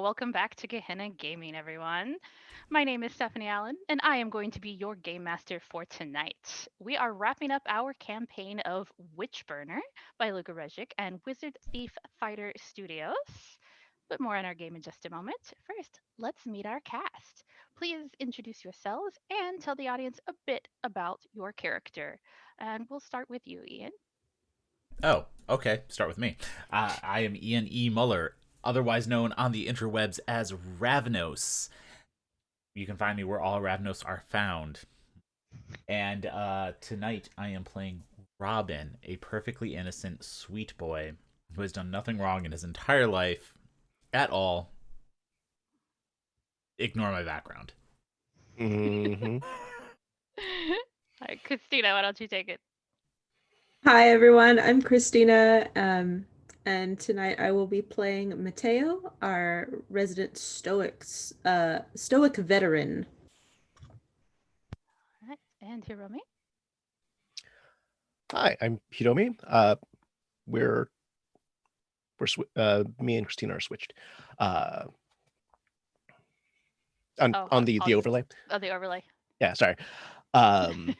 welcome back to Gehenna Gaming, everyone. My name is Stephanie Allen, and I am going to be your game master for tonight. We are wrapping up our campaign of Witchburner by Luka Rejec and Wizard Thief Fighter Studios. But more on our game in just a moment. First, let's meet our cast. Please introduce yourselves and tell the audience a bit about your character. And we'll start with you, Ian. Oh, okay. Start with me. I am Ian E. Muller, otherwise known on the interwebs as Ravnos. You can find me where all Ravnos are found. And tonight I am playing Robin, a perfectly innocent, sweet boy who has done nothing wrong in his entire life at all. Ignore my background. Hmm. All right, Kristina, why don't you take it? Hi everyone, I'm Kristina, and tonight I will be playing Mateo, our resident stoic veteran. All right, and Hiromi. Hi, I'm Hiromi. We're me and Kristina are switched. Uh, on the overlay. Oh, the overlay. Yeah, sorry. Um,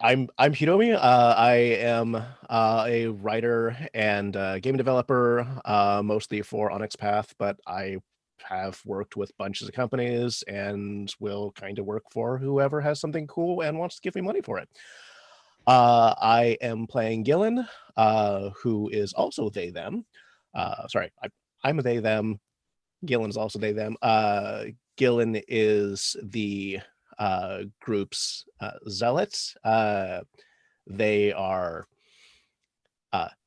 I'm Hiromi. I am a writer and game developer, mostly for Onyx Path, but I have worked with bunches of companies and will kind of work for whoever has something cool and wants to give me money for it. I am playing Gillin, who is also they them. I'm a they them. Gillin is also they them. Gillin is the group's zealots. They are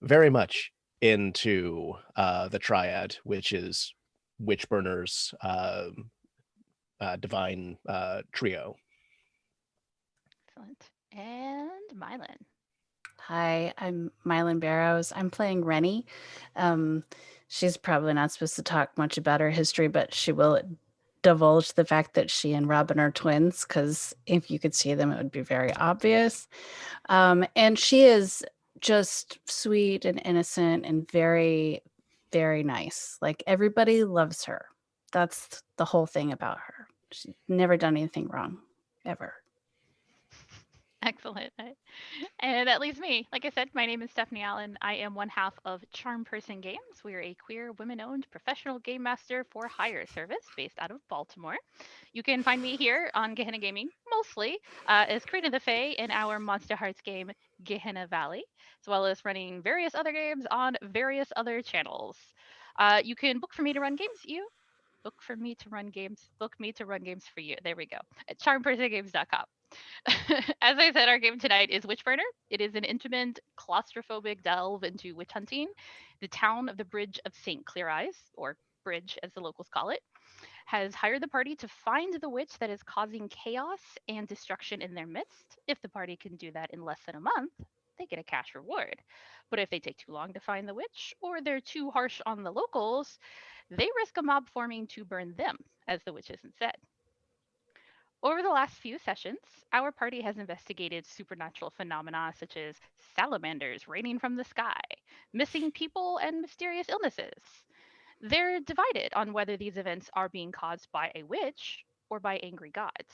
very much into the triad, which is Witchburners, divine trio. Excellent. And Miellyn. Hi, I'm Miellyn Barrows. I'm playing Renny. She's probably not supposed to talk much about her history, but she will divulge the fact that she and Robin are twins, because if you could see them, it would be very obvious. And she is just sweet and innocent and very, very nice. Like, everybody loves her. That's the whole thing about her. She's never done anything wrong, ever. Excellent. And that leaves me. Like I said, my name is Stephanie Allen. I am one half of Charm Person Games. We are a queer, women owned professional game master for hire service based out of Baltimore. You can find me here on Gehenna Gaming, mostly as Creating the Fae in our Monster Hearts game, Gehenna Valley, as well as running various other games on various other channels. You can book for me to run games. Book for me to run games. Book me to run games for you. There we go. At charmpersongames.com. As I said, our game tonight is Witchburner. It is an intimate, claustrophobic delve into witch hunting. The town of the Bridge of St. Clear Eyes, or Bridge as the locals call it, has hired the party to find the witch that is causing chaos and destruction in their midst. If the party can do that in less than a month, they get a cash reward. But if they take too long to find the witch, or they're too harsh on the locals, they risk a mob forming to burn them as the witches instead. Over the last few sessions, our party has investigated supernatural phenomena such as salamanders raining from the sky, missing people, and mysterious illnesses. They're divided on whether these events are being caused by a witch or by angry gods.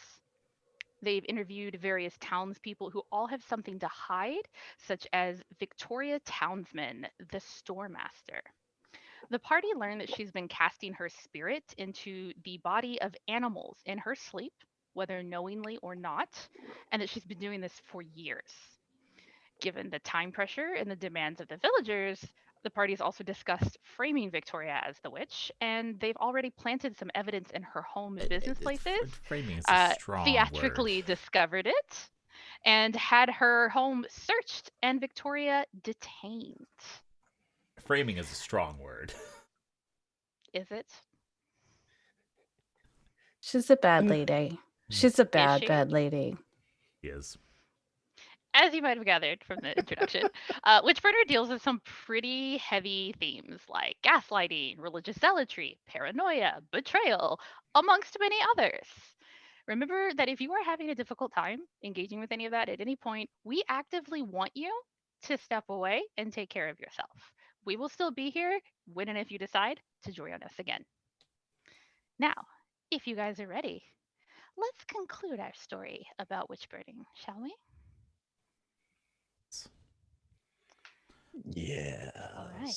They've interviewed various townspeople who all have something to hide, such as Victoria Townsman, the Storemaster. The party learned that she's been casting her spirit into the body of animals in her sleep, whether knowingly or not, and that she's been doing this for years. Given the time pressure and the demands of the villagers, the parties also discussed framing Victoria as the witch, and they've already planted some evidence in her home and business places, Framing is a strong word. theatrically discovered it, and had her home searched and Victoria detained. Framing is a strong word. Is it? She's a bad lady. She's a Is bad, she? bad lady. Is. As you might have gathered from the introduction, Witchburner deals with some pretty heavy themes like gaslighting, religious zealotry, paranoia, betrayal, amongst many others. Remember that if you are having a difficult time engaging with any of that at any point, we actively want you to step away and take care of yourself. we will still be here when and if you decide to join us again. Now, if you guys are ready, let's conclude our story about witch burning, shall we? Yeah. All right.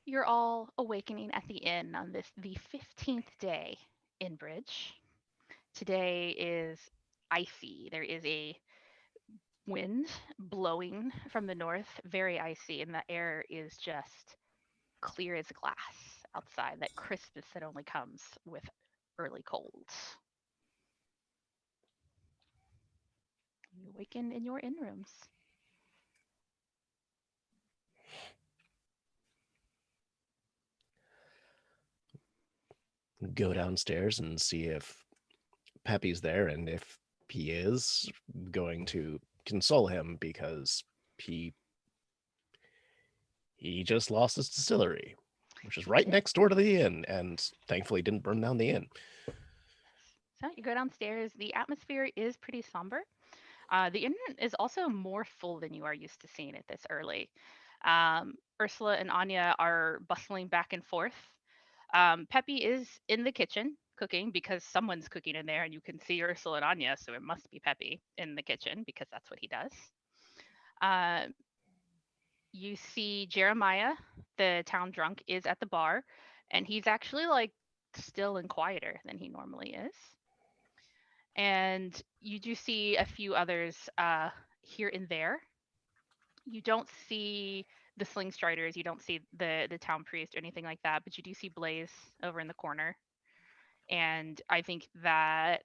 You're all awakening at the inn on the 15th day in Bridge. Today is icy. There is a wind blowing from the north, very icy, and the air is just clear as glass outside, that crispness that only comes with early colds. You awaken in your inn rooms. Go downstairs and see if Peppy's there, and if he is, going to console him because he just lost his distillery, which is right next door to the inn, and thankfully didn't burn down the inn. So you go downstairs. The atmosphere is pretty somber. The inn is also more full than you are used to seeing it this early. Ursula and Anya are bustling back and forth. Peppy is in the kitchen cooking because someone's cooking in there, and you can see Ursula and Anya, so it must be Peppy in the kitchen because that's what he does. You see Jeremiah, the town drunk, is at the bar, and he's actually like still and quieter than he normally is. And you do see a few others here and there. You don't see the sling striders, you don't see the town priest or anything like that, but you do see Blaze over in the corner. And I think that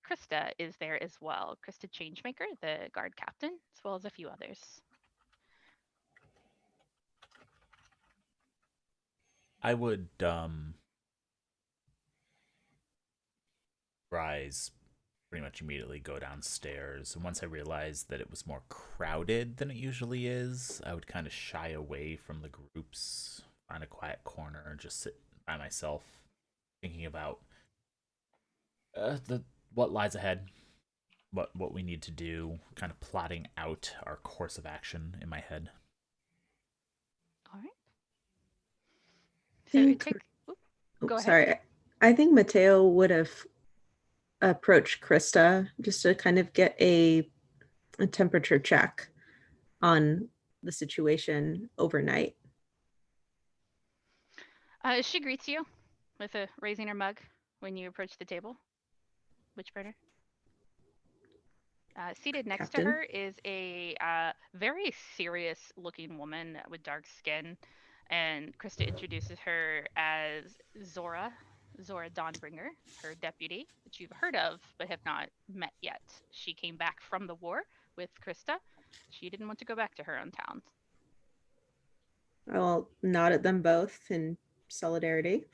Krista is there as well. Krista Changemaker, the guard captain, as well as a few others. I would rise pretty much immediately, go downstairs, and once I realized that it was more crowded than it usually is, I would kind of shy away from the groups, find a quiet corner, and just sit by myself, thinking about what lies ahead, what we need to do, kind of plotting out our course of action in my head. All right. So go ahead. Sorry, I think Mateo would have approached Krista just to kind of get a temperature check on the situation overnight. She greets you with a raising her mug when you approach the table. Witchburner. Seated next to her is a very serious-looking woman with dark skin, and Krista introduces her as Zora Dawnbringer, her deputy, which you've heard of but have not met yet. She came back from the war with Krista. She didn't want to go back to her own town. I'll nod at them both in solidarity.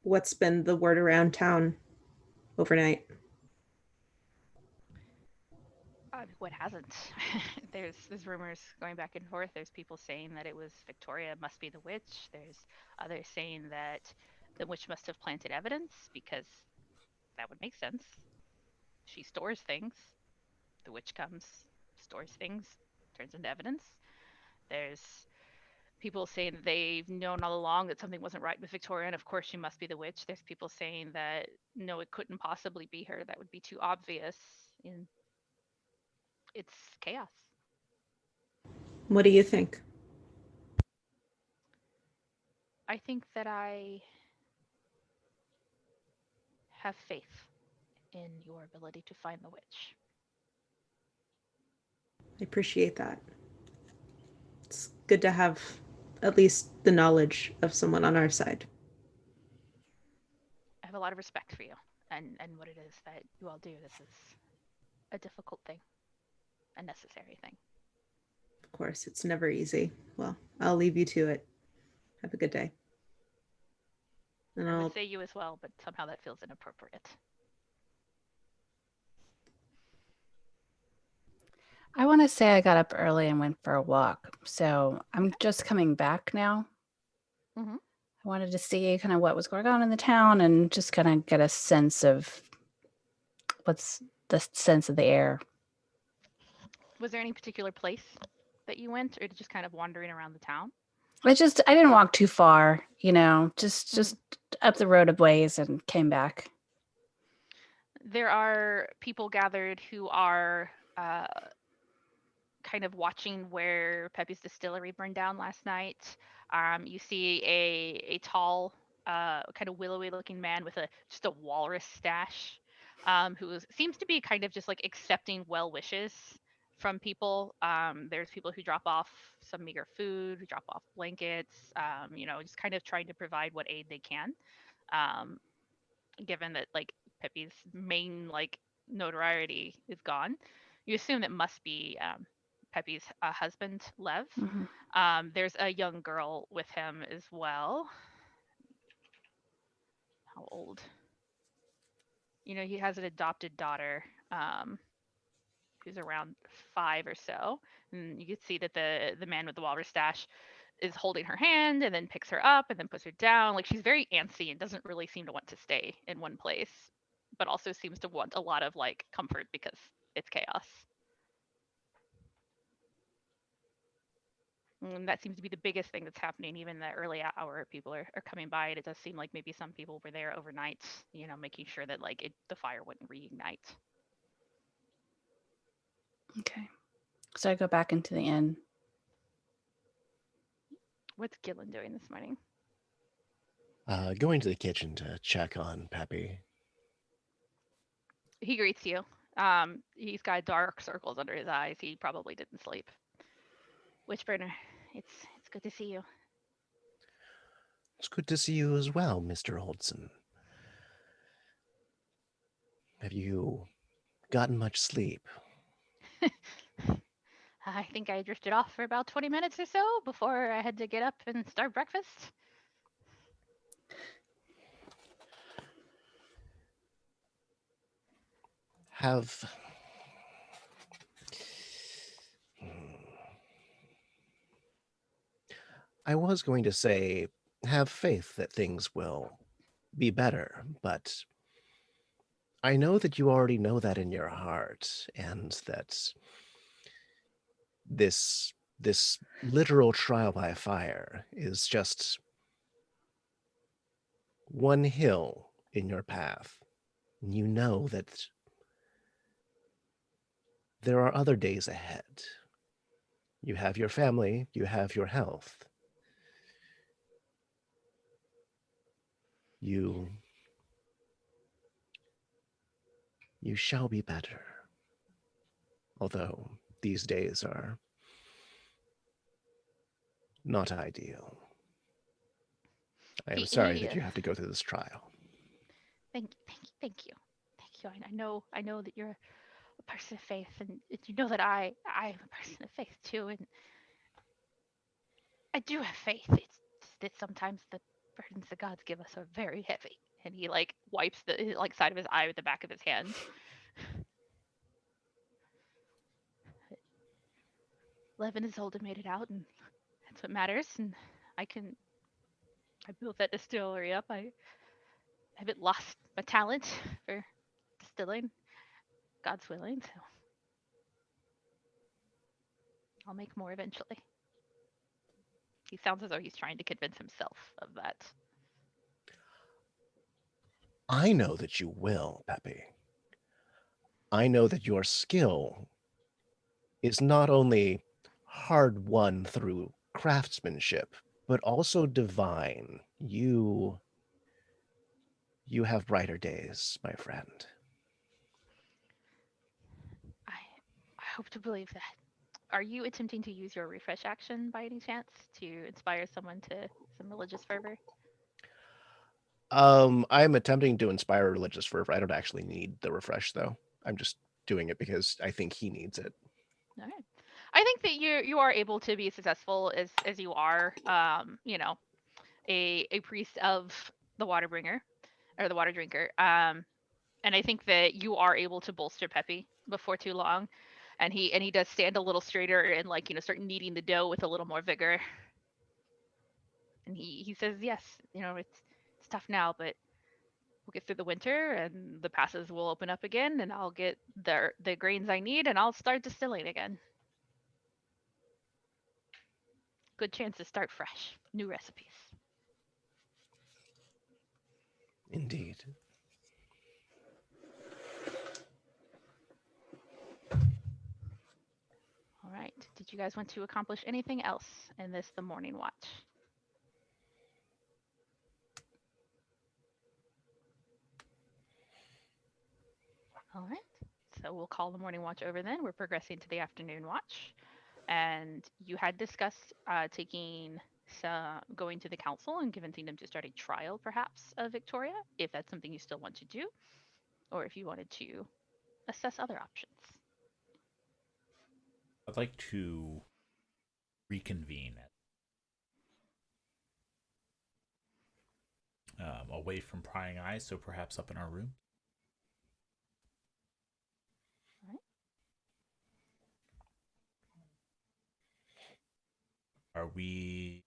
What's been the word around town overnight? What hasn't? There's rumors going back and forth. There's people saying that it was Victoria must be the witch. There's others saying that the witch must have planted evidence because that would make sense. She stores things. The witch comes, stores things, turns into evidence. There's people saying that they've known all along that something wasn't right with Victoria, and of course she must be the witch. There's people saying that no, it couldn't possibly be her. That would be too obvious. It's chaos. What do you think? I think that I have faith in your ability to find the witch. I appreciate that. It's good to have at least the knowledge of someone on our side. I have a lot of respect for you and what it is that you all do. This is a difficult thing, a necessary thing. Of course, it's never easy. Well, I'll leave you to it. Have a good day. And I would say you as well, but somehow that feels inappropriate. I want to say I got up early and went for a walk. So I'm just coming back now. Mm-hmm. I wanted to see kind of what was going on in the town and just kind of get a sense of what's the sense of the air. Was there any particular place that you went, or just kind of wandering around the town? I didn't walk too far, just up the road a ways and came back. There are people gathered who are kind of watching where Pepe's distillery burned down last night. You see a tall, kind of willowy looking man with just a walrus stash, who seems to be kind of just like accepting well wishes from people. There's people who drop off some meager food, who drop off blankets, just kind of trying to provide what aid they can. Um, Given that like Pepe's main like notoriety is gone, you assume that must be Pepe's husband, Lev. Mhm. There's a young girl with him as well. How old? He has an adopted daughter, who's around 5 or so. And you can see that the man with the walrus stash is holding her hand and then picks her up and then puts her down. Like she's very antsy and doesn't really seem to want to stay in one place, but also seems to want a lot of like comfort because it's chaos. And that seems to be the biggest thing that's happening. Even the early hour, people are coming by, and it does seem like maybe some people were there overnight, making sure that like the fire wouldn't reignite. Okay. So I go back into the inn. What's Gillin doing this morning? Going to the kitchen to check on Pepe. He greets you. He's got dark circles under his eyes. He probably didn't sleep. Witchburner, it's good to see you. It's good to see you as well, Mr. Oldson. Have you gotten much sleep? I think I drifted off for about 20 minutes or so before I had to get up and start breakfast. I was going to say, have faith that things will be better, but I know that you already know that in your heart, and that this literal trial by fire is just one hill in your path. You know that there are other days ahead. You have your family, you have your health. You shall be better. Although these days are not ideal. I am sorry that you have to go through this trial. Thank you. I know that you're a person of faith, and you know that I am a person of faith too, and I do have faith. It's just that sometimes the burdens the gods give us are very heavy. And he like wipes the like side of his eye with the back of his hand. Levin is old and made it out, and that's what matters. And I built that distillery up. I haven't lost my talent for distilling. God's willing, so I'll make more eventually. He sounds as though he's trying to convince himself of that. I know that you will, Pepe. I know that your skill is not only hard won through craftsmanship, but also divine. You have brighter days, my friend. I hope to believe that. Are you attempting to use your refresh action by any chance to inspire someone to some religious fervor? I'm attempting to inspire religious fervor. I don't actually need the refresh, though. I'm just doing it because I think he needs it. All right. I think that you are able to be successful as you are, a priest of the water bringer or the water drinker. And I think that you are able to bolster Pepe before too long, and he does stand a little straighter and like start kneading the dough with a little more vigor. And he says, yes, it's tough now, but we'll get through the winter and the passes will open up again, and I'll get the grains I need, and I'll start distilling again. Good chance to start fresh. New recipes. Indeed. All right. Did you guys want to accomplish anything else in the morning watch? All right. So we'll call the morning watch over then. We're progressing to the afternoon watch. And you had discussed going to the council and convincing them to start a trial, perhaps, of Victoria, if that's something you still want to do, or if you wanted to assess other options. I'd like to reconvene away from prying eyes, so perhaps up in our room. All right. Are we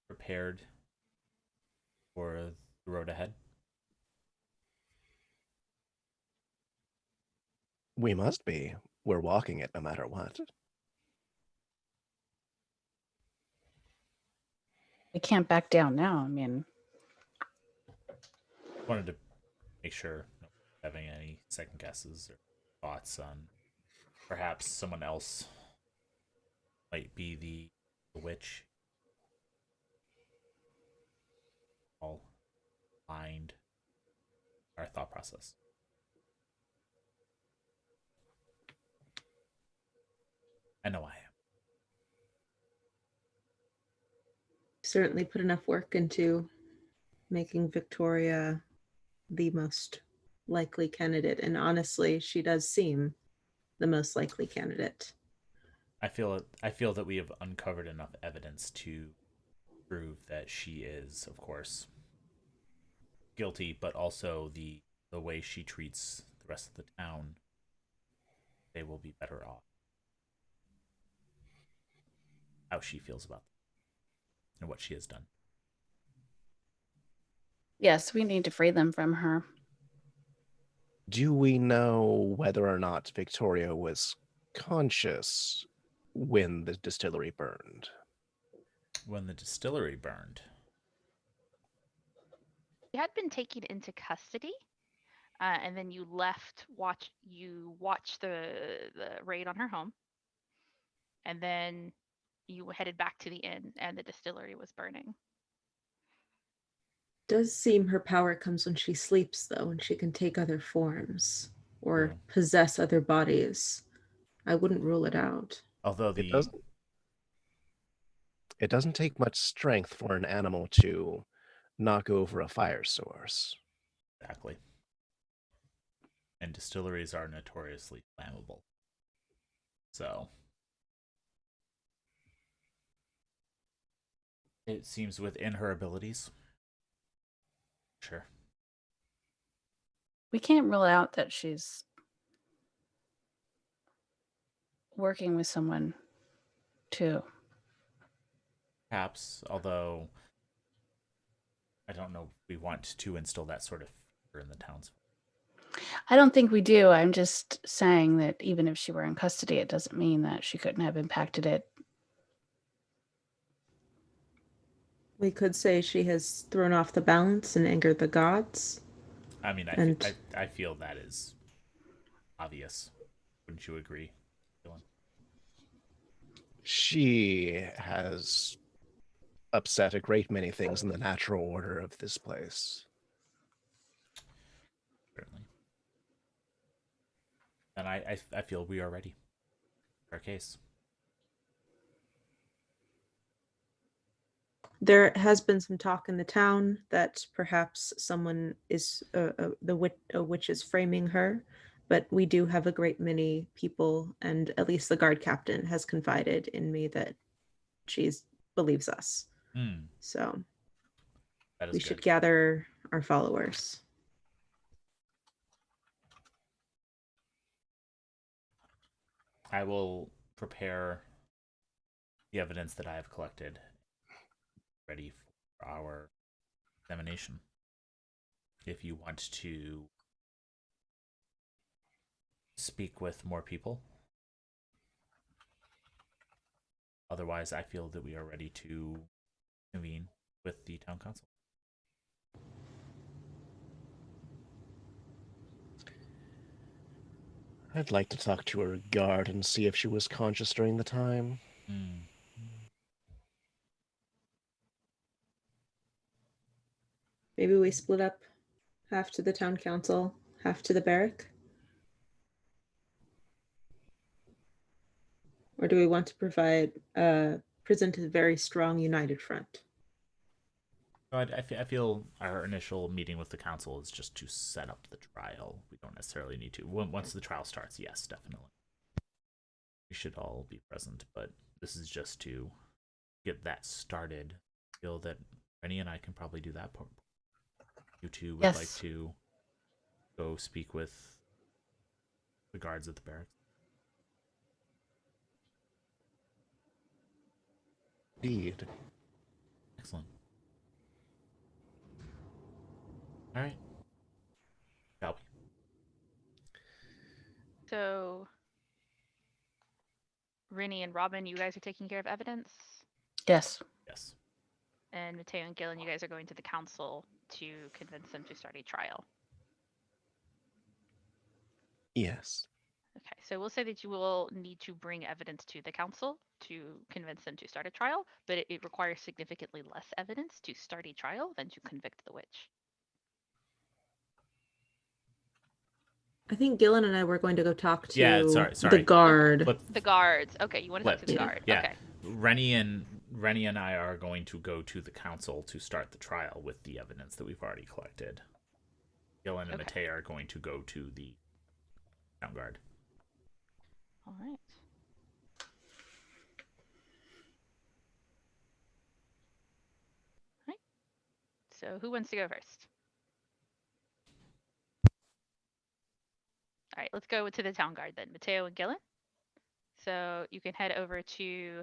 prepared for the road ahead? We must be. We're walking it no matter what. We can't back down now. I mean, Wanted to make sure no having any second guesses or thoughts on perhaps someone else might be the witch. All aligned our thought process. I know I am. Certainly put enough work into making Victoria the most likely candidate. And honestly, she does seem the most likely candidate. I feel that we have uncovered enough evidence to prove that she is, of course, guilty, but also the way she treats the rest of the town, they will be better off. How she feels about them and what she has done. yes, we need to free them from her. Do we know whether or not Victoria was conscious when the distillery burned? She had been taken into custody, and then you left. You watched the raid on her home, and then you headed back to the inn, and the distillery was burning. Does seem her power comes when she sleeps, though, and she can take other forms or possess other bodies. I wouldn't rule it out. Although it doesn't take much strength for an animal to knock over a fire source. Exactly. And distilleries are notoriously flammable. So it seems within her abilities. Sure. We can't rule out that she's working with someone too. Perhaps, although I don't know if we want to instill that sort of fear in the townsfolk. I don't think we do. I'm just saying that even if she were in custody, it doesn't mean that she couldn't have impacted it. We could say she has thrown off the balance and angered the gods. I mean, I feel that is obvious. Wouldn't you agree, Gillin? She has upset a great many things in the natural order of this place. Certainly. And I feel we are ready for our case. There has been some talk in the town that perhaps someone is a witch is framing her, but we do have a great many people, and at least the guard captain has confided in me that she believes us. So we should gather our followers. I will prepare the evidence that I have collected ready for our examination. If you want to speak with more people, Otherwise, I feel that we are ready to convene with the town council. I'd like to talk to her guard and see if she was conscious during the time. Maybe we split up, half to the town council, half to the barrack. Or do we want to present a very strong united front? I feel our initial meeting with the council is just to set up the trial. We don't necessarily need to. Once the trial starts, yes, definitely. We should all be present, but this is just to get that started. I feel that Renny and I can probably do that part. You two would like to go speak with the guards at the barracks? Indeed. Excellent. All right. Shall we? So, Renny and Robin, you guys are taking care of evidence? Yes. Yes. And Mateo and Gillin, you guys are going to the council to convince them to start a trial. Yes. Okay, so we'll say that you will need to bring evidence to the council to convince them to start a trial, but it requires significantly less evidence to start a trial than to convict the witch. I think Gillin and I were going to go talk to sorry. the guard. Flip. The guards. Okay, you want to talk to the Yeah. guard. Yeah. Okay. Renny and I are going to go to the council to start the trial with the evidence that we've already collected. Gillin and Mateo are going to go to the town guard. All right. All right. So who wants to go first? All right, let's go to the town guard then. Mateo and Gillin. So you can head over to.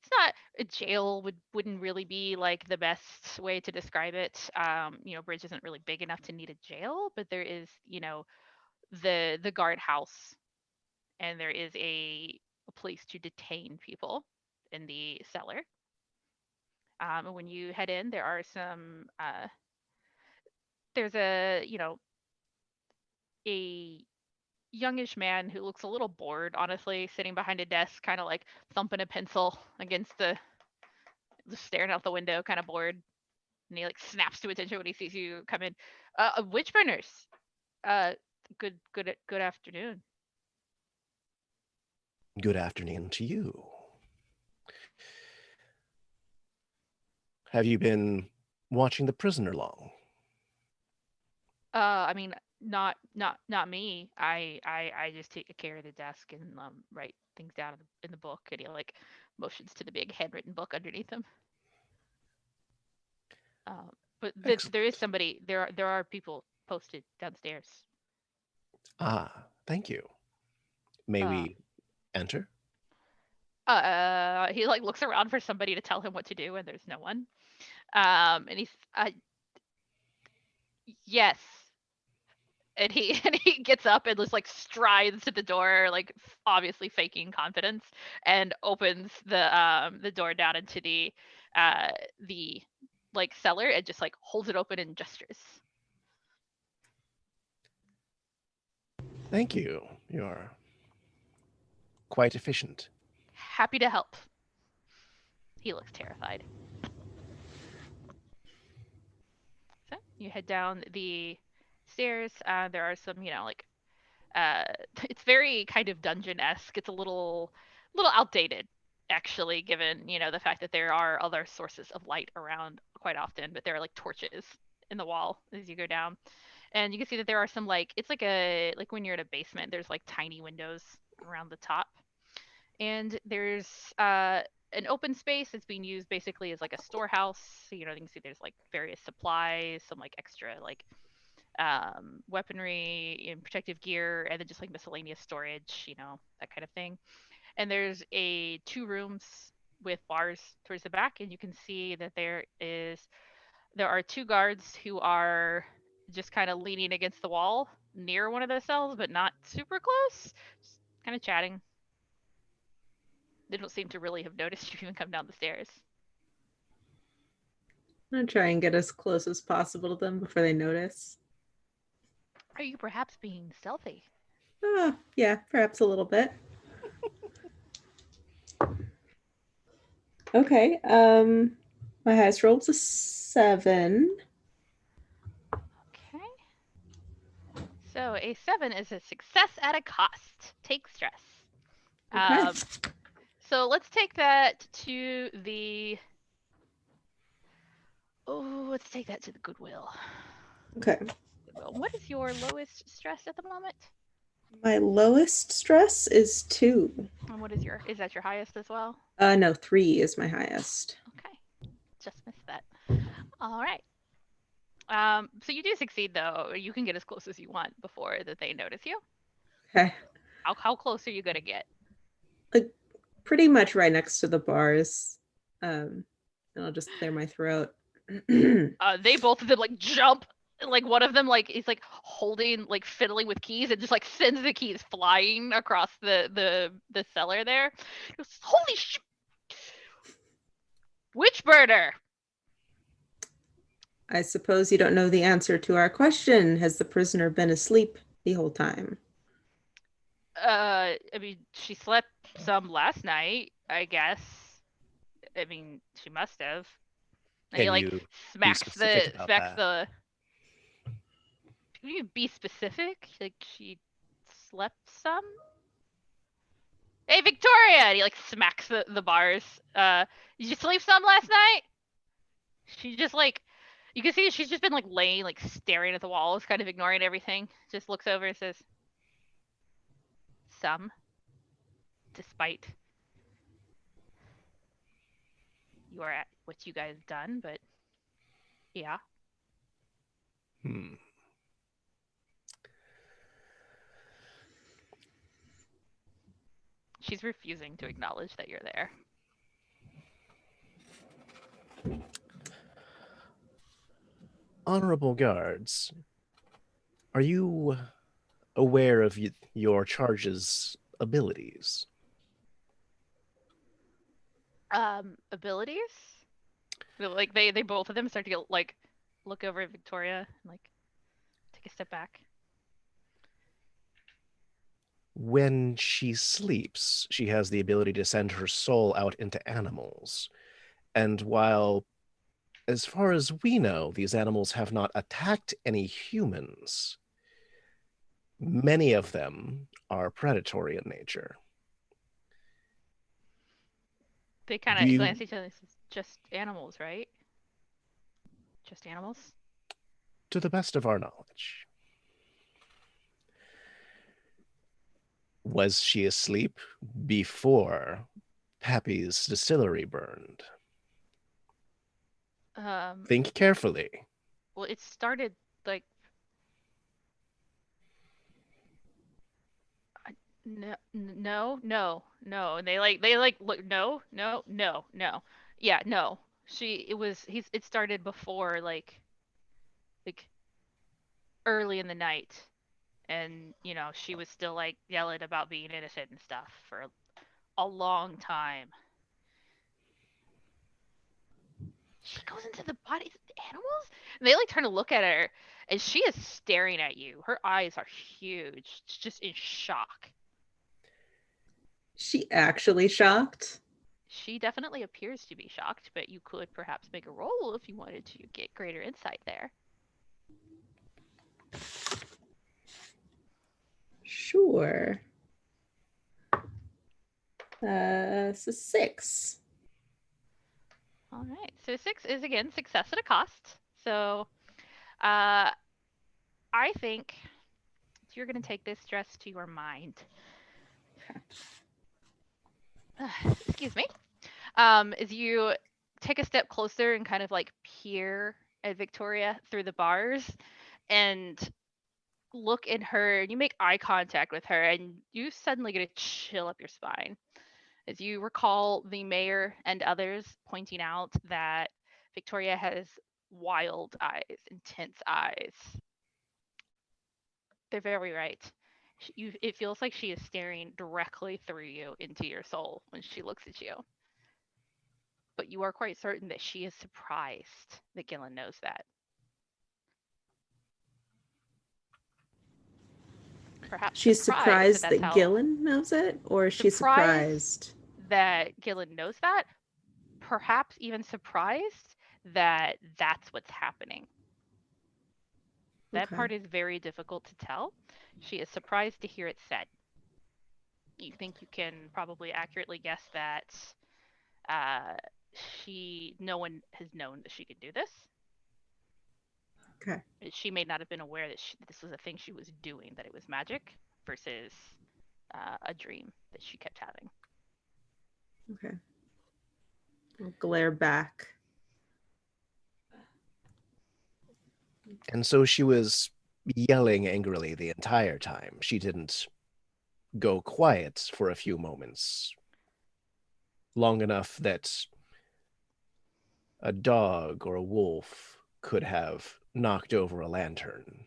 It's not a jail. Wouldn't really be like the best way to describe it. Bridge isn't really big enough to need a jail, but there is, the guard house, and there is a place to detain people in the cellar. And when you head in, there are some. There's a youngish man who looks a little bored, honestly, sitting behind a desk, kind of like thumping a pencil against just staring out the window, kind of bored. And he like snaps to attention when he sees you come in. Witchburners. Good afternoon. Good afternoon to you. Have you been watching the prisoner long? I mean, not me. I just take care of the desk and write things down in the book, and he like motions to the big handwritten book underneath him. But there is somebody. There are people posted downstairs. Thank you. May we enter? He like looks around for somebody to tell him what to do, and there's no one. And he's yes. And he gets up and just like strides to the door, like obviously faking confidence, and opens the door down into the like cellar, and just like holds it open and gestures. Thank you. You're quite efficient. Happy to help. He looks terrified. So you head down the stairs. There are some, it's very kind of dungeon-esque. It's a little outdated, actually, given, the fact that there are other sources of light around quite often, but there are like torches in the wall as you go down. And you can see that there are some it's like when you're in a basement, there's like tiny windows around the top. And there's an open space that's being used basically as like a storehouse. So, you can see there's like various supplies, some like extra like weaponry and protective gear, and then just like miscellaneous storage, that kind of thing. And there's two rooms with bars towards the back, and you can see that there are two guards who are just kind of leaning against the wall near one of those cells, but not super close, just kind of chatting. They don't seem to really have noticed you even come down the stairs. I'm gonna try and get as close as possible to them before they notice. Are you perhaps being stealthy? Yeah, perhaps a little bit. Okay. My highest roll was a 7. Okay. So a 7 is a success at a cost. Take stress. Okay. So let's take that to the. Oh, let's take that to the Goodwill. Okay. Goodwill. What is your lowest stress at the moment? My lowest stress is 2. And what is your? Is that your highest as well? No, 3 is my highest. Okay, just missed that. All right. So you do succeed though. You can get as close as you want before that they notice you. Okay. How close are you gonna get? Like pretty much right next to the bars. And I'll just clear my throat. They both of them like jump. Like one of them like is like holding like fiddling with keys and just like sends the keys flying across the cellar there. Goes, holy shit! Witchburner. I suppose you don't know the answer to our question. Has the prisoner been asleep the whole time? I mean, she slept some last night, I guess. I mean, she must have. And he Can like you smacks specific about that? the. Can you be specific? Like she slept some. Hey Victoria! And he like smacks the bars. Did you sleep some last night? She just like, you can see she's just been like laying like staring at the walls, kind of ignoring everything. Just looks over and says, "Some." Despite you are at what you guys done, but yeah. She's refusing to acknowledge that you're there. Honorable guards, are you aware of your charge's abilities? Abilities? Like they both of them start to get like look over at Victoria and like take a step back. When she sleeps, she has the ability to send her soul out into animals. And while, as far as we know, these animals have not attacked any humans, many of them are predatory in nature. They kind of glance at each other and says, "Just animals, right? Just animals?" To the best of our knowledge. Was she asleep before Pappy's distillery burned? Think carefully. Well, it started like no, and they like look no. Yeah, no. It started before like early in the night, and you know she was still like yelling about being innocent and stuff for a long time. She goes into the bodies of the animals, and they like turn to look at her, and she is staring at you. Her eyes are huge. She's just in shock. She actually shocked? She definitely appears to be shocked, but you could perhaps make a roll if you wanted to get greater insight there. Sure. So 6. All right. So 6 is again success at a cost. So I think you're going to take this stress to your mind. Excuse me. As you take a step closer and kind of like peer at Victoria through the bars and look in her, and you make eye contact with her, and you suddenly get a chill up your spine as you recall the mayor and others pointing out that Victoria has wild eyes, intense eyes. They're very right. It feels like she is staring directly through you into your soul when she looks at you. But you are quite certain that she is surprised that Gillin knows that. Perhaps She's surprised that's that how Gillin knows it, or is she surprised? that Gillin knows that. Perhaps even surprised that that's what's happening. That Okay. part is very difficult to tell. She is surprised to hear it said. You think you can probably accurately guess that uh, no one has known that she could do this. Okay. She may not have been aware that this was a thing she was doing, that it was magic versus a dream that she kept having. Okay. I'll glare back. And so she was yelling angrily the entire time. She didn't go quiet for a few moments, long enough that a dog or a wolf could have knocked over a lantern.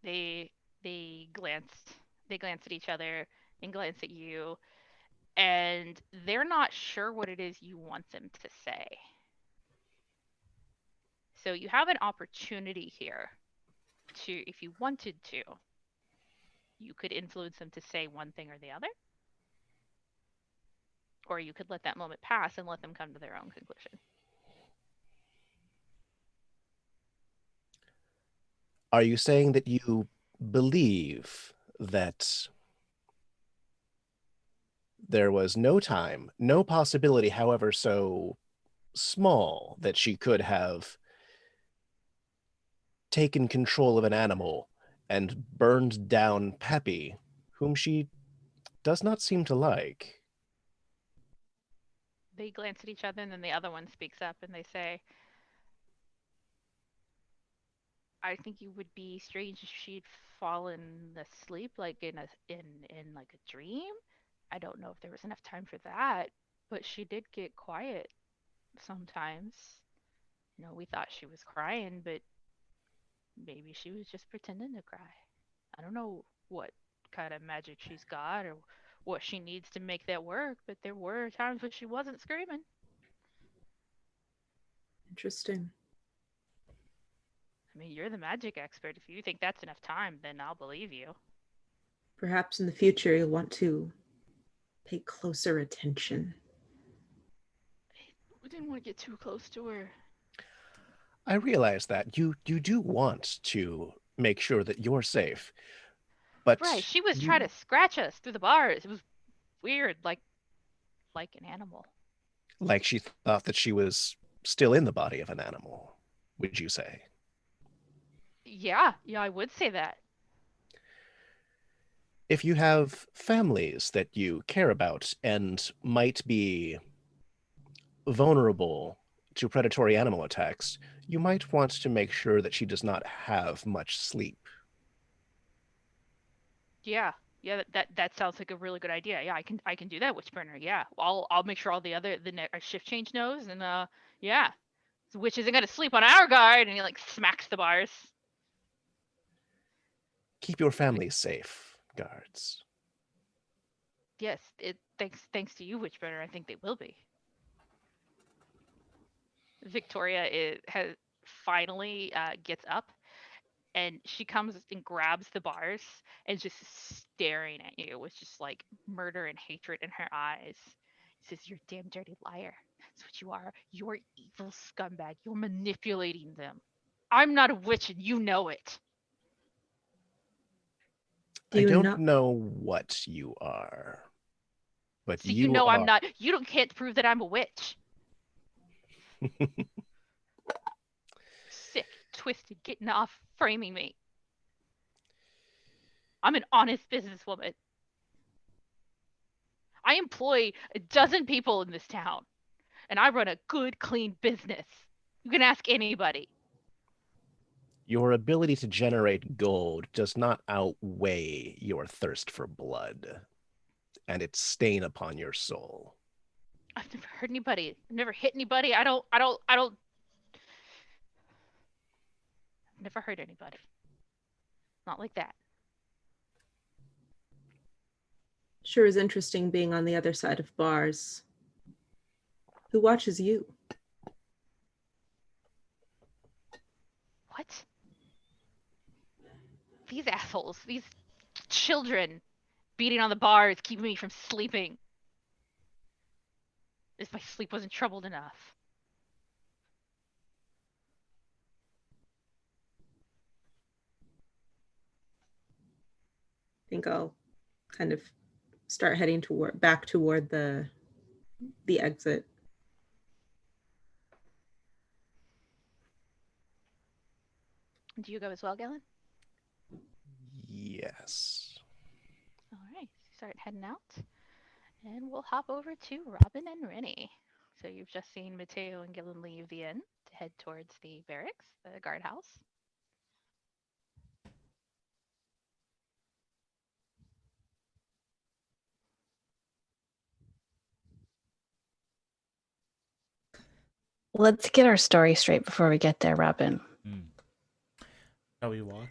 They glanced at each other and glanced at you, and they're not sure what it is you want them to say. So you have an opportunity here to, if you wanted to, you could influence them to say one thing or the other. Or you could let that moment pass and let them come to their own conclusion. Are you saying that you believe that there was no time, no possibility, however so small, that she could have taken control of an animal and burned down Peppy, whom she does not seem to like? They glance at each other, and then the other one speaks up and they say, I think it would be strange if she'd fallen asleep like in like a dream. I don't know if there was enough time for that, but she did get quiet sometimes. We thought she was crying, but maybe she was just pretending to cry. I don't know what kind of magic she's got or what she needs to make that work, but there were times when she wasn't screaming. Interesting. I mean, you're the magic expert. If you think that's enough time, then I'll believe you. Perhaps in the future you'll want to pay closer attention. We didn't want to get too close to her. I realize that you do want to make sure that you're safe, but Right, she was trying to scratch us through the bars. It was weird, like an animal. like she thought that she was still in the body of an animal, would you say? Yeah, I would say that. If you have families that you care about and might be vulnerable to predatory animal attacks, you might want to make sure that she does not have much sleep. Yeah, that sounds like a really good idea. Yeah, I can do that, Witchburner. Yeah, I'll make sure all the other our shift change knows, and yeah, the witch isn't gonna sleep on our guard, and he like smacks the bars. Keep your families safe, guards. Yes, thanks to you, Witchburner. I think they will be. Victoria has finally gets up, and she comes and grabs the bars and just staring at you with just like murder and hatred in her eyes. She says, "You're a damn dirty liar. That's what you are. You're an evil scumbag. You're manipulating them. I'm not a witch, and you know it." I don't know what you are, but So you I'm are. not. Can't prove that I'm a witch. Sick, twisted, getting off framing me. I'm an honest businesswoman. I employ a dozen people in this town, and I run a good, clean business. You can ask anybody. Your ability to generate gold does not outweigh your thirst for blood and its stain upon your soul. I've never hurt anybody. I've never hit anybody. I've never hurt anybody. Not like that. Sure is interesting being on the other side of bars. Who watches you? What? These assholes, these children beating on the bars, keeping me from sleeping. If my sleep wasn't troubled enough. I think I'll kind of start heading back toward the exit. Do you go as well, Gillin? Yes. All right, start heading out. And we'll hop over to Robin and Renny. So you've just seen Mateo and Gillin leave the inn to head towards the barracks, the guardhouse. Let's get our story straight before we get there, Robin. Shall we walk?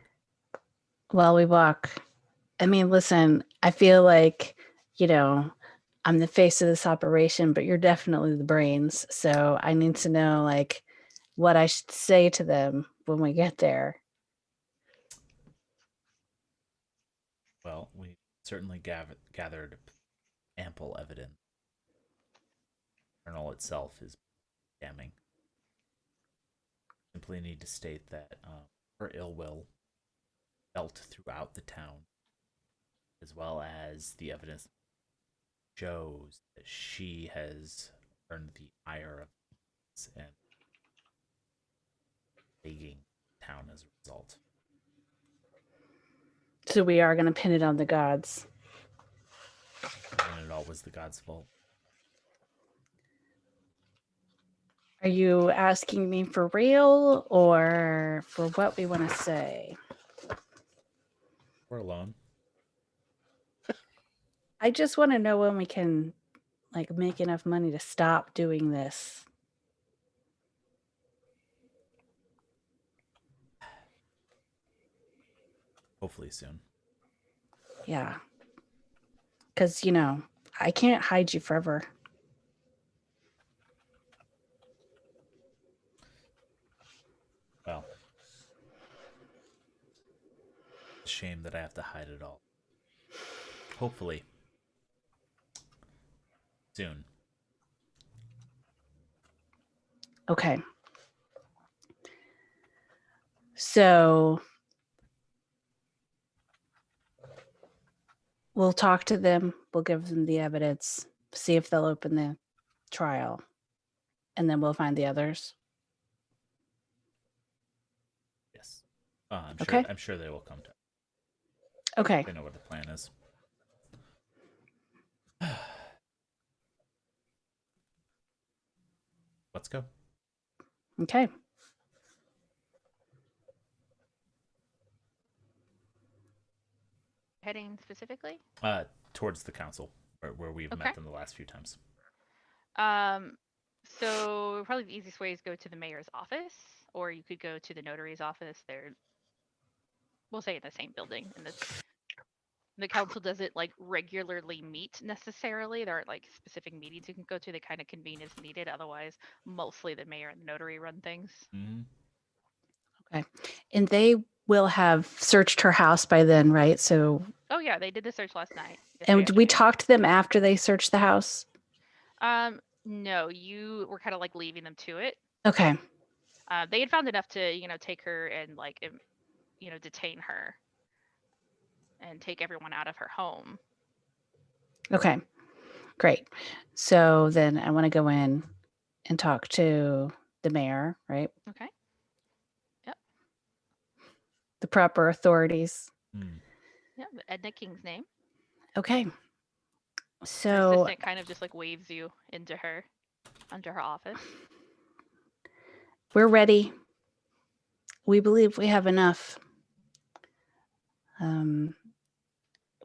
While we walk. I mean, listen, I feel like, I'm the face of this operation, but you're definitely the brains. So I need to know, like, what I should say to them when we get there. Well, we certainly gathered ample evidence. The journal itself is damning. Simply need to state that her ill will felt throughout the town, as well as the evidence shows that she has earned the ire of and plaguing town as a result. So we are going to pin it on the gods. And it all was the gods' fault. Are you asking me for real or for what we want to say? We're alone. I just want to know when we can, like, make enough money to stop doing this. Hopefully soon. Yeah. Because, I can't hide you forever. Well, it's a shame that I have to hide it all. Hopefully soon. Okay. So we'll talk to them. We'll give them the evidence, see if they'll open the trial, and then we'll find the others. Yes. Okay. I'm sure they will come to. Okay. They know what the plan is. Let's go. Okay. Heading specifically? Towards the council, where we've met them the last few times. So probably the easiest way is go to the mayor's office, or you could go to the notary's office. We'll say in the same building, and the council doesn't like regularly meet necessarily. There aren't like specific meetings you can go to. They kind of convene as needed. Otherwise, mostly the mayor and the notary run things. Mm-hmm. Okay. And they will have searched her house by then, right? So. Oh yeah, they did the search last night. And did we talk to them after they searched the house? No, you were kind of like leaving them to it. Okay. They had found enough to, take her and like, detain her and take everyone out of her home. Okay, great. So then I want to go in and talk to the mayor, right? Okay. Yep. The proper authorities. Yeah, Edna King's name. Okay. Her So assistant kind of just like waves you into her office. We're ready. We believe we have enough.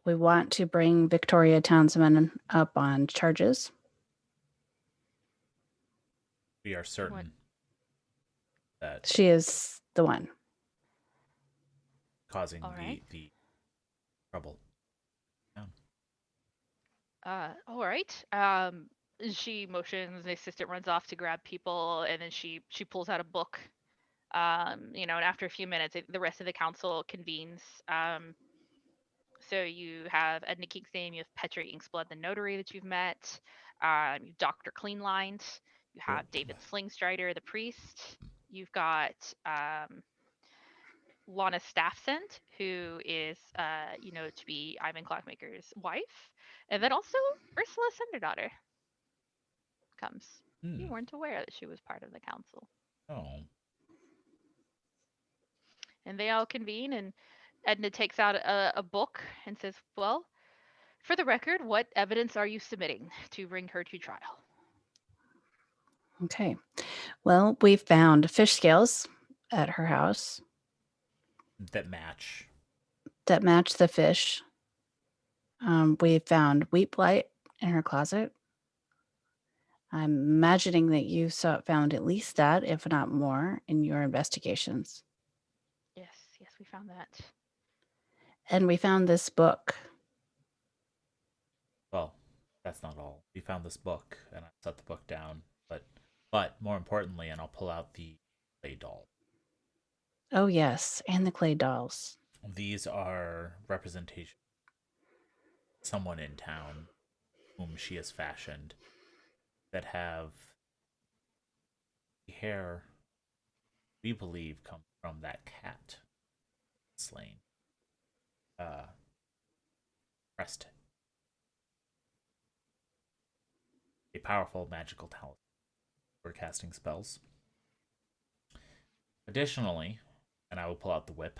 We want to bring Victoria Townsend up on charges. We are certain that she is the one causing the trouble. Yeah. All right. She motions. The assistant runs off to grab people, and then she pulls out a book. And after a few minutes, the rest of the council convenes. So you have Edna Kingsname, you have Petra Inksblood, the notary that you've met. You have Dr. Cleanlined. You have David Slingstrider, the priest. You've got Lana Staffsend, who is, to be Ivan Clockmaker's wife. And then also Ursula Senderdaughter comes. You weren't aware that she was part of the council. Oh. And they all convene, and Edna takes out a book and says, well, for the record, what evidence are you submitting to bring her to trial? Okay. Well, we found fish scales at her house That match. the fish. We found wheat blight in her closet. I'm imagining that you found at least that, if not more, in your investigations. Yes, we found that. And we found this book. Well, that's not all. We found this book, and I set the book down. But more importantly, and I'll pull out the clay doll. Oh, yes, and the clay dolls. These are representation of someone in town whom she has fashioned that have the hair we believe come from that cat slain. Crest. A powerful magical talent for casting spells. Additionally, and I will pull out the whip,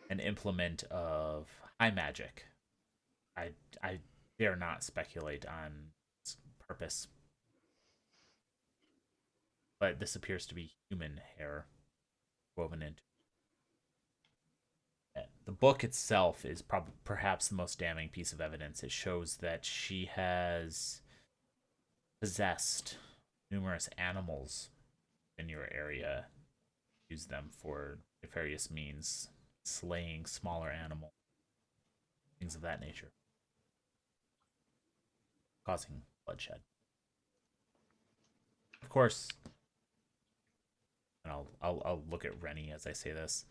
an implement of high magic. I dare not speculate on its purpose, but this appears to be human hair woven into. The book itself is perhaps the most damning piece of evidence. It shows that she has possessed numerous animals in your area, used them for nefarious means, slaying smaller animals, things of that nature, causing bloodshed. Of course, and I'll look at Renny as I say this.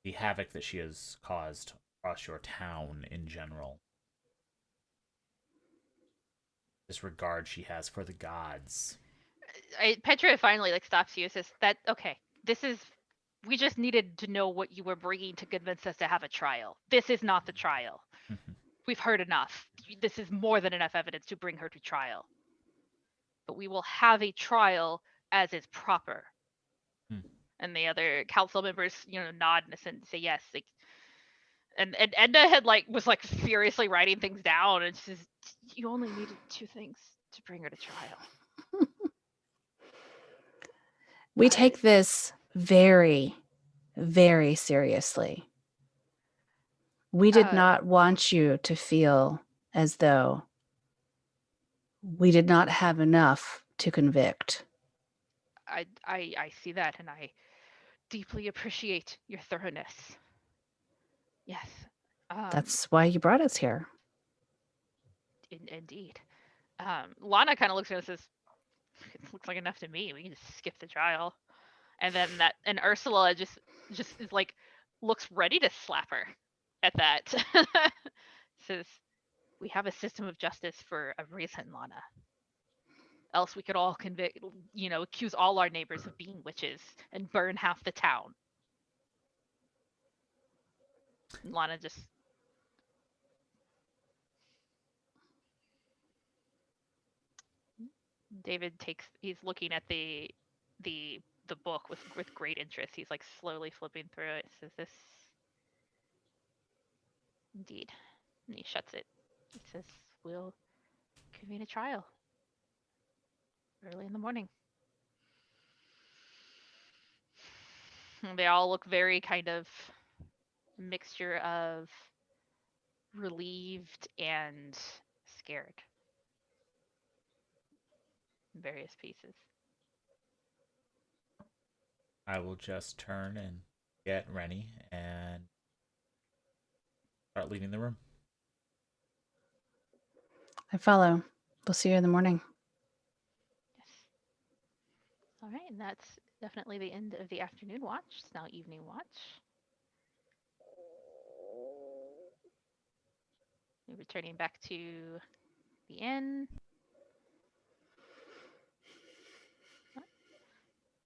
The havoc that she has caused across your town in general, disregard she has for the gods. Petra finally stops you and says, "That okay? We just needed to know what you were bringing to convince us to have a trial. This is not the trial. We've heard enough. This is more than enough evidence to bring her to trial. But we will have a trial as is proper." And the other council members, nod and say yes. And Edna had was furiously writing things down, and she says, "You only needed 2 things to bring her to trial." We take this very, very seriously. We did not want you to feel as though we did not have enough to convict. I see that, and I deeply appreciate your thoroughness. Yes. That's why you brought us here. Indeed. Lana kind of looks at us and says, "It looks like enough to me. We can just skip the trial." And then Ursula just is looks ready to slap her at that. Says, "We have a system of justice for a reason, Lana. Else we could all accuse all our neighbors of being witches and burn half the town." And Lana just David he's looking at the book with great interest. He's slowly flipping through it. Says, "This indeed." And he shuts it. He says, "We'll convene a trial early in the morning." And they all look very kind of mixture of relieved and scared in various pieces. I will just turn and get Renny and start leaving the room. I follow. We'll see you in the morning. Yes. All right, and that's definitely the end of the afternoon watch. It's now evening watch. We're returning back to the inn.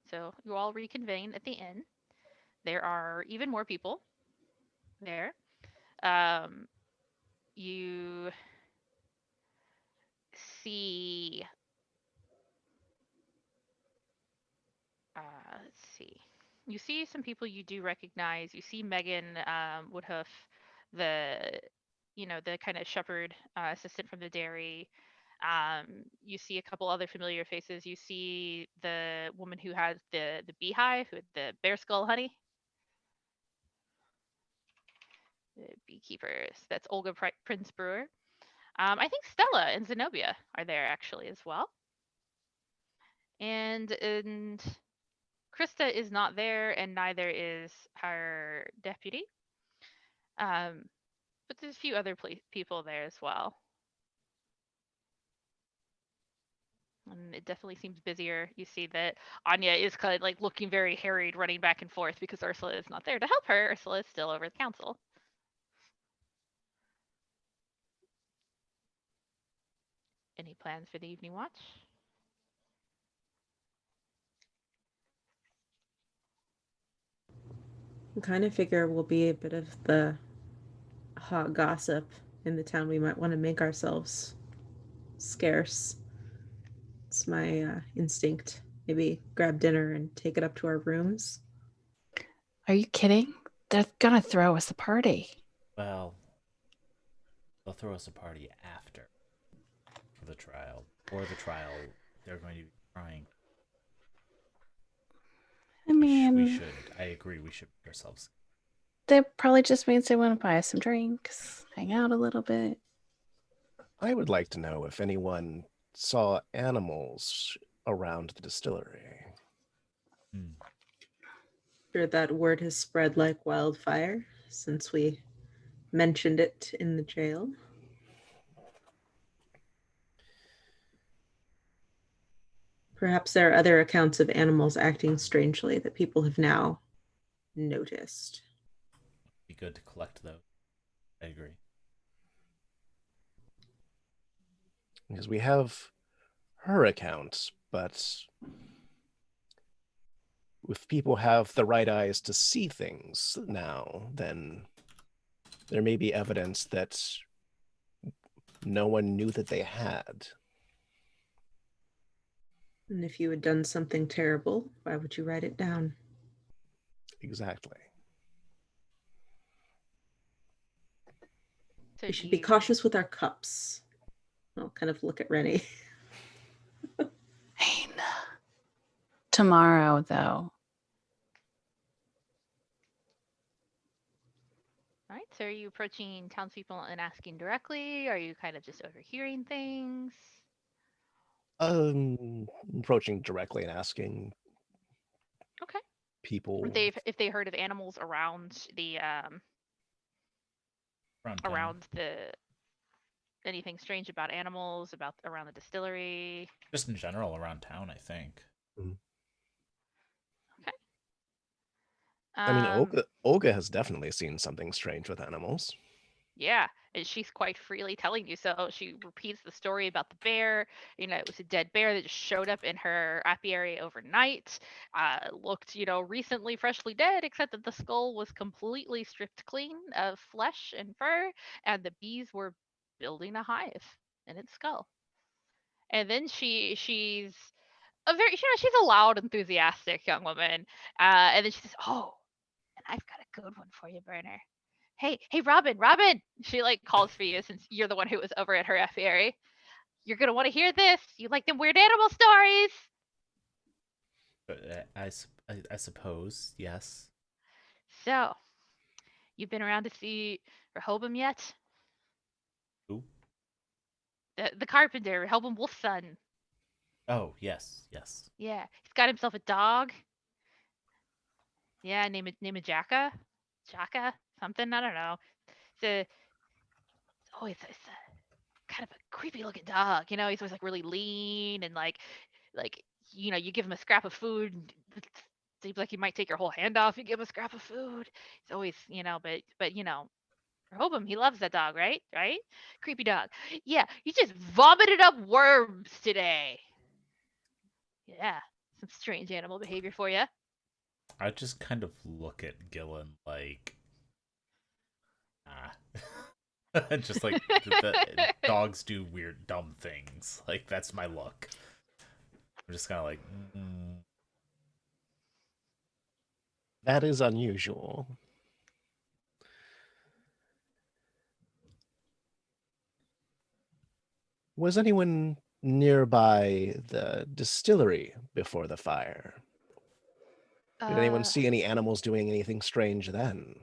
So you all reconvene at the inn. There are even more people there. You see, let's see. You see some people you do recognize. You see Megan Woodhoof, the the kind of shepherd assistant from the dairy. You see a couple other familiar faces. You see the woman who has the beehive with the bear skull honey. The beekeepers. That's Olga Prince Brewer. I think Stella and Zenobia are there actually as well. And Krista is not there, and neither is her deputy. But there's a few other people there as well. And it definitely seems busier. You see that Anya is kind of like looking very harried, running back and forth because Ursula is not there to help her. Ursula is still over the council. Any plans for the evening watch? I kind of figure we'll be a bit of the hot gossip in the town. We might want to make ourselves scarce. It's my instinct. Maybe grab dinner and take it up to our rooms. Are you kidding? They're gonna throw us a party. Well, they'll throw us a party after the trial. Or the trial, they're going to be trying. I mean, we should. I agree. We should make ourselves. That probably just means they want to buy us some drinks, hang out a little bit. I would like to know if anyone saw animals around the distillery. Sure, that word has spread like wildfire since we mentioned it in the jail. Perhaps there are other accounts of animals acting strangely that people have now noticed. Be good to collect those. I agree. Because we have her account, but if people have the right eyes to see things now, then there may be evidence that no one knew that they had. And if you had done something terrible, why would you write it down? Exactly. So We should be cautious with our cups. I'll kind of look at Renny. Tomorrow, though. All right, so are you approaching townspeople and asking directly? Are you kind of just overhearing things? Approaching directly and asking. Okay. People. If they heard of animals around the around the anything strange about animals around the distillery. Just in general around town, I think. Mm-hmm. Okay. I mean, Olga has definitely seen something strange with animals. Yeah, and she's quite freely telling you so. She repeats the story about the bear. It was a dead bear that just showed up in her apiary overnight. Looked, recently freshly dead, except that the skull was completely stripped clean of flesh and fur, and the bees were building a hive in its skull. And then she's a very, she's a loud, enthusiastic young woman. And then she says, "Oh, and I've got a good one for you, Burner. Hey, Robin, she calls for you since you're the one who was over at her apiary. You're gonna want to hear this. You like them weird animal stories?" I suppose, yes. So, you've been around to see Rehoboam yet? Who? The carpenter, Rehoboam Wolf's son. Oh, yes. Yeah, he's got himself a dog. Yeah, name it Jacka, something, I don't know. it's a kind of a creepy looking dog. You know, he's always like really lean and like you give him a scrap of food. It seems like he might take your whole hand off. You give him a scrap of food. He's always but Rehoboam, he loves that dog, right? Right? Creepy dog. Yeah, he just vomited up worms today. Yeah, some strange animal behavior for you. I just kind of look at Gillin like, just like the dogs do weird, dumb things. Like that's my look. I'm just kind of like, That is unusual. Was anyone nearby the distillery before the fire? Did anyone see any animals doing anything strange then?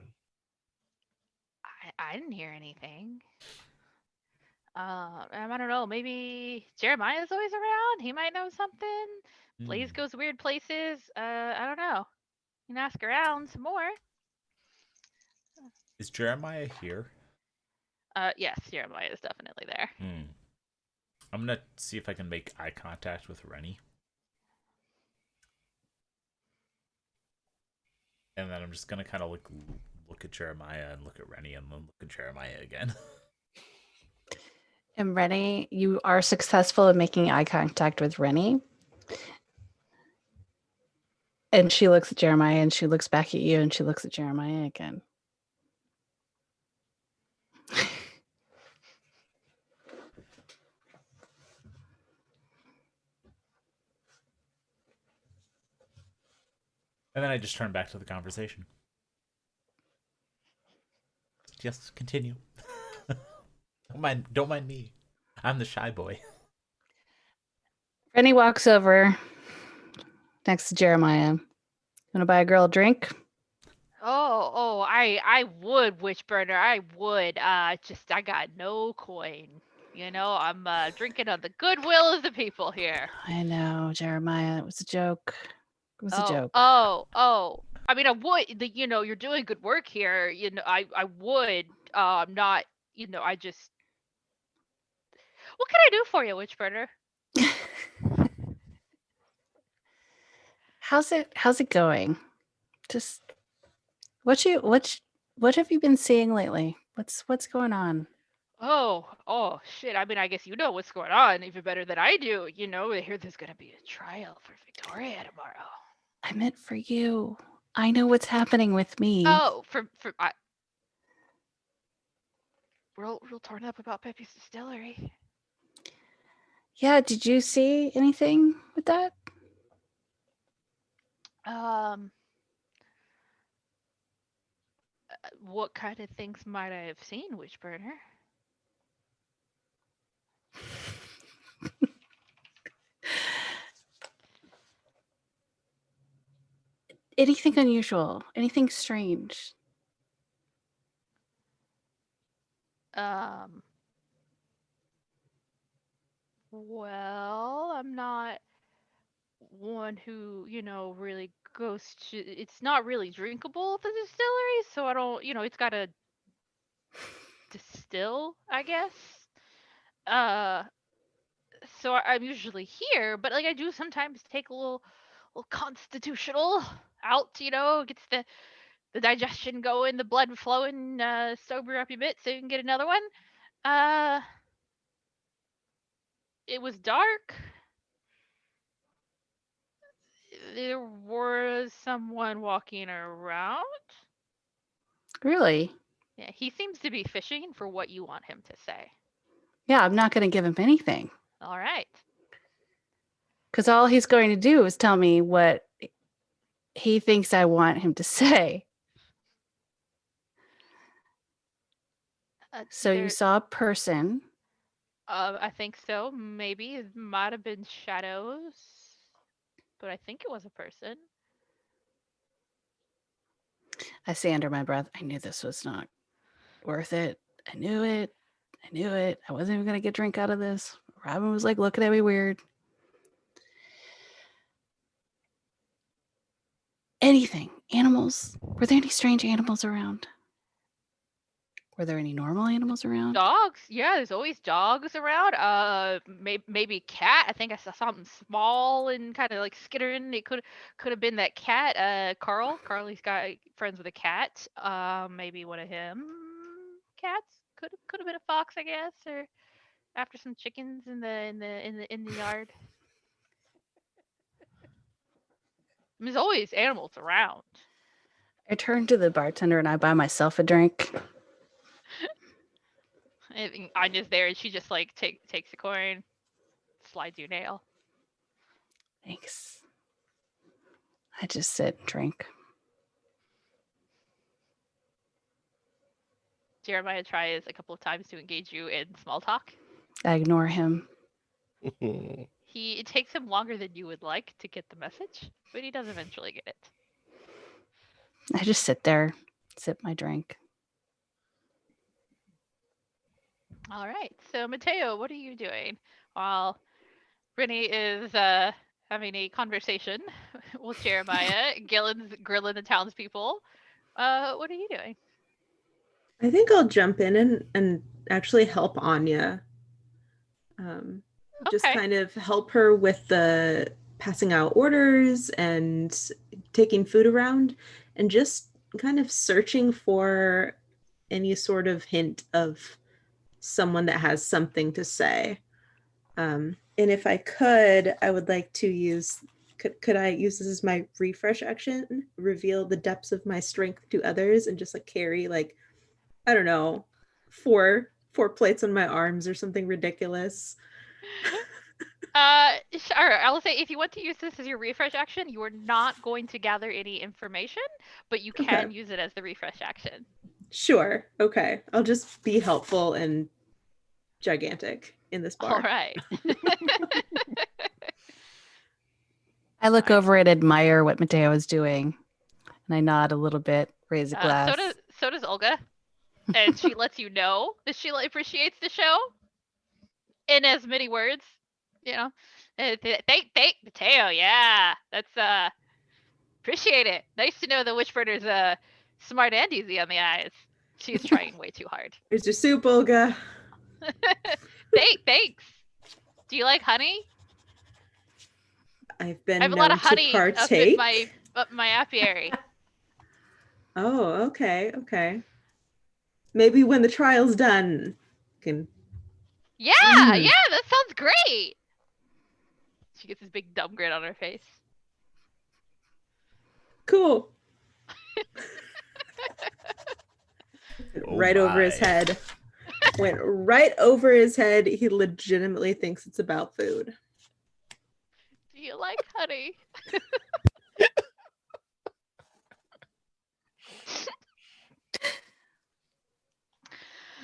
I didn't hear anything. I don't know. Maybe Jeremiah's always around. He might know something. Blaze goes weird places. I don't know. You can ask around some more. Is Jeremiah here? Yes, Jeremiah is definitely there. I'm gonna see if I can make eye contact with Renny. And then I'm just gonna kind of look at Jeremiah and look at Renny and then look at Jeremiah again. And Renny, you are successful in making eye contact with Renny. And she looks at Jeremiah and she looks back at you and she looks at Jeremiah again. And then I just turn back to the conversation. Yes, continue. Don't mind me. I'm the shy boy. Renny walks over next to Jeremiah. Want to buy a girl a drink? I would, Witchburner. I would. I got no coin. I'm drinking on the goodwill of the people here. I know, Jeremiah. It was a joke. It was a joke. Oh. I mean, I would. You're doing good work here. I would. Not. I just. What can I do for you, Witchburner? How's it going? Just what have you been seeing lately? What's going on? Oh shit. I mean, I guess you know what's going on even better than I do. I hear there's gonna be a trial for Victoria tomorrow. I meant for you. I know what's happening with me. Oh, real torn up about Pepe's distillery. Yeah, did you see anything with that? What kind of things might I have seen, Witchburner? Anything unusual? Anything strange? Well, I'm not one who, really goes to. It's not really drinkable, the distillery, so I don't, it's got to distill, I guess. So I'm usually here, but like I do sometimes take a little constitutional out, gets the digestion going, the blood flowing, sober up a bit so you can get another one. It was dark. There was someone walking around. Really? Yeah, he seems to be fishing for what you want him to say. Yeah, I'm not going to give him anything. All right. Because all he's going to do is tell me what he thinks I want him to say. So you saw a person. I think so. Maybe it might have been shadows, but I think it was a person. I say under my breath, I knew this was not worth it. I knew it. I wasn't even going to get a drink out of this. Robin was like looking at me weird. Anything. Animals. Were there any strange animals around? Were there any normal animals around? Dogs? Yeah, there's always dogs around. Maybe cat. I think I saw something small and kind of like skittering. It could have been that cat. Carl. Carly's got friends with a cat. Maybe one of him cats. Could have been a fox, I guess, or after some chickens in the yard. There's always animals around. I turn to the bartender and I buy myself a drink. And Anya's there, and she just like takes a coin, slides your nail. Thanks. I just sit and drink. Jeremiah tries a couple of times to engage you in small talk. I ignore him. It takes him longer than you would like to get the message, but he does eventually get it. I just sit there, sip my drink. All right. So Mateo, what are you doing while Renny is having a conversation with Jeremiah? Gillin's grilling the townspeople. What are you doing? I think I'll jump in and actually help Anya. Just Okay. kind of help her with the passing out orders and taking food around and just kind of searching for any sort of hint of someone that has something to say. And if I could, I would like to use, could I use this as my refresh action, reveal the depths of my strength to others and just like carry like, I don't know, four plates on my arms or something ridiculous. Sure. I will say if you want to use this as your refresh action, you are not going to gather any information, but you can use it as the refresh action. Sure. Okay. I'll just be helpful and gigantic in this bar. All right. I look over and admire what Mateo is doing, and I nod a little bit, raise a glass. So does Olga, and she lets you know that she appreciates the show in as many words. You know, thank Mateo. Yeah, that's appreciate it. Nice to know the Witchburners smart and easy on the eyes. She's trying way too hard. Here's your soup, Olga. Thanks. Do you like honey? I have a lot of honey up in my apiary. Oh, okay. Maybe when the trial's done, can. Yeah, that sounds great. She gets this big dumb grin on her face. Cool. Right over his head. Went right over his head. He legitimately thinks it's about food. Do you like honey?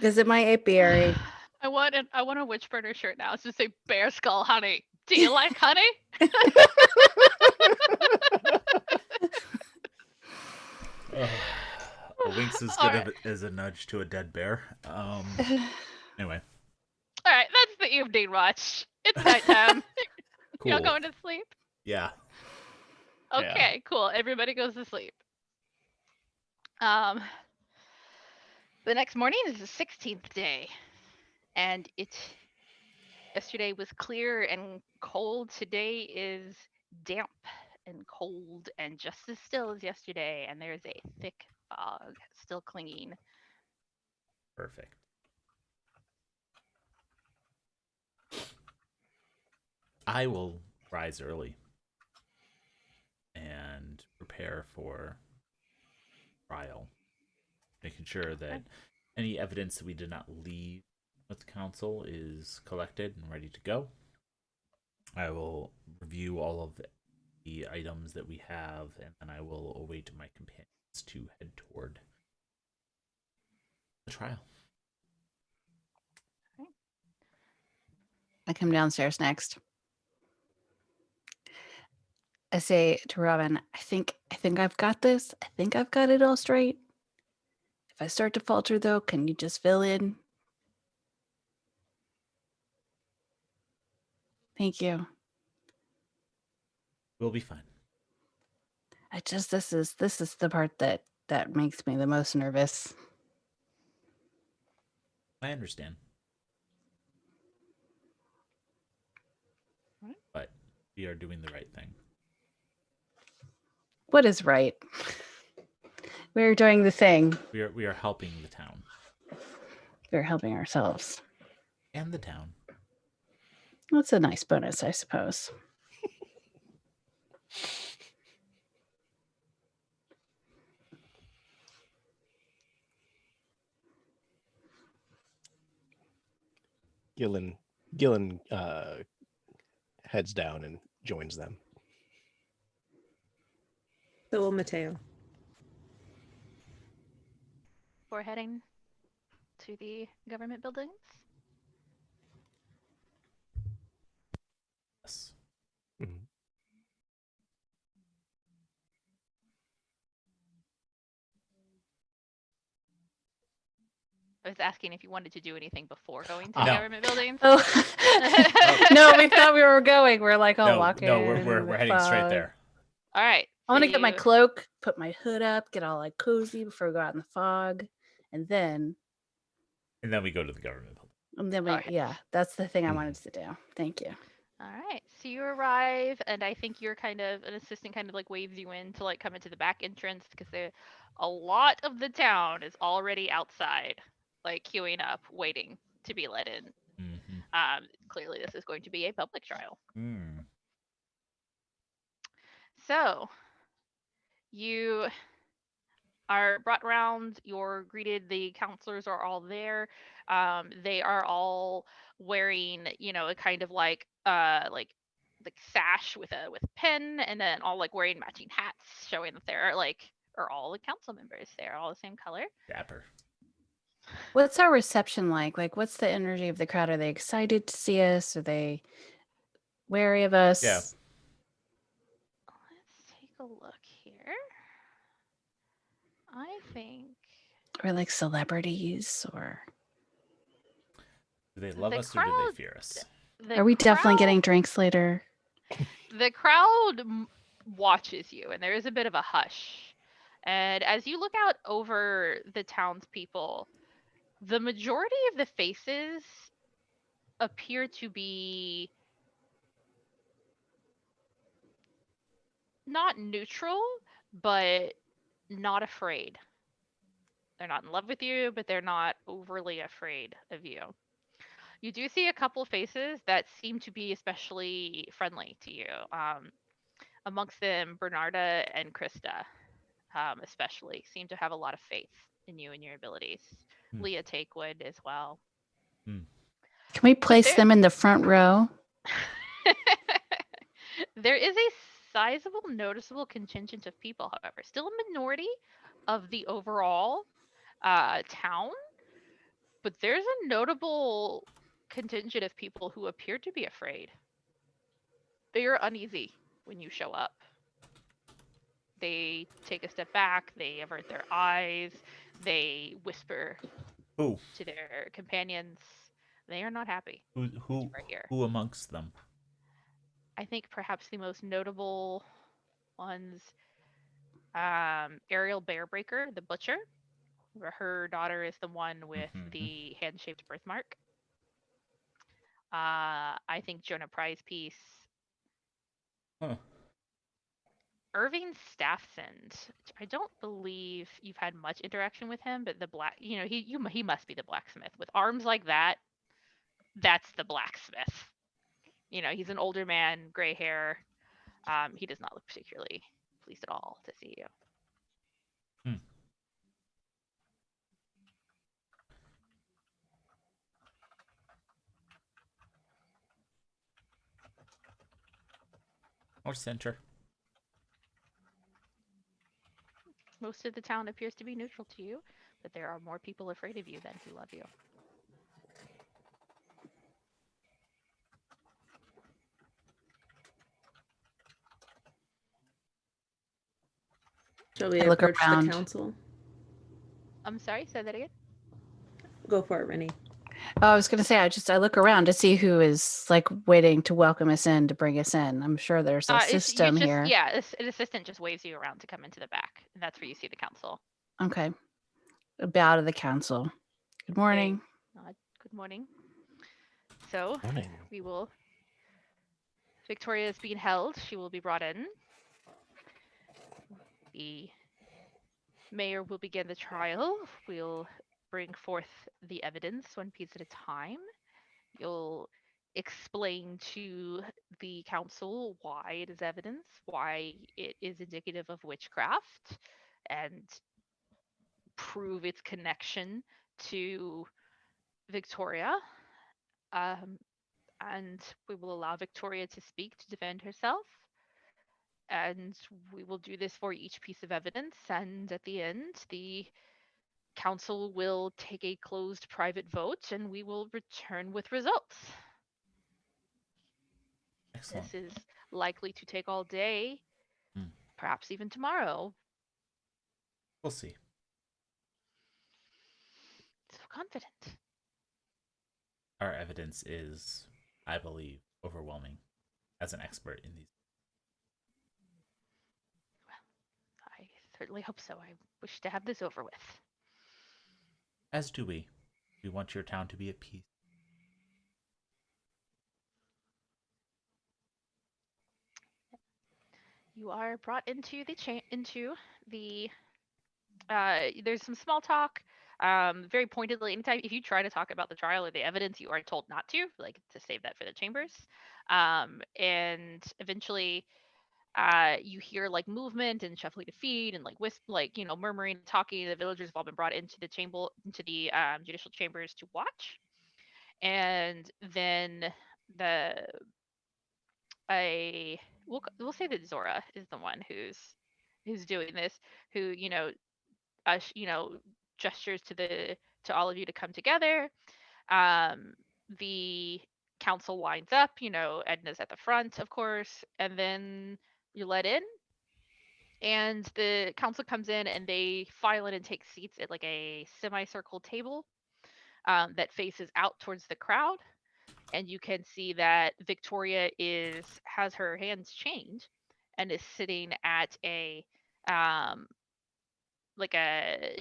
Visit my apiary. I want a Witchburner shirt now. It's just say bear skull honey. Do you like honey? A wink's as good as a nudge to a dead bear. Anyway. All right, that's the evening watch. It's nighttime. Cool. Y'all going to sleep? Yeah. Okay, cool. Everybody goes to sleep. The next morning is the 16th day, and yesterday was clear and cold. Today is damp and cold and just as still as yesterday, and there's a thick fog still clinging. Perfect. I will rise early and prepare for trial, making sure that any evidence that we did not leave with the council is collected and ready to go. I will review all of the items that we have, and then I will await my companions to head toward the trial. I come downstairs next. I say to Robin, I think I've got this. I think I've got it all straight. If I start to falter, though, can you just fill in? Thank you. We'll be fine. This is the part that makes me the most nervous. I understand. But we are doing the right thing. What is right? We're doing the thing. We are helping the town. We're helping ourselves. And the town. That's a nice bonus, I suppose. Gillin heads down and joins them. So will Mateo. We're heading to the government buildings. Yes. Mhm. I was asking if you wanted to do anything before going to No. the government buildings. Oh, no, we thought we were going. We're like, oh, No, walking. no, we're heading straight there. All right. I want to so get my you- cloak, put my hood up, get all like cozy before we go out in the fog, and then we go to the government building. we, Alright. yeah, that's the thing I wanted to do. Thank you. All right. So you arrive, and I think you're kind of an assistant kind of like waves you in to like come into the back entrance because a lot of the town is already outside, like queuing up, waiting to be let in. Mm-hmm. Clearly, this is going to be a public trial. Mm. So you are brought around. You're greeted. The counselors are all there. They are all wearing, a kind of like sash with a pen, and then all like wearing matching hats, showing that they're are all the council members. They're all the same color. Dapper. What's our reception like? Like, what's the energy of the crowd? Are they excited to see us? Are they wary of us? Yeah. Let's take a look here. I think. Or like celebrities? Or Do they love The us or do crowd- they fear us? are we definitely crowd- getting drinks later? The crowd watches you, and there is a bit of a hush. And as you look out over the townspeople, the majority of the faces appear to be not neutral, but not afraid. They're not in love with you, but they're not overly afraid of you. You do see a couple faces that seem to be especially friendly to you. Amongst them, Bernarda and Krista, especially, seem to have a lot of faith in you and your abilities. Leah Takewood as well. Can we place them in the front row? There is a sizable, noticeable contingent of people, however, still a minority of the overall town, but there's a notable contingent of people who appear to be afraid. They are uneasy when you show up. They take a step back, they avert their eyes, they whisper to their companions. They are not happy. Who right here. Who amongst them? I think perhaps the most notable ones, Ariel Bearbreaker, the butcher. Her daughter is the one with the hand-shaped birthmark. I think Jonah Prize Piece. Irving Staffsend. I don't believe you've had much interaction with him, but the black, he must be the blacksmith with arms like that. That's the blacksmith. He's an older man, gray hair. He does not look particularly pleased at all to see you. Or center. Most of the town appears to be neutral to you, but there are more people afraid of you than who love you. Shall we look approach around. the council? I'm sorry, say that again. Go for it, Renny. Oh, I was going to say, I look around to see who is like waiting to welcome us in, to bring us in. I'm sure there's a system here. Yeah, an assistant just waves you around to come into the back, and that's where you see the council. Okay. A bow to the council. Good morning. Good morning. So, Morning. we will. Victoria is being held. She will be brought in. The mayor will begin the trial. We'll bring forth the evidence one piece at a time. You'll explain to the council why it is evidence, why it is indicative of witchcraft, and prove its connection to Victoria. Um, and we will allow Victoria to speak to defend herself. And we will do this for each piece of evidence. And at the end, the council will take a closed private vote and we will return with results. Excellent. This is likely to take all day, Hmm. perhaps even tomorrow. We'll see. So confident. Our evidence is, I believe, overwhelming as an expert in these. I certainly hope so. I wish to have this over with. As do we. We want your town to be at peace. You are brought into the there's some small talk. Very pointedly, anytime if you try to talk about the trial or the evidence, you are told not to, like to save that for the chambers. And eventually, you hear like movement and shuffling of feet and like like murmuring, talking. The villagers have all been brought into the judicial chambers to watch. And then the I we'll say that Zora is the one who's doing this, who you know gestures to all of you to come together. Um, the council winds up. Edna's at the front, of course, and then you're let in. And the council comes in and they file in and take seats at like a semicircle table that faces out towards the crowd. And you can see that Victoria has her hands chained and is sitting at a um, like a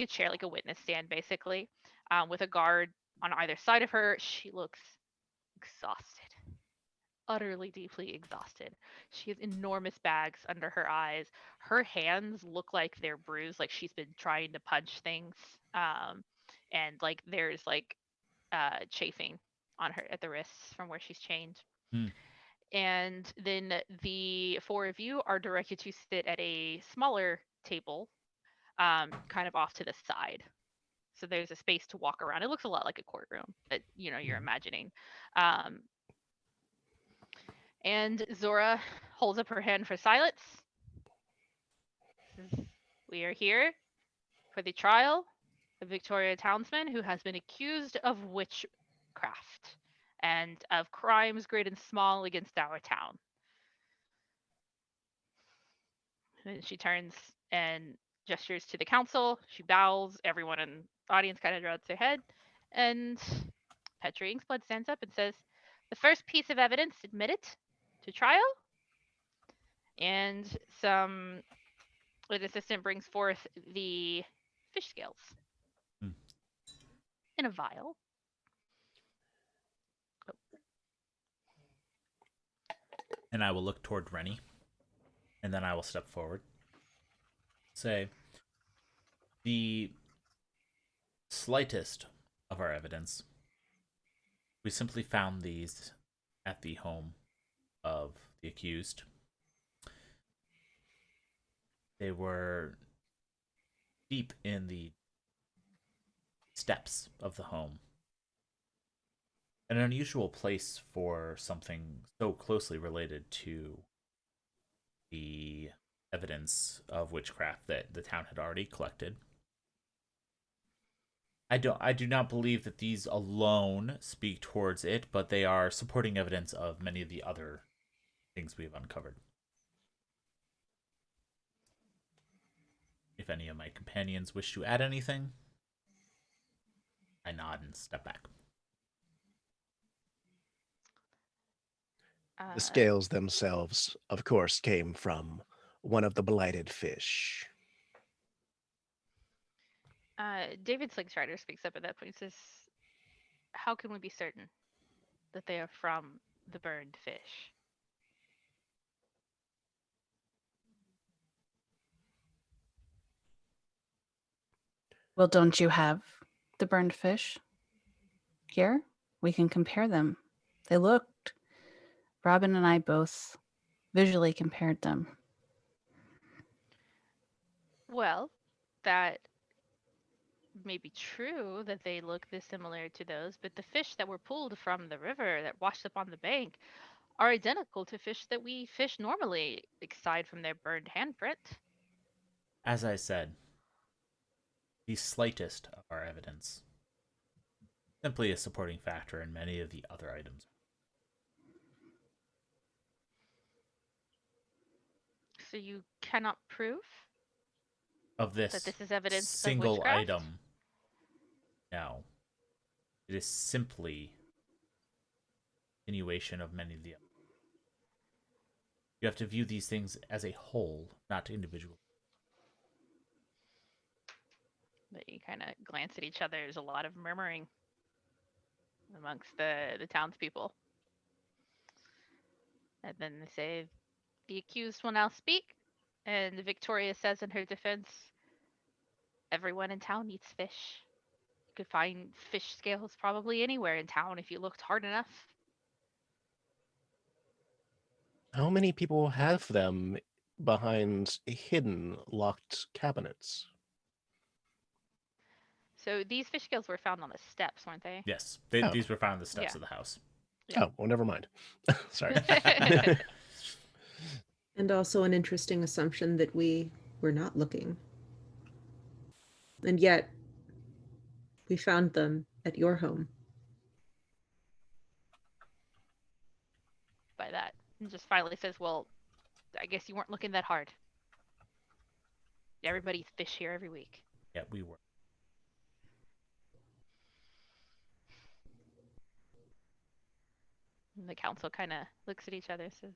chair, like a witness stand, basically, with a guard on either side of her. She looks exhausted, utterly, deeply exhausted. She has enormous bags under her eyes. Her hands look like they're bruised, like she's been trying to punch things, and like there's like chafing on her at the wrists from where she's chained. Hmm. And then the four of you are directed to sit at a smaller table, kind of off to the side. So there's a space to walk around. It looks a lot like a courtroom that you're imagining. Um, and Zora holds up her hand for silence. We are here for the trial of Victoria Townsman, who has been accused of witchcraft and of crimes great and small against our town. And she turns and gestures to the council. She bows. Everyone in the audience kind of nods their head. And Petri Inksblood stands up and says, "The first piece of evidence admitted to trial." And an assistant brings forth the fish scales Hmm. in a vial. And I will look toward Renny. And then I will step forward. Say, the slightest of our evidence. We simply found these at the home of the accused. They were deep in the steps of the home. An unusual place for something so closely related to the evidence of witchcraft that the town had already collected. I do not believe that these alone speak towards it, but they are supporting evidence of many of the other things we have uncovered. If any of my companions wish to add anything, I nod and step back. The scales themselves, of course, came from one of the blighted fish. David Slingstrider speaks up at that point. He says, how can we be certain that they are from the burned fish? Well, don't you have the burned fish here? We can compare them. They looked. Robin and I both visually compared them. Well, that may be true that they look this similar to those, but the fish that were pulled from the river that washed up on the bank are identical to fish that we fish normally, aside from their burned handprint. As I said, the slightest of our evidence. Simply a supporting factor in many of the other items. So you cannot prove Of that this this is evidence of single witchcraft? item, no. It is simply continuation of many of the others. You have to view these things as a whole, not individual. They kind of glance at each other. There's a lot of murmuring amongst the townspeople. And then they say, the accused will now speak. And Victoria says in her defense, everyone in town eats fish. You could find fish scales probably anywhere in town if you looked hard enough. How many people have them behind hidden locked cabinets? So these fish scales were found on the steps, weren't they? Yes, Oh. these were found on the steps Yeah. of the house. Yeah. Oh, well, never mind. Sorry. And also an interesting assumption that we were not looking. And yet, we found them at your home. By that. And just finally says, well, I guess you weren't looking that hard. Everybody eats fish here every week. Yeah, we were. And the council kind of looks at each other, says,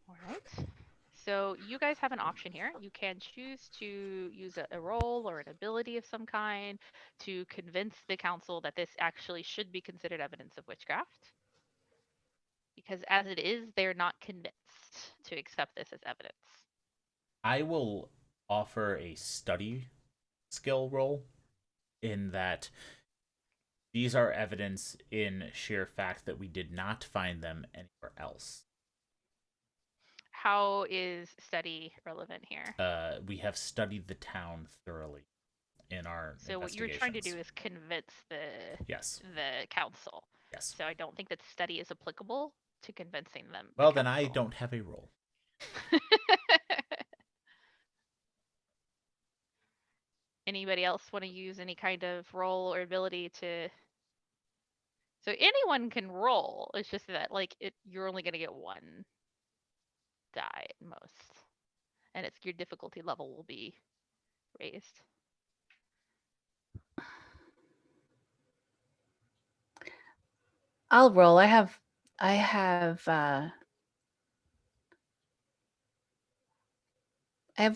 all right. So you guys have an option here. You can choose to use a role or an ability of some kind to convince the council that this actually should be considered evidence of witchcraft. Because as it is, they're not convinced to accept this as evidence. I will offer a study skill roll in that these are evidence in sheer fact that we did not find them anywhere else. How is study relevant here? We have studied the town thoroughly in our So what you're trying to do investigations. is convince Yes. the council. Yes. So I don't think that study is applicable to convincing them. Well, then I don't have a role. Anybody else want to use any kind of role or ability to? So anyone can roll. It's just that you're only gonna get one die at most, and your difficulty level will be raised. I'll roll. I have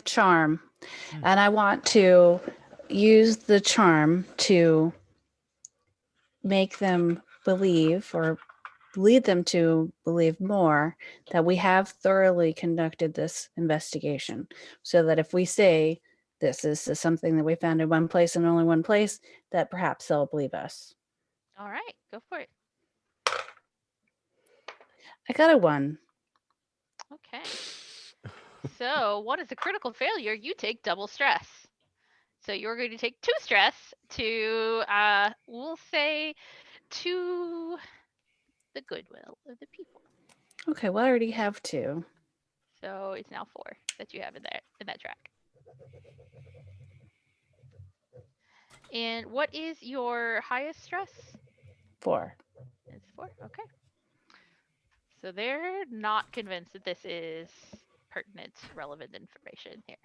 charm, and I want to use the charm to make them believe or lead them to believe more that we have thoroughly conducted this investigation, so that if we say this is something that we found in one place and only one place, that perhaps they'll believe us. All right, go for it. I got a 1. Okay. So what is a critical failure? You take double stress. So you're going to take 2 stress to, we'll say, to the goodwill of the people. Okay, well, I already have 2. So it's now 4 that you have in that track. And what is your highest stress? 4. It's 4. Okay. So they're not convinced that this is pertinent, relevant information here.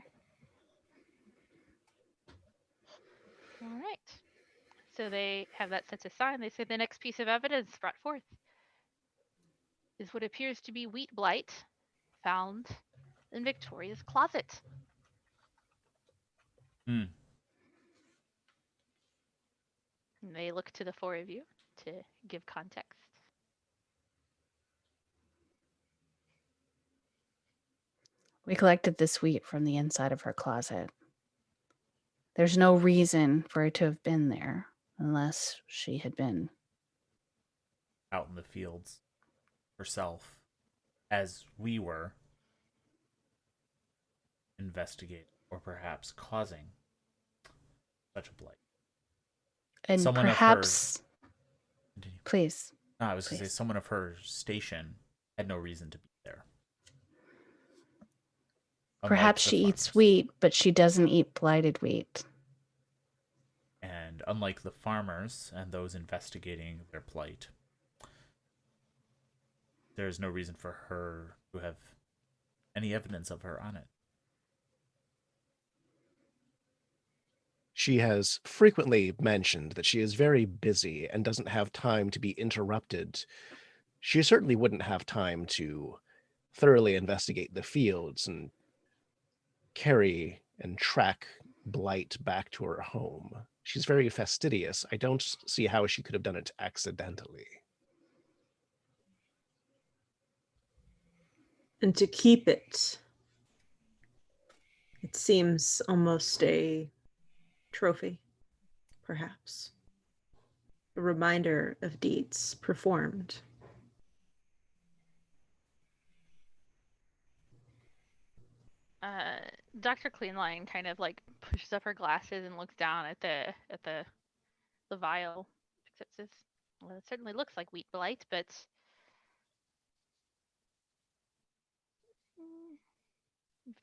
All right. So they have that set aside. They say the next piece of evidence brought forth is what appears to be wheat blight found in Victoria's closet. Hmm. And they look to the four of you to give context. We collected this wheat from the inside of her closet. There's no reason for it to have been there unless she had been out in the fields herself, as we were investigating or perhaps causing such a blight. And Someone perhaps, of her... please. No, I was going to Please. say someone of her station had no reason to be there. Perhaps she eats wheat, but she doesn't eat blighted wheat. And unlike the farmers and those investigating their plight, there is no reason for her to have any evidence of her on it. She has frequently mentioned that she is very busy and doesn't have time to be interrupted. She certainly wouldn't have time to thoroughly investigate the fields and carry and track blight back to her home. She's very fastidious. I don't see how she could have done it accidentally. And to keep it, it seems almost a trophy, perhaps. A reminder of deeds performed. Dr. Cleanline kind of like pushes up her glasses and looks down at the vial. Except says, well, it certainly looks like wheat blight, but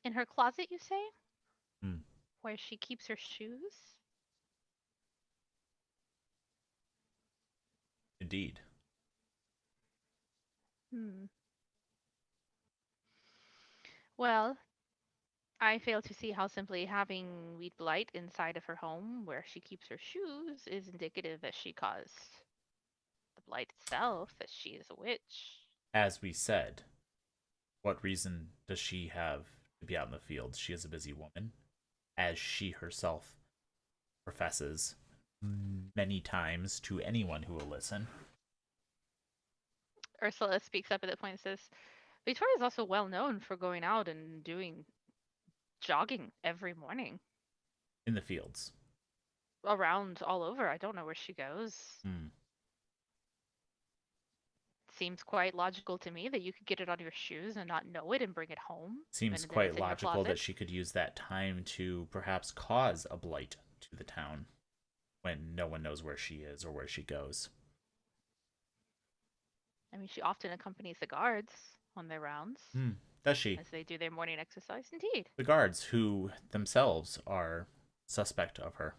in her closet, you say? Where she keeps her shoes? Indeed. Well, I fail to see how simply having wheat blight inside of her home where she keeps her shoes is indicative that she caused the blight itself, that she is a witch. As we said, what reason does she have to be out in the fields? She is a busy woman, as she herself professes many times to anyone who will listen. Ursula speaks up at that point and says, Victoria is also well known for going out and doing jogging every morning. In the fields. Around all over. I don't know where she goes. Seems quite logical to me that you could get it on your shoes and not know it and bring it home. Seems quite logical that she could use that time to perhaps cause a blight to the town when no one knows where she is or where she goes. I mean, she often accompanies the guards on their rounds. Does she? As they do their morning exercise, indeed. The guards, who themselves are suspect of her.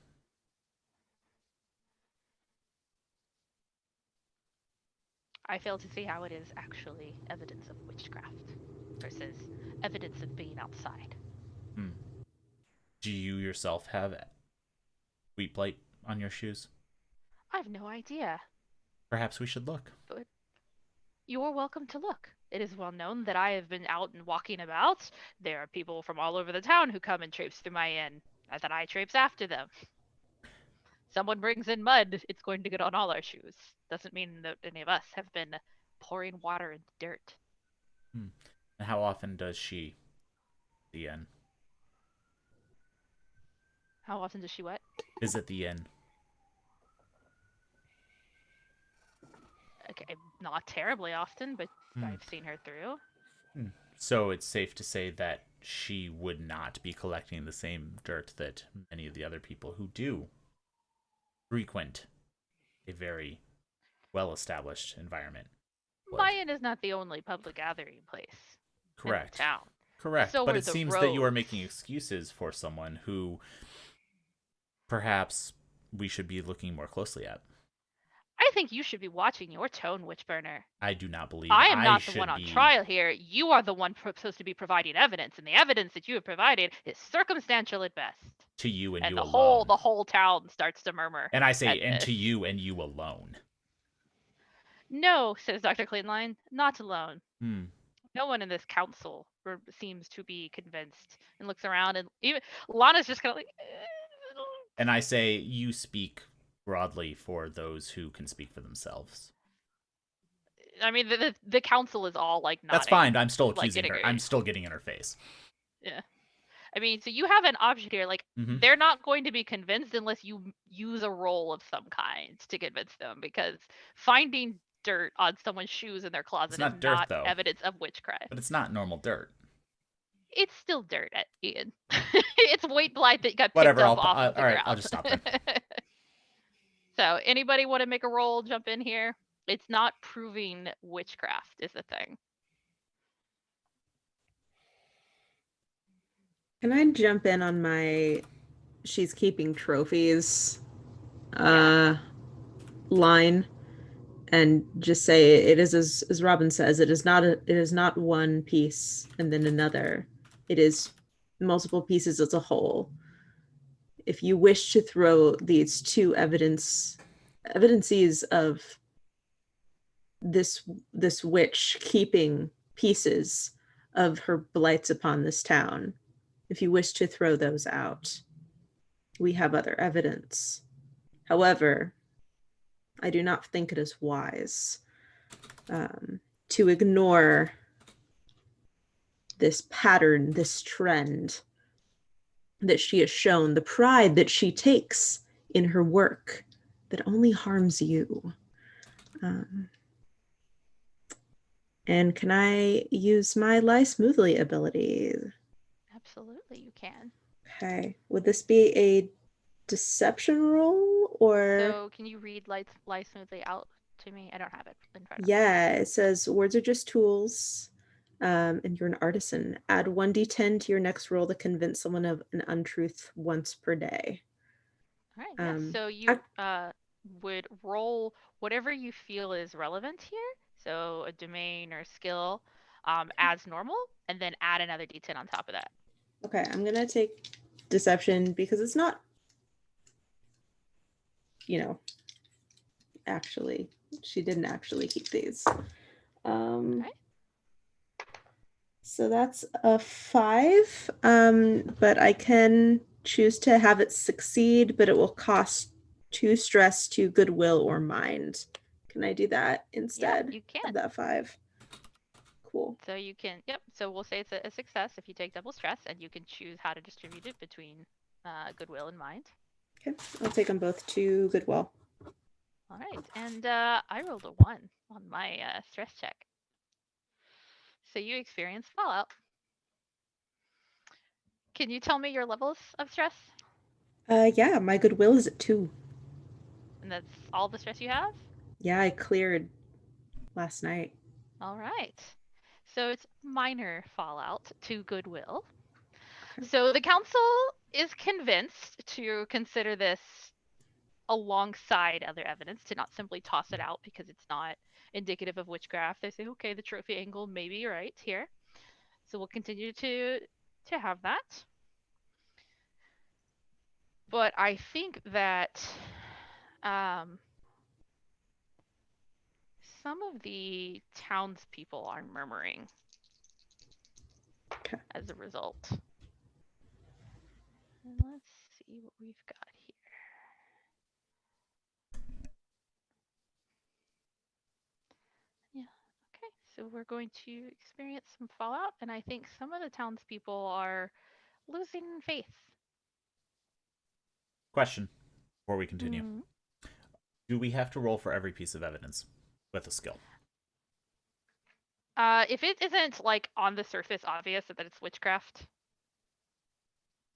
I fail to see how it is actually evidence of witchcraft versus evidence of being outside. Do you yourself have wheat blight on your shoes? I have no idea. Perhaps we should look. But you're welcome to look. It is well known that I have been out and walking about. There are people from all over the town who come and traipse through my inn, and that I traipse after them. Someone brings in mud, it's going to get on all our shoes. Doesn't mean that any of us have been pouring water into dirt. And how often does she the inn? How often does she what? Visit the inn. Okay, not terribly often, but I've seen her through. So it's safe to say that she would not be collecting the same dirt that many of the other people who do frequent a very well-established environment would. My inn is not the only public gathering place. Correct. In the town. Correct. So but are it the seems that you are roads. making excuses for someone who perhaps we should be looking more closely at. I think you should be watching your tone, Witchburner. I do not believe I am not the should one on be... trial here. You are the one supposed to be providing evidence, and the evidence that you have provided is circumstantial at best. To you and you the alone. The whole town starts to murmur. And I say, and to you and you alone. No, says Dr. Cleanline, not alone. Hmm. No one in this council seems to be convinced, and looks around, and even Lana's just kind of like. And I say, you speak broadly for those who can speak for themselves. I mean, the council is all like nodding. That's fine. I'm still like, accusing getting her. agree. I'm still getting in her face. Yeah. I mean, so you have an option here. Like, Mhm. they're not going to be convinced unless you use a roll of some kind to convince them, because finding dirt on someone's shoes in their closet not is dirt, not though. evidence of witchcraft. But it's not normal dirt. It's still dirt, Ian. It's white blight that got picked Whatever. up off of the all right. ground. I'll just stop then. So, anybody want to make a roll? Jump in here. It's not proving witchcraft is the thing. Can I jump in on my she's keeping trophies line and just say it is as Robin says, it is not one piece and then another. It is multiple pieces as a whole. If you wish to throw these two evidences of this witch keeping pieces of her blights upon this town, if you wish to throw those out, we have other evidence. However, I do not think it is wise to ignore this pattern, this trend that she has shown, the pride that she takes in her work that only harms you. And can I use my Lie Smoothly ability? Absolutely, you can. Okay. Would this be a deception roll or? So, can you read Lie Smoothly out to me? I don't have it in front of me. Yeah, it says words are just tools. And you're an artisan. Add 1d10 to your next roll to convince someone of an untruth once per day. All right. Yeah. So you would roll whatever you feel is relevant here. So a domain or skill as normal, and then add another d10 on top of that. Okay, I'm gonna take deception because it's not, actually, she didn't actually keep these. Okay. So that's a 5, but I can choose to have it succeed, but it will cost 2 stress to goodwill or mind. Can I do that instead? Yeah, you can. Of that 5. Cool. So you can, yep. So we'll say it's a success if you take double stress, and you can choose how to distribute it between goodwill and mind. Okay, I'll take them both to goodwill. All right, and I rolled a 1 on my stress check. So you experience fallout. Can you tell me your levels of stress? Yeah, my goodwill is at 2. And that's all the stress you have? Yeah, I cleared last night. All right. So it's minor fallout to goodwill. Okay. So the council is convinced to consider this alongside other evidence, to not simply toss it out because it's not indicative of witchcraft. They say, okay, the trophy angle may be right here. So we'll continue to have that. But I think that some of the townspeople are murmuring as a result. And let's see what we've got here. Yeah, okay. So we're going to experience some fallout, and I think some of the townspeople are losing faith. Question before we continue. Mm-hmm. Do we have to roll for every piece of evidence with a skill? If it isn't like on the surface obvious that it's witchcraft,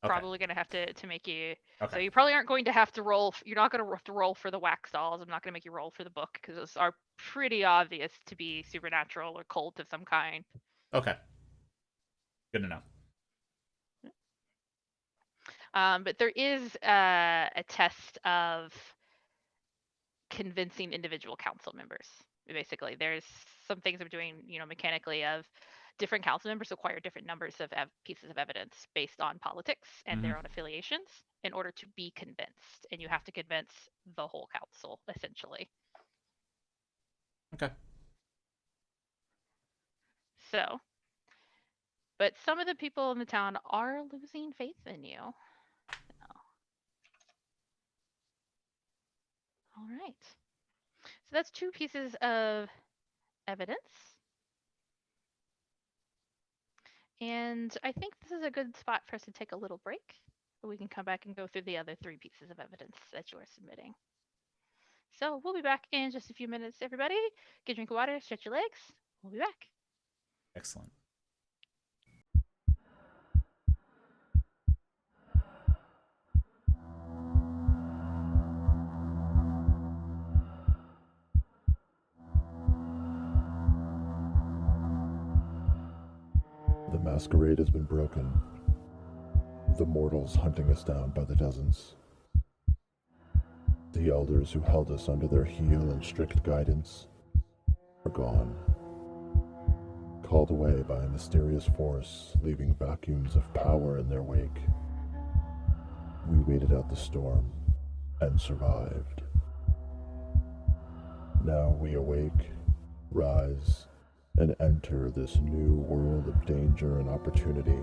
probably going to have to make you. Okay. So you probably aren't going to have to roll. You're not going to have to roll for the wax dolls. I'm not going to make you roll for the book because those are pretty obvious to be supernatural or cult of some kind. Okay. Good to know. But there is a test of convincing individual council members. Basically, there's some things I'm doing, mechanically of different council members require different numbers of pieces of evidence based on politics and their own affiliations in order to be convinced. And you have to convince the whole council, essentially. Okay. So, but some of the people in the town are losing faith in you. All right. So that's 2 pieces of evidence. And I think this is a good spot for us to take a little break. We can come back and go through the other 3 pieces of evidence that you are submitting. So we'll be back in just a few minutes, everybody. Get a drink of water, stretch your legs. We'll be back. Excellent. The masquerade has been broken. The mortals hunting us down by the dozens. The elders who held us under their heel and strict guidance are gone. Called away by a mysterious force, leaving vacuums of power in their wake. We waited out the storm and survived. Now we awake, rise, and enter this new world of danger and opportunity,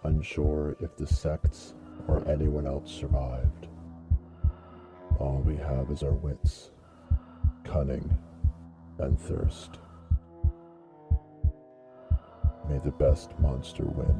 unsure if the sects or anyone else survived. All we have is our wits, cunning, and thirst. May the best monster win.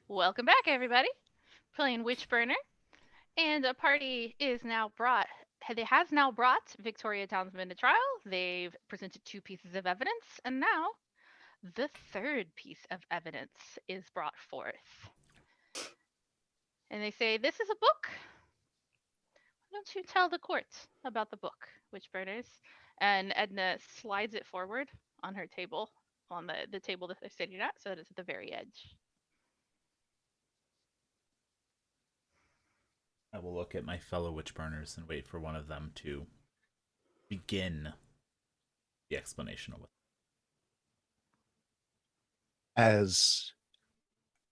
Welcome back, everybody. Playing Witchburner, and a party is now brought. Has now brought Victoria Townsend to trial. They've presented 2 pieces of evidence, and now the 3rd piece of evidence is brought forth. And they say, "This is a book. Why don't you tell the court about the book, Witchburners?" And Edna slides it forward on her table, on the table that they're sitting at, so that it's at the very edge. I will look at my fellow Witchburners and wait for one of them to begin the explanation of it. As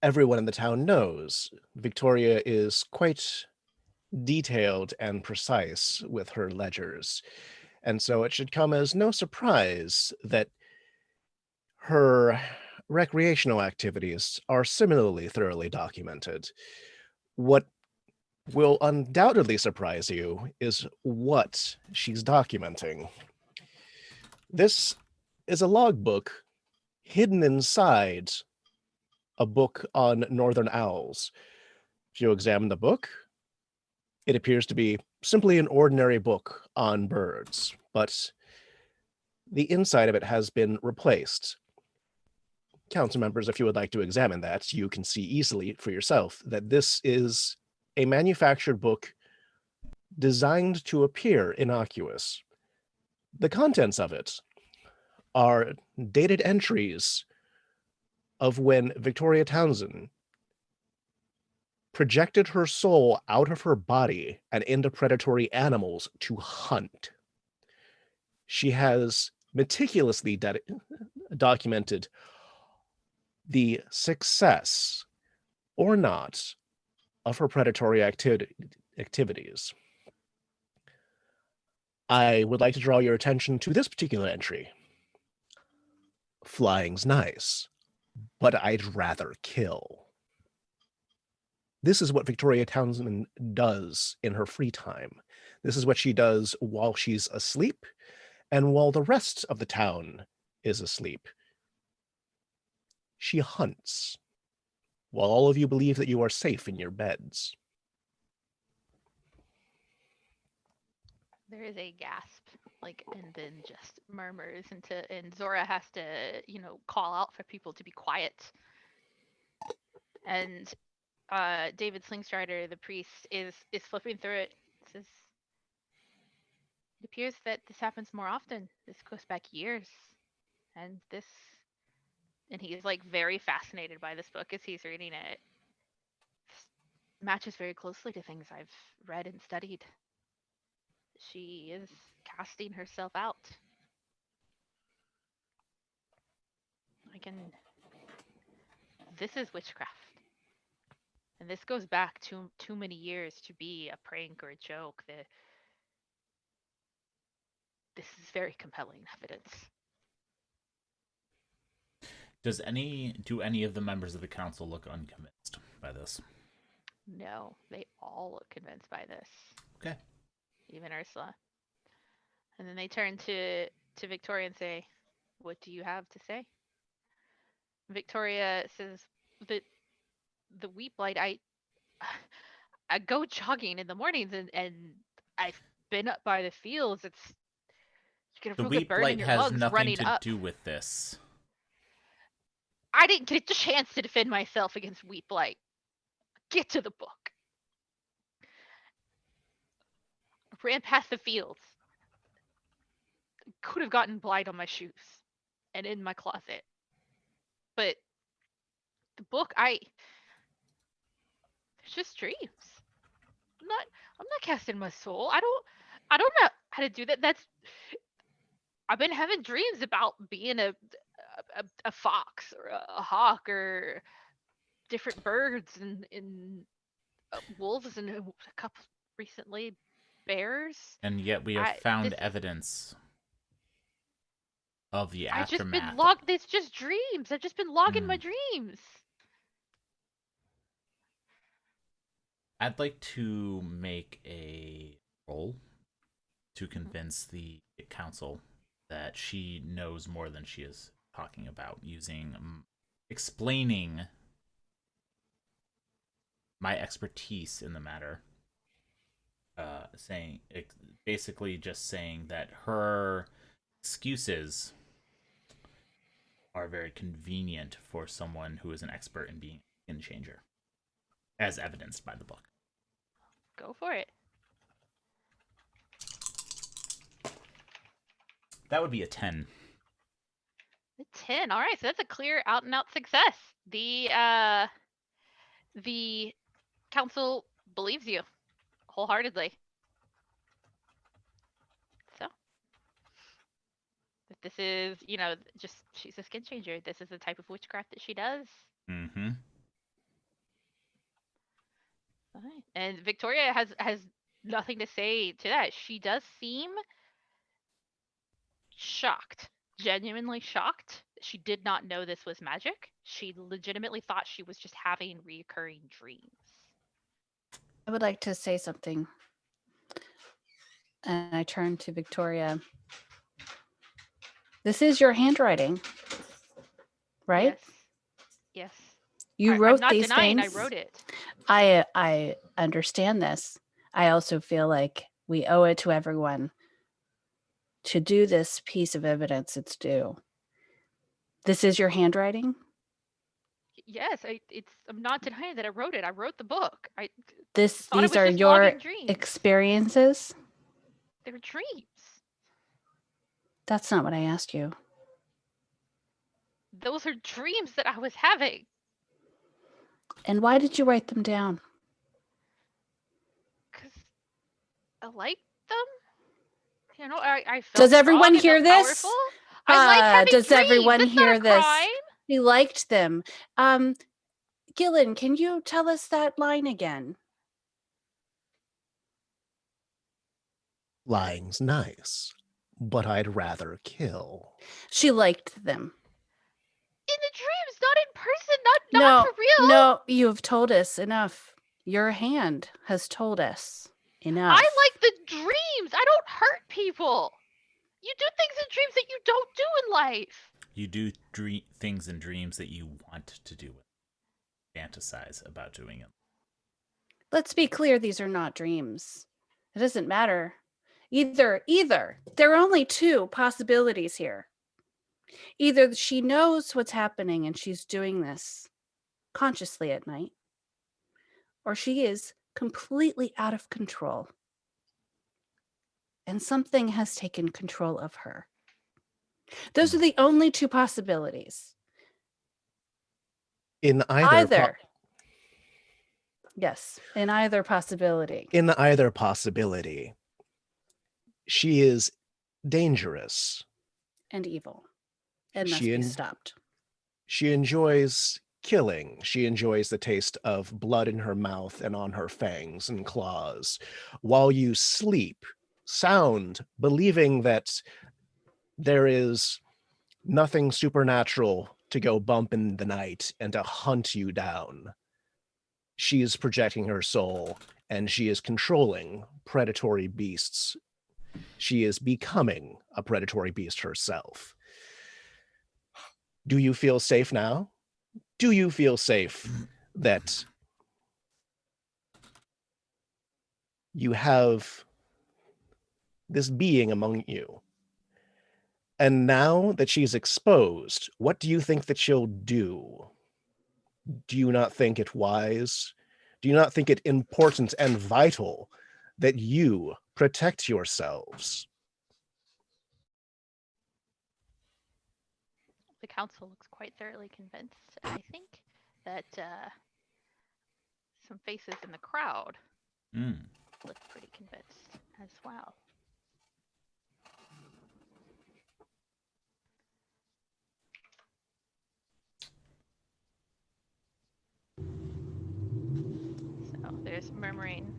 everyone in the town knows, Victoria is quite detailed and precise with her ledgers, and so it should come as no surprise that her recreational activities are similarly thoroughly documented. What will undoubtedly surprise you is what she's documenting. This is a logbook hidden inside a book on northern owls. If you examine the book, it appears to be simply an ordinary book on birds, but The inside of it has been replaced. Council members, if you would like to examine that, you can see easily for yourself that this is a manufactured book designed to appear innocuous. The contents of it are dated entries of when Victoria Townsend projected her soul out of her body and into predatory animals to hunt. She has meticulously documented the success or not of her predatory activities. I would like to draw your attention to this particular entry. Flying's nice, but I'd rather kill. This is what Victoria Townsend does in her free time. This is what she does while she's asleep and while the rest of the town is asleep. She hunts, while all of you believe that you are safe in your beds. There is a gasp, and then just murmurs, and Zora has to, call out for people to be quiet. And David Slingstrider, the priest, is flipping through it. Says, it appears that this happens more often. This goes back years, and he's very fascinated by this book as he's reading it. This matches very closely to things I've read and studied. She is casting herself out. This is witchcraft. And this goes back too many years to be a prank or a joke. This is very compelling evidence. Do any of the members of the council look unconvinced by this? No, they all look convinced by this. Okay. Even Ursula. And then they turn to Victoria and say, "What do you have to say?" Victoria says, the weep light, I go jogging in the mornings and I've been up by the fields. You get a the real good weep burn light in your has lungs nothing running to up. do with this. I didn't get a chance to defend myself against weep light. Get to the book. Ran past the fields. Could have gotten blight on my shoes and in my closet. But the book, it's just dreams. I'm not casting my soul. I don't know how to do that. I've been having dreams about being a fox or a hawk or different birds and wolves and a couple recently bears. And yet we have found evidence of the aftermath. It's just dreams. I've just been logging my dreams. I'd like to make a roll to convince the council that she knows more than she is talking about, explaining my expertise in the matter. Basically just saying that her excuses are very convenient for someone who is an expert in being a skin changer, as evidenced by the book. Go for it. That would be a 10. A 10. All right, so that's a clear out and out success. The council believes you wholeheartedly. So, if this is, just she's a skin changer. This is the type of witchcraft that she does. Mm-hmm. All right. And Victoria has nothing to say to that. She does seem shocked, genuinely shocked. She did not know this was magic. She legitimately thought she was just having reoccurring dreams. I would like to say something. And I turn to Victoria. This is your handwriting, right? Yes. You wrote these I'm not denying things. I wrote it. I understand this. I also feel like we owe it to everyone to do this piece of evidence its due. This is your handwriting? Yes, I'm not denying that I wrote it. I wrote the book. I thought These it was are just your logging dreams. experiences? They were dreams. That's not what I asked you. Those are dreams that I was having. And why did you write them down? Because I liked them. You know, I felt Does everyone strong and hear felt this? powerful. I like having Does dreams. everyone It's hear not a this? crime. He liked them. Gillin, can you tell us that line again? Lying's nice, but I'd rather kill. She liked them. In the dreams, not in person, not for real. No, you've told us enough. Your hand has told us enough. I like the dreams. I don't hurt people. You do things in dreams that you don't do in life. You do things in dreams that you want to do. Fantasize about doing it. Let's be clear, these are not dreams. It doesn't matter. Either. There are only two possibilities here. Either she knows what's happening and she's doing this consciously at night, or she is completely out of control and something has taken control of her. Those are the only two possibilities. In either Yes, in either possibility. In either possibility, she is dangerous. And evil. And must be stopped. She enjoys killing. She enjoys the taste of blood in her mouth and on her fangs and claws. While you sleep, sound, believing that there is nothing supernatural to go bump in the night and to hunt you down. She is projecting her soul, and she is controlling predatory beasts. She is becoming a predatory beast herself. Do you feel safe now? Do you feel safe that you have this being among you? And now that she's exposed, what do you think that she'll do? Do you not think it wise? Do you not think it important and vital that you protect yourselves? The council looks quite thoroughly convinced. And I think that some faces in the crowd look pretty convinced as well. So there's murmuring.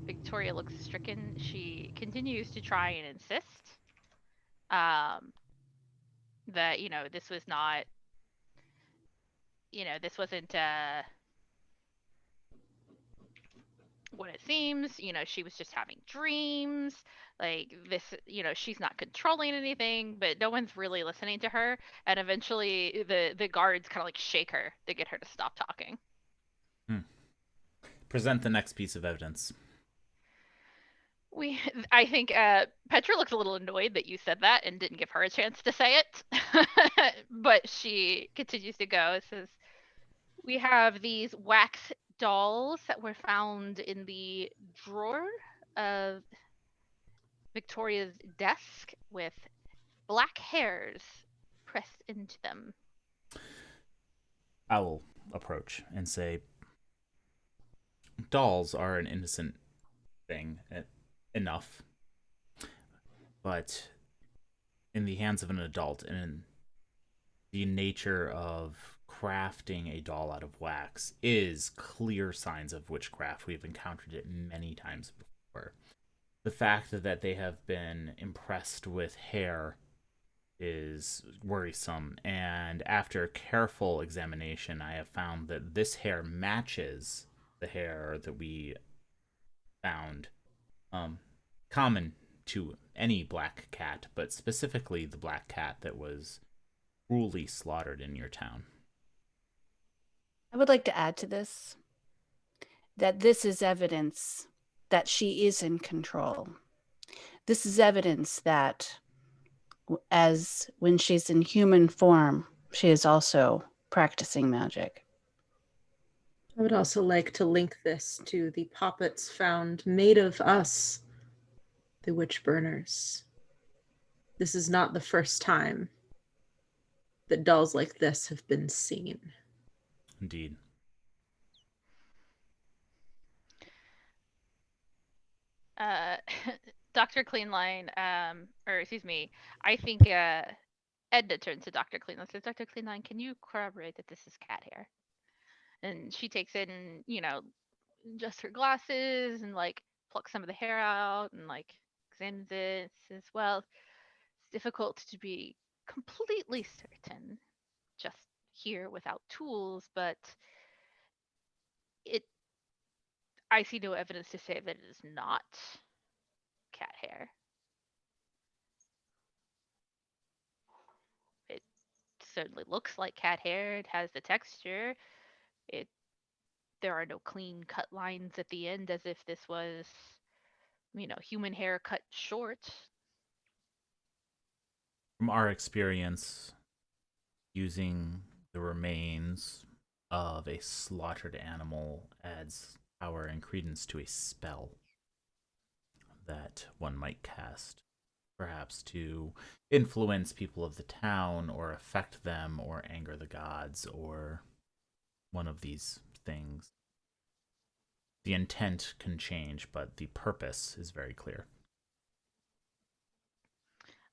Victoria looks stricken. She continues to try and insist that, you know, this was not, you know, this wasn't what it seems. You know, she was just having dreams. Like this, you know, she's not controlling anything, but no one's really listening to her. And eventually the guards kind of like shake her to get her to stop talking. Present the next piece of evidence. I think Petra looks a little annoyed that you said that and didn't give her a chance to say it. But she continues to go. It says, we have these wax dolls that were found in the drawer of Victoria's desk with black hairs pressed into them. I will approach and say, dolls are an innocent thing enough, but in the hands of an adult and in the nature of crafting a doll out of wax is clear signs of witchcraft. We've encountered it many times before. The fact that they have been impressed with hair is worrisome, and after careful examination, I have found that this hair matches the hair that we found, common to any black cat, but specifically the black cat that was cruelly slaughtered in your town. I would like to add to this that this is evidence that she is in control. This is evidence that as when she's in human form, she is also practicing magic. I would also like to link this to the poppets found made of us, the Witchburners. This is not the first time that dolls like this have been seen. Indeed. Dr. Cleanline, or excuse me, I think Edna turns to Dr. Cleanline and says, Dr. Cleanline, can you corroborate that this is cat hair? And she takes it and, adjusts her glasses and like plucks some of the hair out and like examines it. Says, well, it's difficult to be completely certain just here without tools, but I see no evidence to say that it is not cat hair. It certainly looks like cat hair. It has the texture. There are no clean cut lines at the end as if this was, human hair cut short. From our experience using the remains of a slaughtered animal adds power and credence to a spell that one might cast, perhaps to influence people of the town or affect them or anger the gods or one of these things. The intent can change, but the purpose is very clear.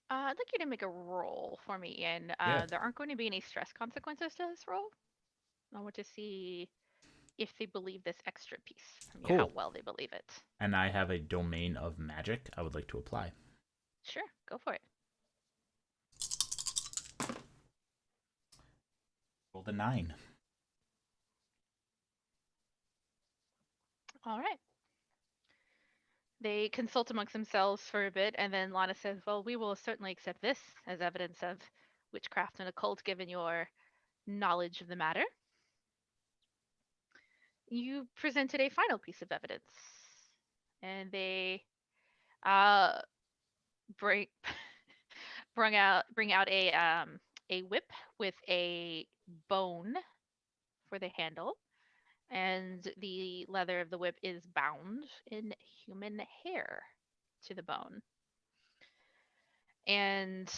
I'd like you to make a roll for me, Ian. Yeah. There aren't going to be any stress consequences to this roll. I want to see if they believe this extra piece. Cool. How well they believe it. And I have a domain of magic I would like to apply. Sure, go for it. Roll the 9. All right. They consult amongst themselves for a bit, and then Lana says, well, we will certainly accept this as evidence of witchcraft and occult given your knowledge of the matter. You presented a final piece of evidence, and they bring out a whip with a bone for the handle, and the leather of the whip is bound in human hair to the bone. And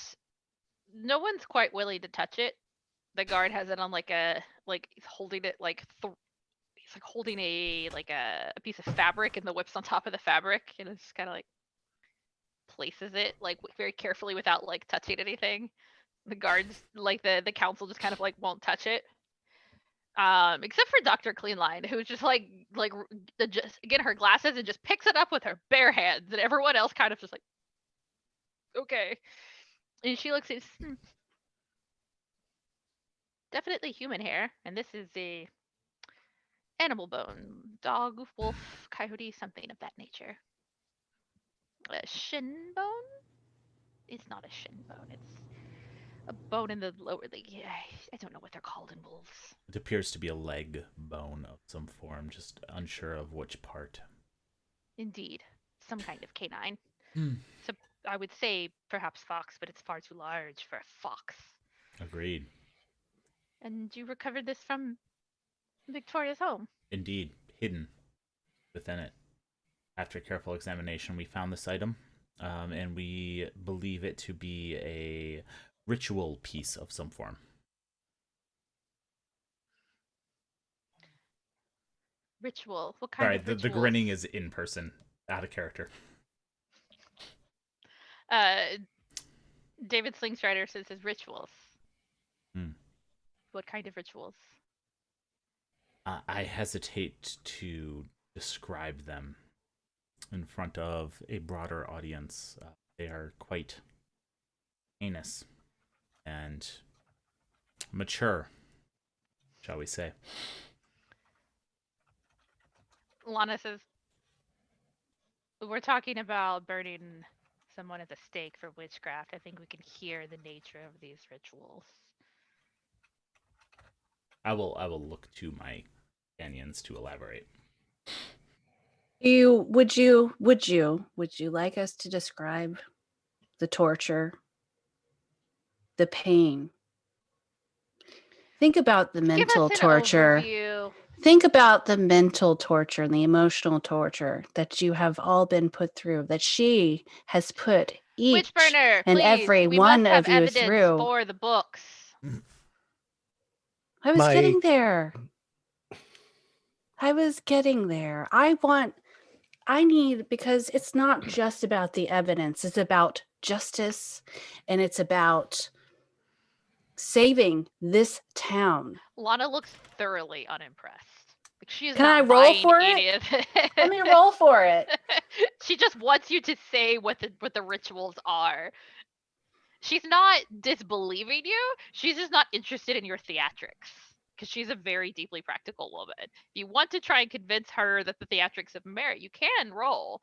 no one's quite willing to touch it. The guard has it on he's holding it he's like holding a piece of fabric, and the whip's on top of the fabric, and it's just kind of like places it like very carefully without like touching anything. The guards, like the council, just kind of like won't touch it. Except for Dr. Cleanline, who's just just get her glasses and just picks it up with her bare hands, and everyone else kind of just like, okay. And she looks at definitely human hair, and this is a animal bone, dog, wolf, coyote, something of that nature. A shin bone? It's not a shin bone. It's a bone in the lower leg. I don't know what they're called in wolves. It appears to be a leg bone of some form, just unsure of which part. Indeed. Some kind of canine. So I would say perhaps fox, but it's far too large for a fox. Agreed. And you recovered this from Victoria's home? Indeed. Hidden within it. After careful examination, we found this item, and we believe it to be a ritual piece of some form. Ritual? What kind of rituals? The grinning is in person, out of character. David Slingstrider says his rituals. Hmm. What kind of rituals? I hesitate to describe them in front of a broader audience. They are quite heinous and mature, shall we say. Lana says, we're talking about burning someone at the stake for witchcraft. I think we can hear the nature of these rituals. I will look to my companions to elaborate. Would you like us to describe the torture the pain. Think about the mental torture. Overview. Think about the mental torture and the emotional torture that you have all been put through, that she has put each Witchburner, and please. every We one must have of you evidence through. for the books. I was getting there. I need, because it's not just about the evidence. It's about justice, and it's about saving this town. Lana looks thoroughly unimpressed. Like, she is Can not I roll buying for any it? of it. Let me roll for it. She just wants you to say what the rituals are. She's not disbelieving you. She's just not interested in your theatrics. Because she's a very deeply practical woman. If you want to try and convince her that the theatrics have merit, you can roll.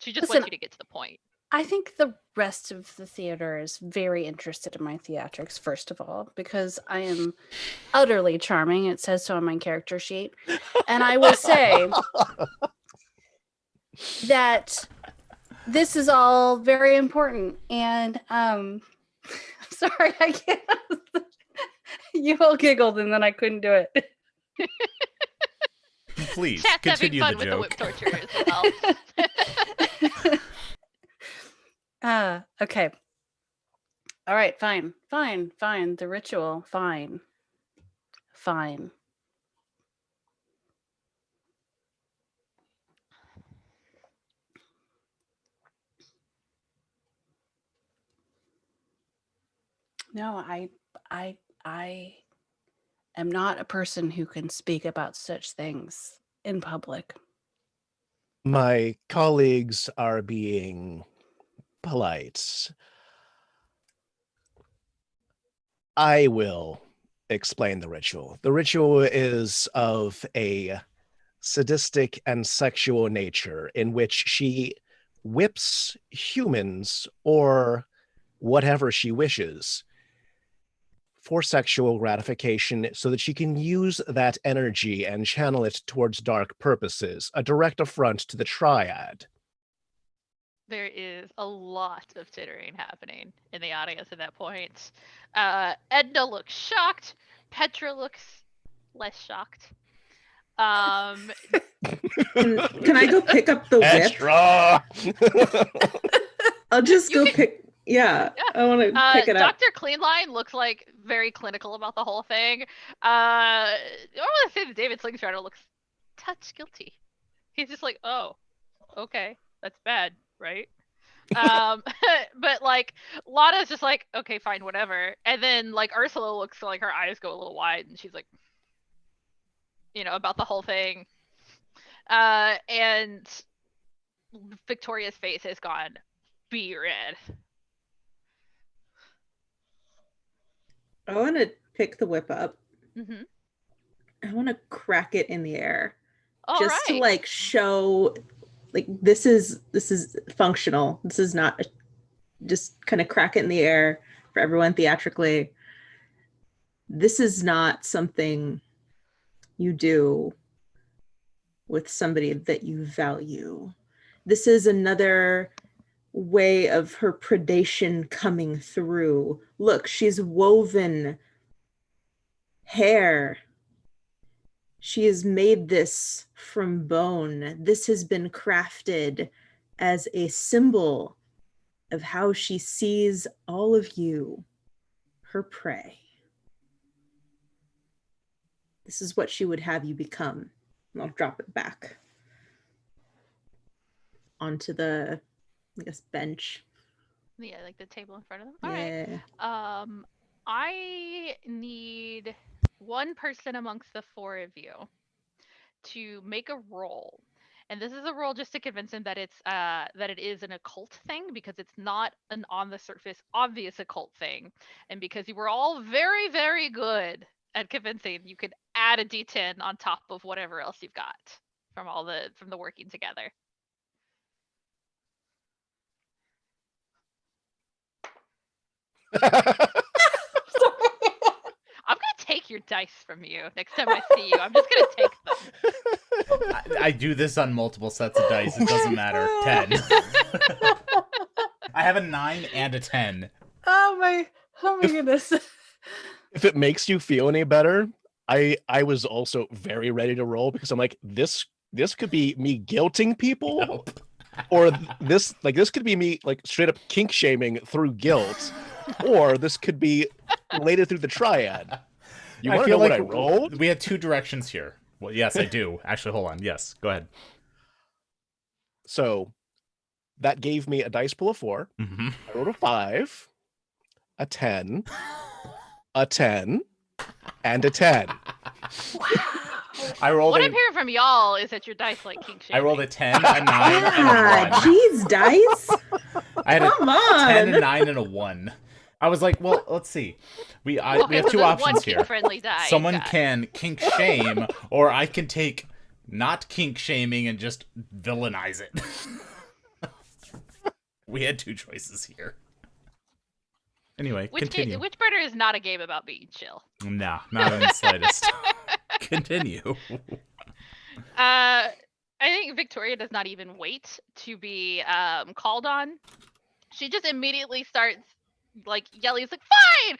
She just wants you to get to the point. I think the rest of the theater is very interested in my theatrics, first of all, because I am utterly charming. It says so on my character sheet. And I will say that this is all very important. And sorry, I can't. You all giggled and then I couldn't do it. Please, Chat's continue having fun the with joke. the whip torture as well. Okay. All right, fine. The ritual, fine. No, I am not a person who can speak about such things in public. My colleagues are being polite. I will explain the ritual. The ritual is of a sadistic and sexual nature in which she whips humans or whatever she wishes for sexual gratification so that she can use that energy and channel it towards dark purposes, a direct affront to the triad. There is a lot of tittering happening in the audience at that point. Edna looks shocked. Petra looks less shocked. Can I go pick up the whip? Extra! I'll just go pick. Yeah, I want to pick it up. Dr. Cleanline looks like very clinical about the whole thing. I want to say that David Slingshotter looks touch guilty. He's just like, oh, okay, that's bad, right? But like Lana's just like, okay, fine, whatever. And then like Ursula looks like her eyes go a little wide, and she's like, about the whole thing. And Victoria's face has gone bee red. I want to pick the whip up. Mm-hmm. I want to crack it in the air, To like show, like this is functional. This is not just kind of crack it in the air for everyone theatrically. This is not something you do with somebody that you value. This is another way of her predation coming through. Look, she's woven hair. She has made this from bone. This has been crafted as a symbol of how she sees all of you, her prey. This is what she would have you become. And I'll drop it back onto the, I guess, bench. Yeah, like the table in front of them. All right. I need one person amongst the four of you to make a roll. And this is a roll just to convince him that it is an occult thing, because it's not an on the surface obvious occult thing. And because you were all very, very good at convincing, you could add a D10 on top of whatever else you've got from the working together. I'm gonna take your dice from you next time I see you. I'm just gonna take them. I do this on multiple sets of dice. It doesn't matter. 10. I have a 9 and a 10. Oh my goodness. If it makes you feel any better, I was also very ready to roll because I'm like, this could be me guilting people, Nope. or this could be me like straight up kink shaming through guilt, or this could be related through the triad. You want to know what I rolled? We had two directions here. Well, yes, I do. Actually, hold on. Yes, go ahead. So that gave me a dice pool of 4. Mm-hmm. I rolled a 5, a 10, a 10, and a 10. Wow. What I'm hearing from y'all is that your dice like kink shaming. I rolled a 10, a 9, and a 1. Jeez, dice. I had Come a on. 10, a 9, and a 1. I was like, well, let's see. We have two options here. Die, Someone can kink shame, or I can take not kink shaming and just villainize it. We had two choices here. Anyway, continue. Witchburner is not a game about being chill. Nah, not in the slightest. Continue. I think Victoria does not even wait to be called on. She just immediately starts like yelling. It's like, fine!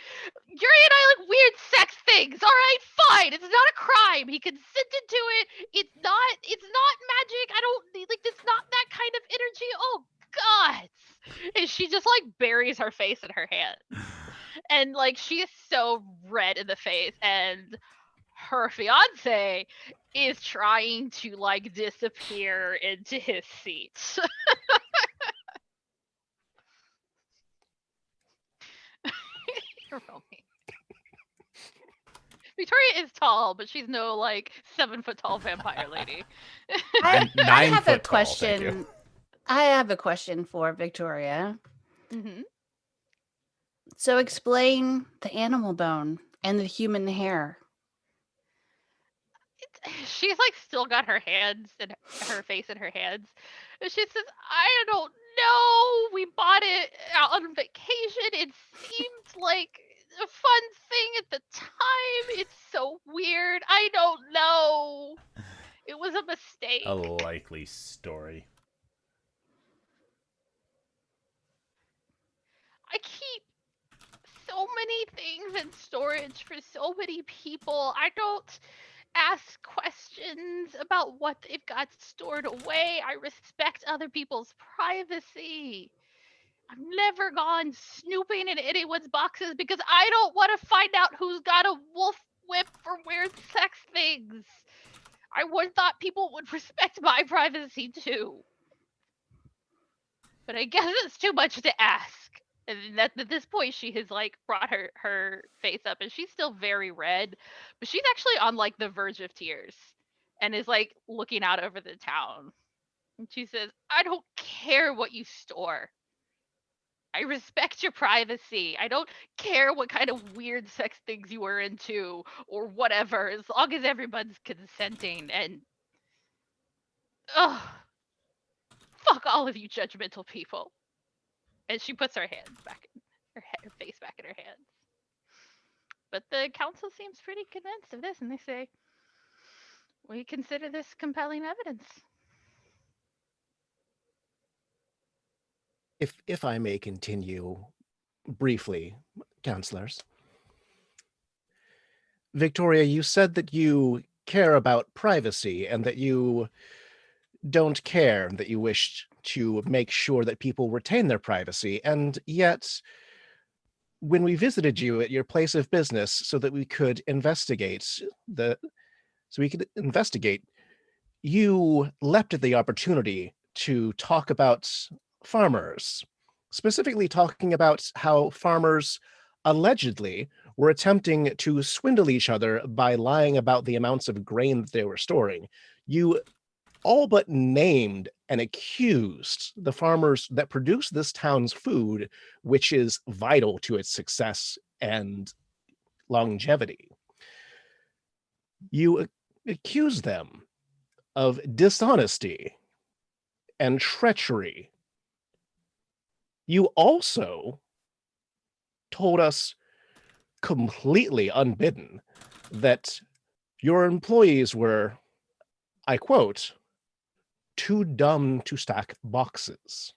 Yuri and I like weird sex things. All right, fine. It's not a crime. He consented to it. It's not magic. I don't like. It's not that kind of energy. Oh God! And she just like buries her face in her hands, and like she is so red in the face, and her fiance is trying to like disappear into his seat. Victoria is tall, but she's no like 7 foot tall vampire lady. I have a 9 foot tall, question. thank you. I have a question for Victoria. Mm-hmm. So explain the animal bone and the human hair. She's like still got her hands and her face in her hands. And she says, I don't know. We bought it out on vacation. It seemed like a fun thing at the time. It's so weird. I don't know. It was a mistake. A likely story. I keep so many things in storage for so many people. I don't ask questions about what they've got stored away. I respect other people's privacy. I've never gone snooping in anyone's boxes because I don't want to find out who's got a wolf whip for weird sex things. I would thought people would respect my privacy too. But I guess it's too much to ask. And at this point, she has like brought her face up, and she's still very red, but she's actually on like the verge of tears, and is like looking out over the town. And she says, "I don't care what you store. I respect your privacy. I don't care what kind of weird sex things you were into or whatever, as long as everyone's consenting. And fuck all of you judgmental people." And she puts her hands back, her face back in her hands. But the council seems pretty convinced of this, and they say, we consider this compelling evidence. If I may continue briefly, counselors. Victoria, you said that you care about privacy and that you don't care, that you wished to make sure that people retain their privacy. And yet, when we visited you at your place of business so that we could investigate, you leapt at the opportunity to talk about farmers, specifically talking about how farmers allegedly were attempting to swindle each other by lying about the amounts of grain that they were storing. You all but named and accused the farmers that produce this town's food, which is vital to its success and longevity. You accuse them of dishonesty and treachery. You also told us completely unbidden that your employees were, I quote, too dumb to stack boxes.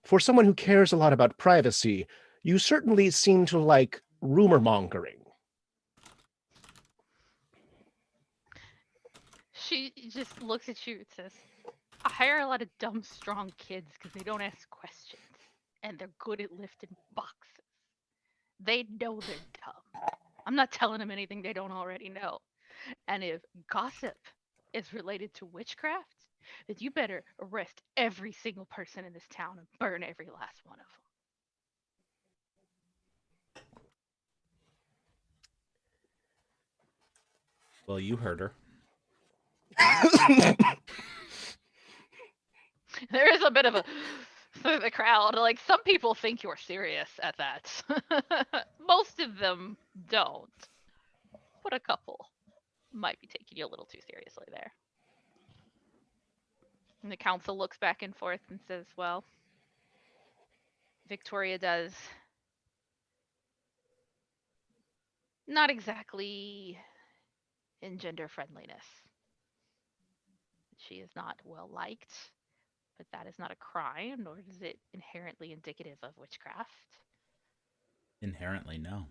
For someone who cares a lot about privacy, you certainly seem to like rumor mongering. She just looks at you and says, I hire a lot of dumb, strong kids because they don't ask questions. And they're good at lifting boxes. They know they're dumb. I'm not telling them anything they don't already know. And if gossip is related to witchcraft, then you better arrest every single person in this town and burn every last one of them. Well, you heard her. There is a bit of a through the crowd. Like, some people think you're serious at that. Most of them don't. But a couple might be taking you a little too seriously there. And the council looks back and forth and says, well, Victoria does not exactly engender friendliness. She is not well liked, but that is not a crime, nor is it inherently indicative of witchcraft. Inherently, no.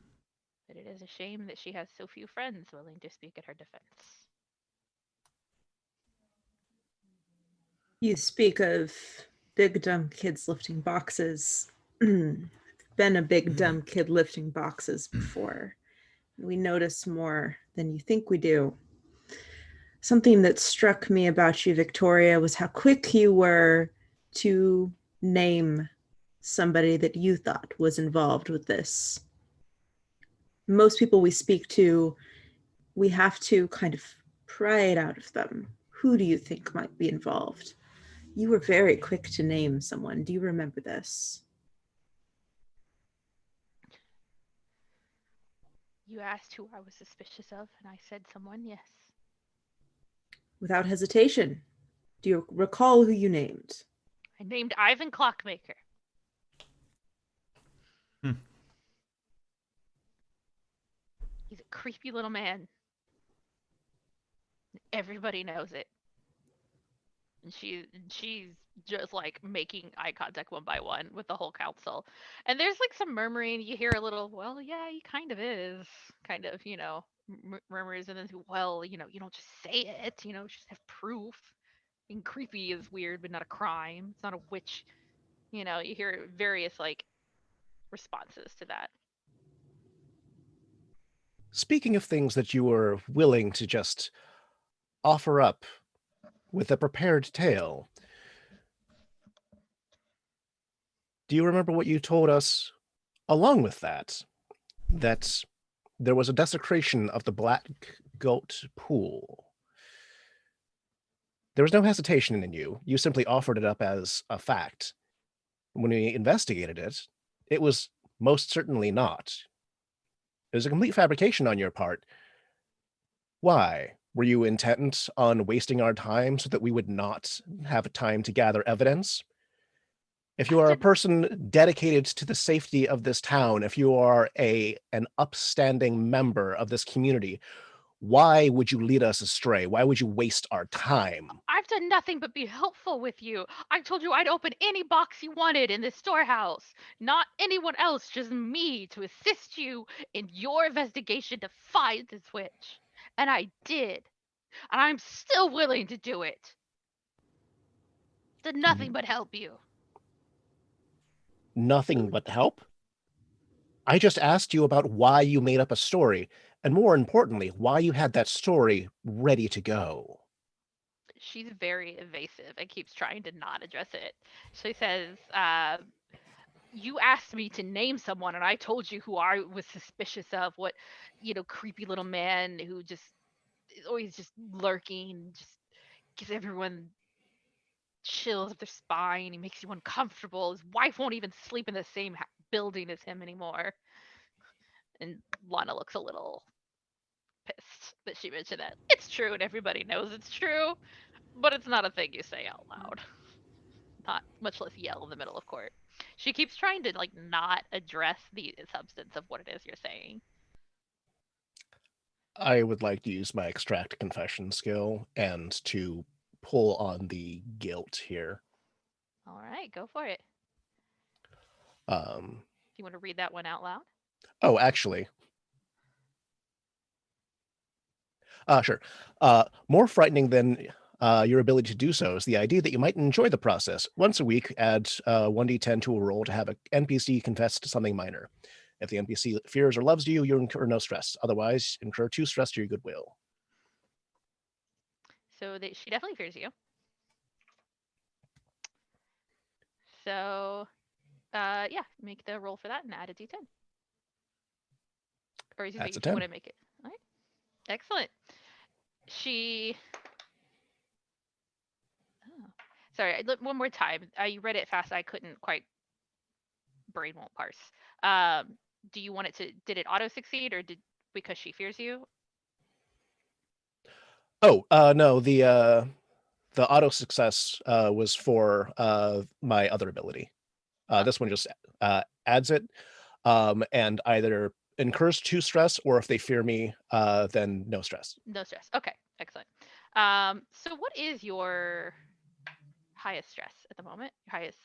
But it is a shame that she has so few friends willing to speak in her defense. You speak of big dumb kids lifting boxes. Been a big dumb kid lifting boxes before. We notice more than you think we do. Something that struck me about you, Victoria, was how quick you were to name somebody that you thought was involved with this. Most people we speak to, we have to kind of pry it out of them. Who do you think might be involved? You were very quick to name someone. Do you remember this? You asked who I was suspicious of, and I said someone, yes. Without hesitation. Do you recall who you named? I named Ivan Clockmaker. He's a creepy little man. Everybody knows it. And she's just like making eye contact one by one with the whole council. And there's like some murmuring. You hear a little, well, yeah, he kind of is. Kind of, murmurs. And then, well, you don't just say it, just have proof. Being creepy is weird, but not a crime. It's not a witch. You hear various like responses to that. Speaking of things that you were willing to just offer up with a prepared tale, do you remember what you told us along with that? That there was a desecration of the Black Goat Pool. There was no hesitation in you. You simply offered it up as a fact. When we investigated it, it was most certainly not. It was a complete fabrication on your part. Why? Were you intent on wasting our time so that we would not have time to gather evidence? If you are a person dedicated to the safety of this town, if you are an upstanding member of this community, why would you lead us astray? Why would you waste our time? I've done nothing but be helpful with you. I told you I'd open any box you wanted in this storehouse. Not anyone else, just me, to assist you in your investigation to find this witch. And I did. And I'm still willing to do it. Did nothing but help you. Nothing but help? I just asked you about why you made up a story, and more importantly, why you had that story ready to go. She's very evasive and keeps trying to not address it. She says, you asked me to name someone, and I told you who I was suspicious of. What, creepy little man who just is always just lurking, just gives everyone chills up their spine. He makes you uncomfortable. His wife won't even sleep in the same building as him anymore. And Lana looks a little pissed that she mentioned that. It's true, and everybody knows it's true, but it's not a thing you say out loud. Not much less yell in the middle of court. She keeps trying to not address the substance of what it is you're saying. I would like to use my extract confession skill and to pull on the guilt here. All right, go for it. Um, Do you want to read that one out loud? oh, actually, sure. More frightening than your ability to do so is the idea that you might enjoy the process. Once a week, add 1d10 to a roll to have an NPC confess to something minor. If the NPC fears or loves you, you incur no stress. Otherwise, incur 2 stress to your goodwill. So she definitely fears you. So, yeah, make the roll for that and add a d10. Or is it That's you a just 10. want to make it? All right. Excellent. She. Oh. Sorry, one more time. I read it fast. I couldn't quite. Brain won't parse. Do you want it to? Did it auto succeed, or did because she fears you? Oh, no, the auto success was for my other ability. This one just adds it, and either incurs 2 stress, or if they fear me, then no stress. No stress. Okay, excellent. So what is your highest stress at the moment? Your highest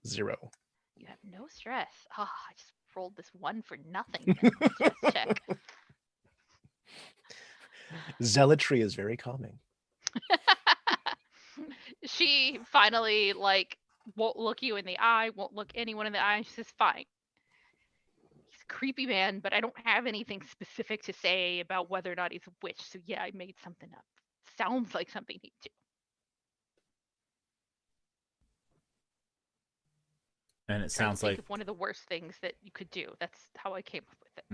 0. You have no stress. Oh, I just rolled this 1 for nothing in the stress check. Zealotry is very calming. She finally won't look you in the eye, won't look anyone in the eye. She says, "Fine. He's a creepy man, but I don't have anything specific to say about whether or not he's a witch. So yeah, I made something up. Sounds like something he'd do." And it sounds think like of one of the worst things that you could do. That's how I came up with it.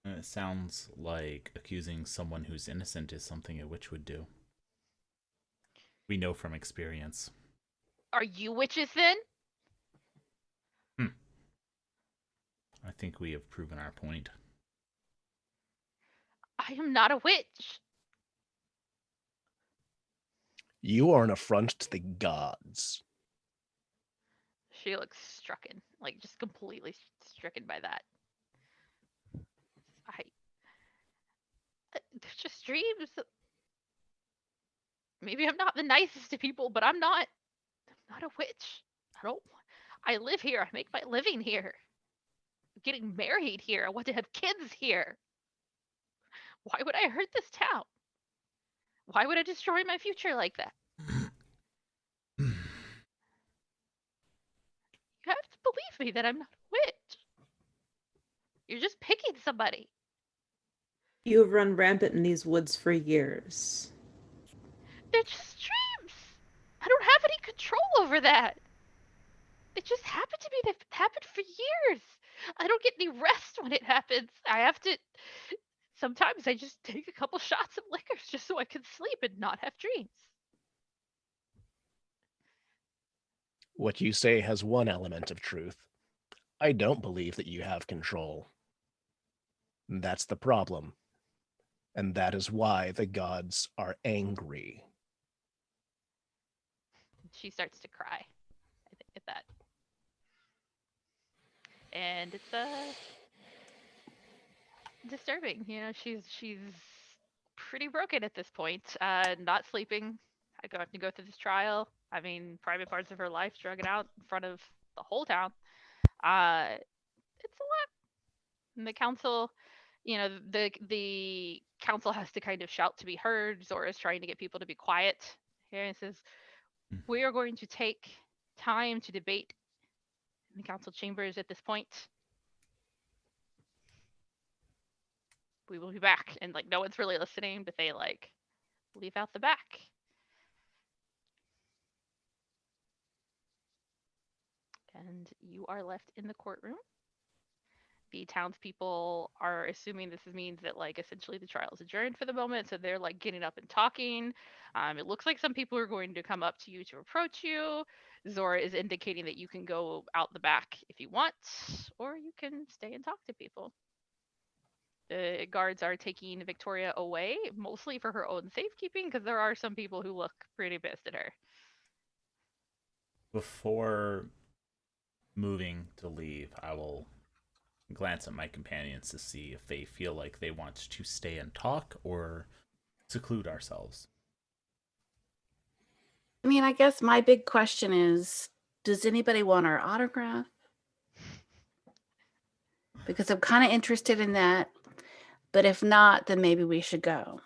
and it sounds like accusing someone who's innocent is something a witch would do. We know from experience. Are you witches then? I think we have proven our point. I am not a witch. You are an affront to the gods. She looks stricken, like just completely stricken by that. They're just dreams. Maybe I'm not the nicest to people, but I'm not a witch. I live here. I make my living here. I'm getting married here. I want to have kids here. Why would I hurt this town? Why would I destroy my future like that? You have to believe me that I'm not a witch. You're just picking somebody. You have run rampant in these woods for years. They're just dreams. I don't have any control over that. It just happened to me. They've happened for years. I don't get any rest when it happens. Sometimes I just take a couple shots of liquor just so I can sleep and not have dreams. What you say has one element of truth. I don't believe that you have control. That's the problem. And that is why the gods are angry. She starts to cry, I think, at that. And it's disturbing. She's pretty broken at this point. Not sleeping. I have to go through this trial. I mean, private parts of her life drug it out in front of the whole town. It's a lot. And the council, the council has to kind of shout to be heard. Zora's trying to get people to be quiet. Here it says, "We are going to take time to debate in the council chambers at this point. We will be back." And no one's really listening, but they leave out the back. And you are left in the courtroom. The townspeople are assuming this means that essentially the trial is adjourned for the moment, so they're getting up and talking. It looks like some people are going to come up to you to approach you. Zora is indicating that you can go out the back if you want, or you can stay and talk to people. The guards are taking Victoria away, mostly for her own safekeeping, because there are some people who look pretty pissed at her. Before moving to leave, I will glance at my companions to see if they feel like they want to stay and talk or seclude ourselves. I mean, I guess my big question is, does anybody want our autograph? because I'm kind of interested in that. But if not, then maybe we should go.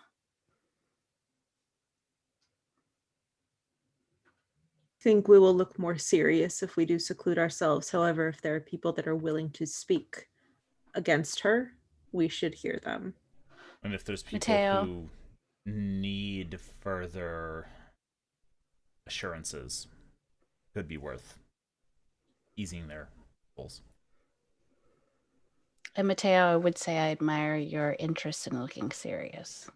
I think we will look more serious if we do seclude ourselves. However, if there are people that are willing to speak against her, we should hear them. And if there's people Mateo. who need further assurances, could be worth easing their goals. And Mateo, I would say I admire your interest in looking serious.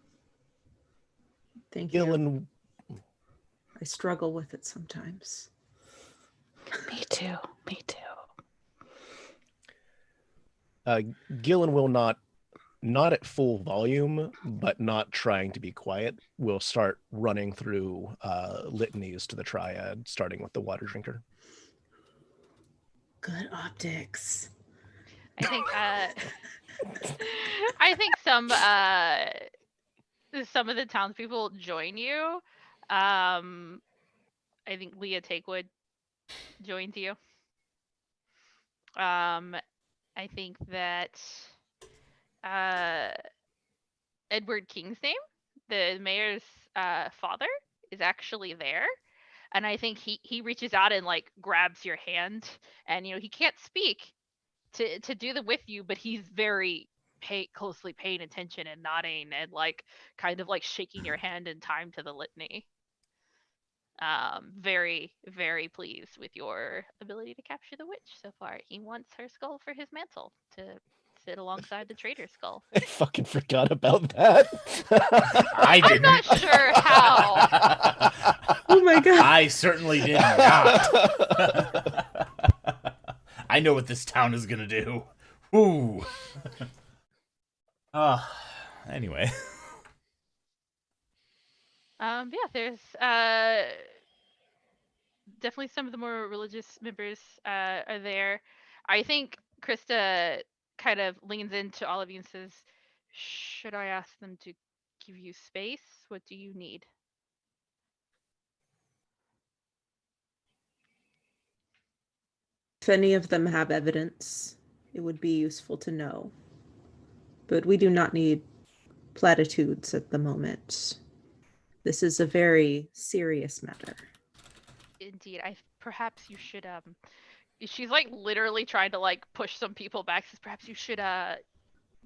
Thank you. Gillin, I struggle with it sometimes. Me too. Me too. Gillin will not at full volume, but not trying to be quiet, will start running through litanies to the triad, starting with the water drinker. Good optics. I think I think some of the townspeople join you. I think Leah Takewood joins you. I think that Edward King's name, the mayor's father, is actually there. And I think he reaches out and like grabs your hand, and he can't speak to do them with you, but he's very closely paying attention and nodding and like kind of like shaking your hand in time to the litany. Very, very pleased with your ability to capture the witch so far. He wants her skull for his mantle to sit alongside the traitor's skull. I fucking forgot about that. I I'm didn't. not sure how. Oh my god. I certainly did not. I know what this town is gonna do. Ooh. Anyway. Yeah, there's definitely some of the more religious members are there. I think Krista kind of leans into all of you and says, "Should I ask them to give you space? What do you need?" If any of them have evidence, it would be useful to know. But we do not need platitudes at the moment. This is a very serious matter. Indeed, perhaps you should she's like literally trying to like push some people back. Says perhaps you should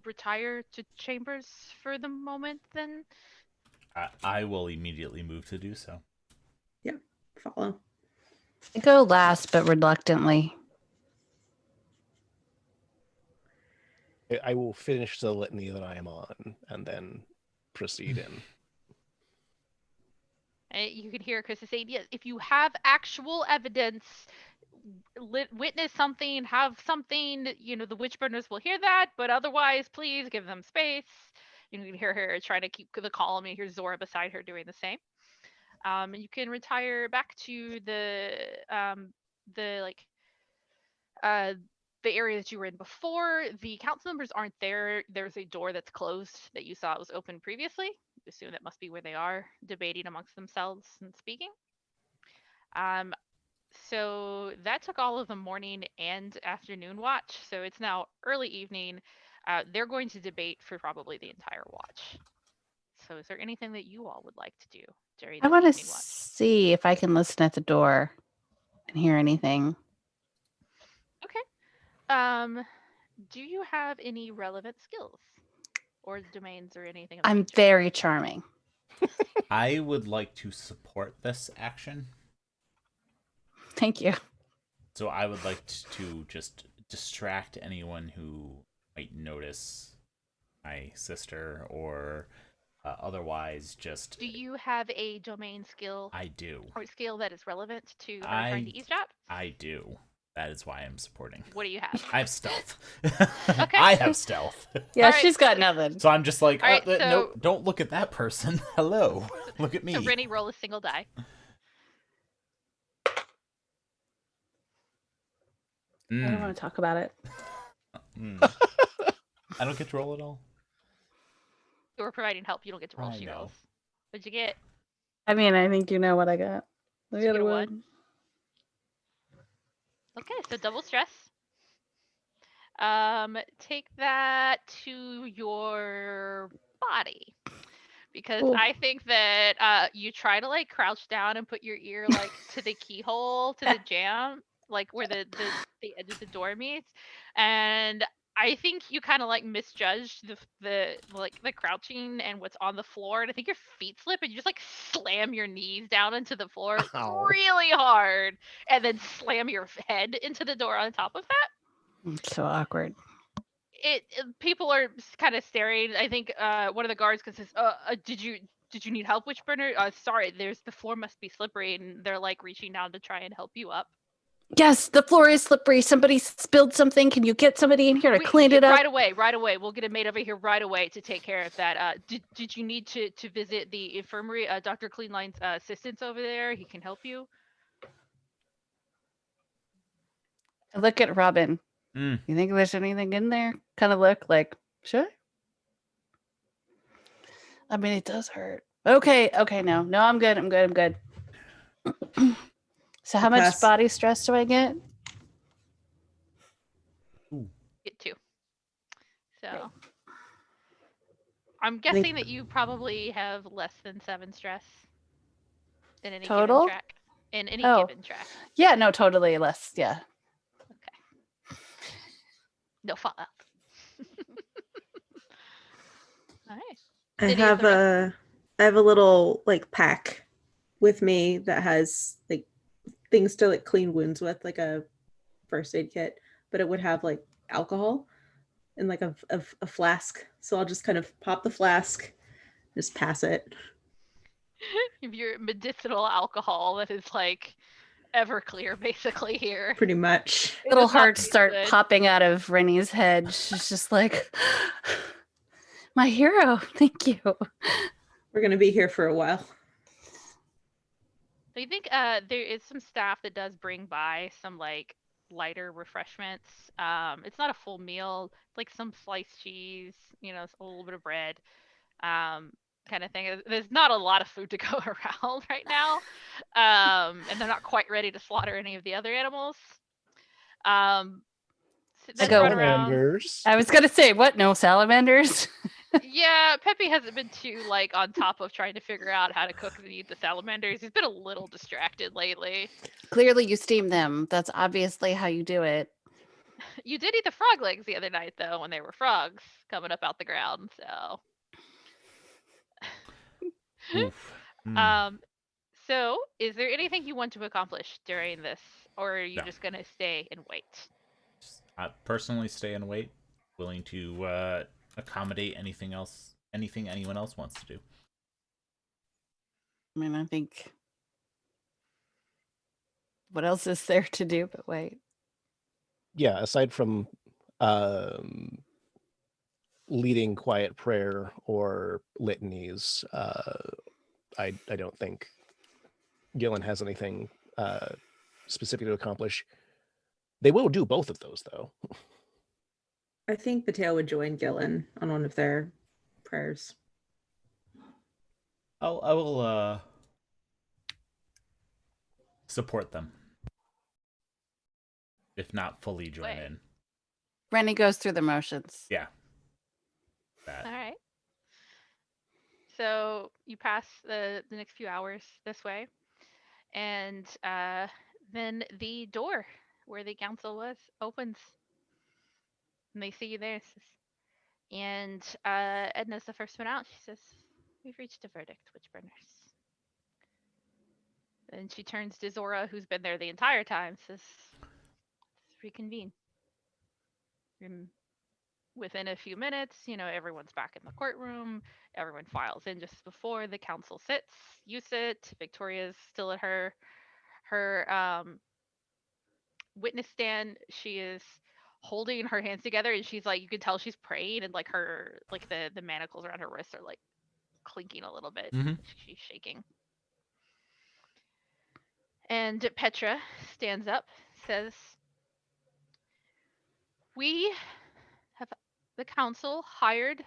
retire to chambers for the moment then. I will immediately move to do so. Yeah, follow. I go last, but reluctantly. I will finish the litany that I am on and then proceed in. You can hear Krista say, "Yes, if you have actual evidence, witness something, have something, the Witchburners will hear that, but otherwise, please give them space." You can hear her trying to keep the calm, and hear Zora beside her doing the same. You can retire back to the area that you were in before. The council members aren't there. There's a door that's closed that you saw was open previously. You assume that must be where they are, debating amongst themselves and speaking. So that took all of the morning and afternoon watch. So it's now early evening. They're going to debate for probably the entire watch. So is there anything that you all would like to do during I this want to evening watch? see if I can listen at the door and hear anything. Okay. Do you have any relevant skills or domains or anything? I'm very charming. I would like to support this action. Thank you. So I would like to just distract anyone who might notice my sister or otherwise just... Do you have a domain skill? I do. Or skill that is relevant to her trying to eavesdrop? I do. That is why I'm supporting. What do you have? I have stealth. Okay. I have stealth. Yeah, right. She's got nothing. So I'm just like, All right, no, don't look at that person. Hello. Look at me. So Renny, roll a single die. I don't want to talk about it. I don't get to roll at all? You were providing help. You don't get to roll I she know. rolls. What'd you get? I mean, I think you know what I got. Did you get a 1? Okay, so double stress. Take that to your body. Because Cool. I think that you try to like crouch down and put your ear like to the keyhole, to the jamb, like where the edge of the door meets, and I think you kind of like misjudged the crouching and what's on the floor, and I think your feet slip and you just like slam your knees down into the floor Ow. really hard, and then slam your head into the door on top of that. It's so awkward. People are kind of staring. I think one of the guards says, did you need help, Witchburner? Sorry, the floor must be slippery," and they're like reaching down to try and help you up. Yes, the floor is slippery. Somebody spilled something. Can you get somebody in here to clean it up? Right away. We'll get a maid over here right away to take care of that. Did you need to visit the infirmary? Dr. Cleanline's assistant's over there. He can help you. I look at Robin. Mm. You think there's anything in there? Kind of look like, should I? I mean, it does hurt. Okay, no, I'm good. So how much Pass. body stress do I get? Get 2. So I'm guessing that you probably have less than 7 stress in any given Total? track. In any Oh. given track. Yeah, no, totally less. Yeah. Okay. No fallout. All right. I Did have a little like pack with me that has like things to like clean wounds with, like a first aid kit, but it would have like alcohol and like a flask. So I'll just kind of pop the flask, just pass it. If your medicinal alcohol that is like Everclear basically here. Pretty much. It Little does not hearts taste start good. popping out of Rennie's head. She's just like, my hero. Thank you. We're gonna be here for a while. So you think there is some staff that does bring by some like lighter refreshments. It's not a full meal, like some sliced cheese, a little bit of bread, kind of thing. There's not a lot of food to go around right now, and they're not quite ready to slaughter any of the other animals. So then go, run around. Salamanders. I was going to say, what? No salamanders? Yeah, Peppy hasn't been too like on top of trying to figure out how to cook and eat the salamanders. He's been a little distracted lately. Clearly you steam them. That's obviously how you do it. You did eat the frog legs the other night though, when they were frogs coming up out the ground. So, Oof. Mm. So is there anything you want to accomplish during this, or are you No. just gonna stay and wait? I personally stay and wait, willing to accommodate anything anyone else wants to do. I mean, I think, what else is there to do but wait? Yeah, aside from leading quiet prayer or litanies, I don't think Gillin has anything specific to accomplish. They will do both of those, though. I think Mateo would join Gillin on one of their prayers. I will support them, if not fully join Wait. in. Rennie goes through the motions. Yeah. All right. So you pass the next few hours this way, and then the door where the council was opens, and they see you there. And Edna's the first one out. She says, "We've reached a verdict, Witchburners." And she turns to Zora, who's been there the entire time, says, "Let's reconvene." And within a few minutes, everyone's back in the courtroom. Everyone files in just before the council sits. You sit. Victoria's still at her witness stand. She is holding her hands together, and she's like, you can tell she's praying, and like her, like the manacles around her wrists are like clinking a little bit. Mhm. She's shaking. And Petra stands up, says, "We have the council hired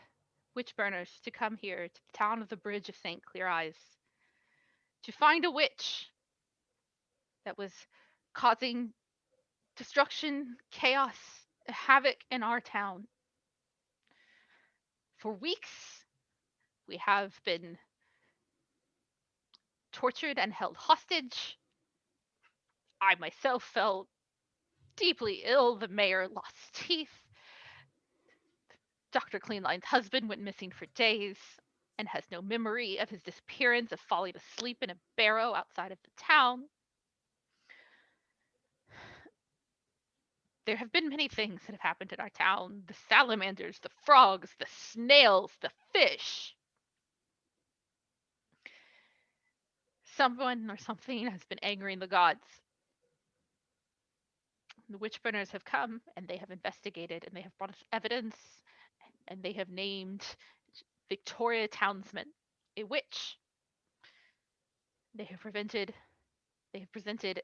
Witchburners to come here to the town of the Bridge of St. Clear Eyes to find a witch that was causing destruction, chaos, havoc in our town. For weeks, we have been tortured and held hostage. I myself fell deeply ill. The mayor lost teeth. Dr. Cleanline's husband went missing for days and has no memory of his disappearance of falling asleep in a barrow outside of the town. There have been many things that have happened in our town. The salamanders, the frogs, the snails, the fish. Someone or something has been angering the gods. The Witchburners have come and they have investigated and they have brought us evidence and they have named Victoria Townsman a witch. They have presented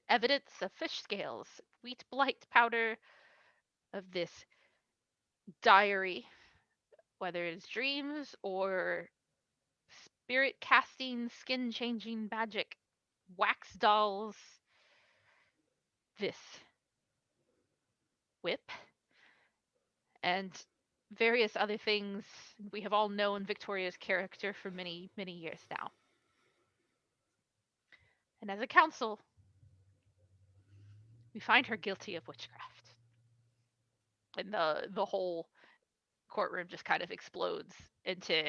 evidence of fish scales, wheat blight powder, of this diary, whether it's dreams or spirit casting, skin changing magic, wax dolls, this whip, and various other things. We have all known Victoria's character for many, many years now. And as a council, we find her guilty of witchcraft. And the whole courtroom just kind of explodes into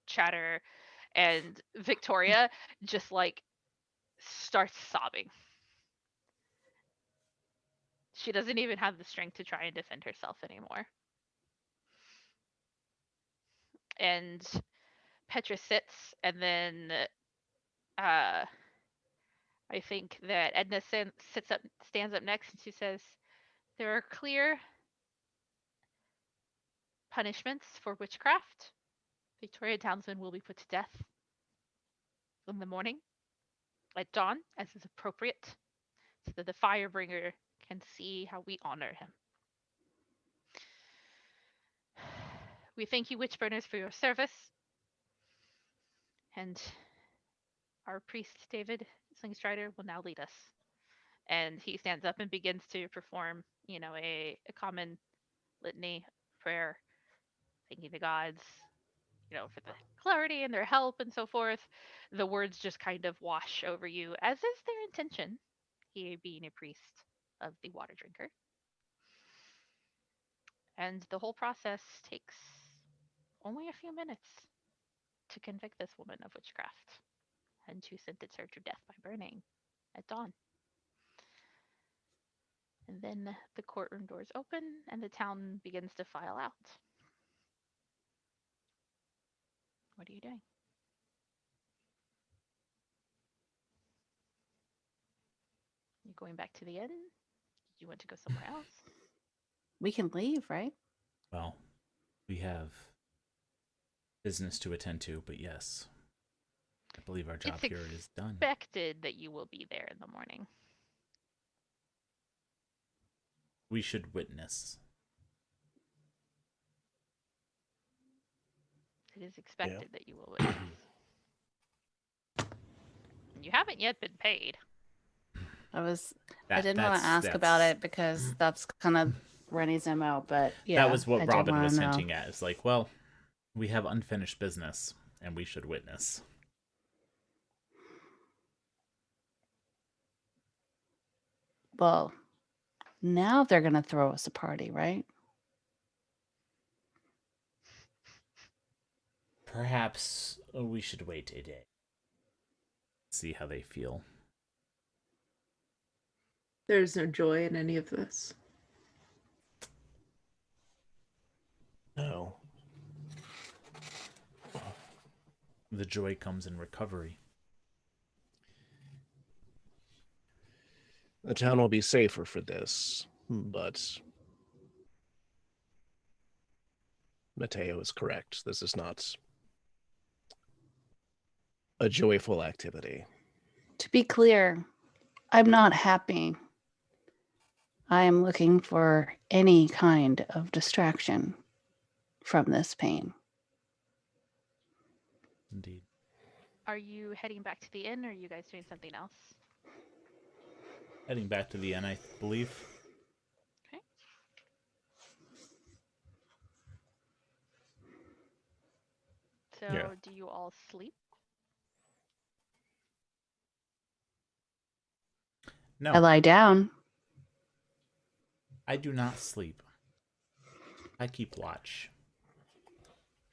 chatter, and Victoria just like starts sobbing. She doesn't even have the strength to try and defend herself anymore. And Petra sits, and then I think that Edna stands up next, and she says, "There are clear punishments for witchcraft. Victoria Townsend will be put to death in the morning at dawn, as is appropriate, so that the Firebringer can see how we honor him. We thank you, Witchburners, for your service. And our priest, David Slingstrider, will now lead us." And he stands up and begins to perform, a common litany, prayer, thanking the gods, for the clarity and their help and so forth. The words just kind of wash over you, as is their intention, he being a priest of the water drinker. And the whole process takes only a few minutes to convict this woman of witchcraft and to sentence her to death by burning at dawn. And then the courtroom doors open and the town begins to file out. What are you doing? You going back to the inn? Did you want to go somewhere else? We can leave, right? Well, we have business to attend to, but yes, I believe our job here is done. It's expected that you will be there in the morning. We should witness. It is expected that you will witness. You haven't yet been paid. I didn't want to ask about it because that's kind of Renny's MO, but yeah. That was what Robin was hinting at. It's like, well, we have unfinished business and we should witness. Well, now they're going to throw us a party, right? Perhaps we should wait a day. See how they feel. There's no joy in any of this. No. The joy comes in recovery. The town will be safer for this, but Mateo is correct. This is not a joyful activity. To be clear, I'm not happy. I am looking for any kind of distraction from this pain. Indeed. Are you heading back to the inn, or are you guys doing something else? Heading back to the inn, I believe. Okay. else sleep? No, I lie down. I do not sleep. I keep watch.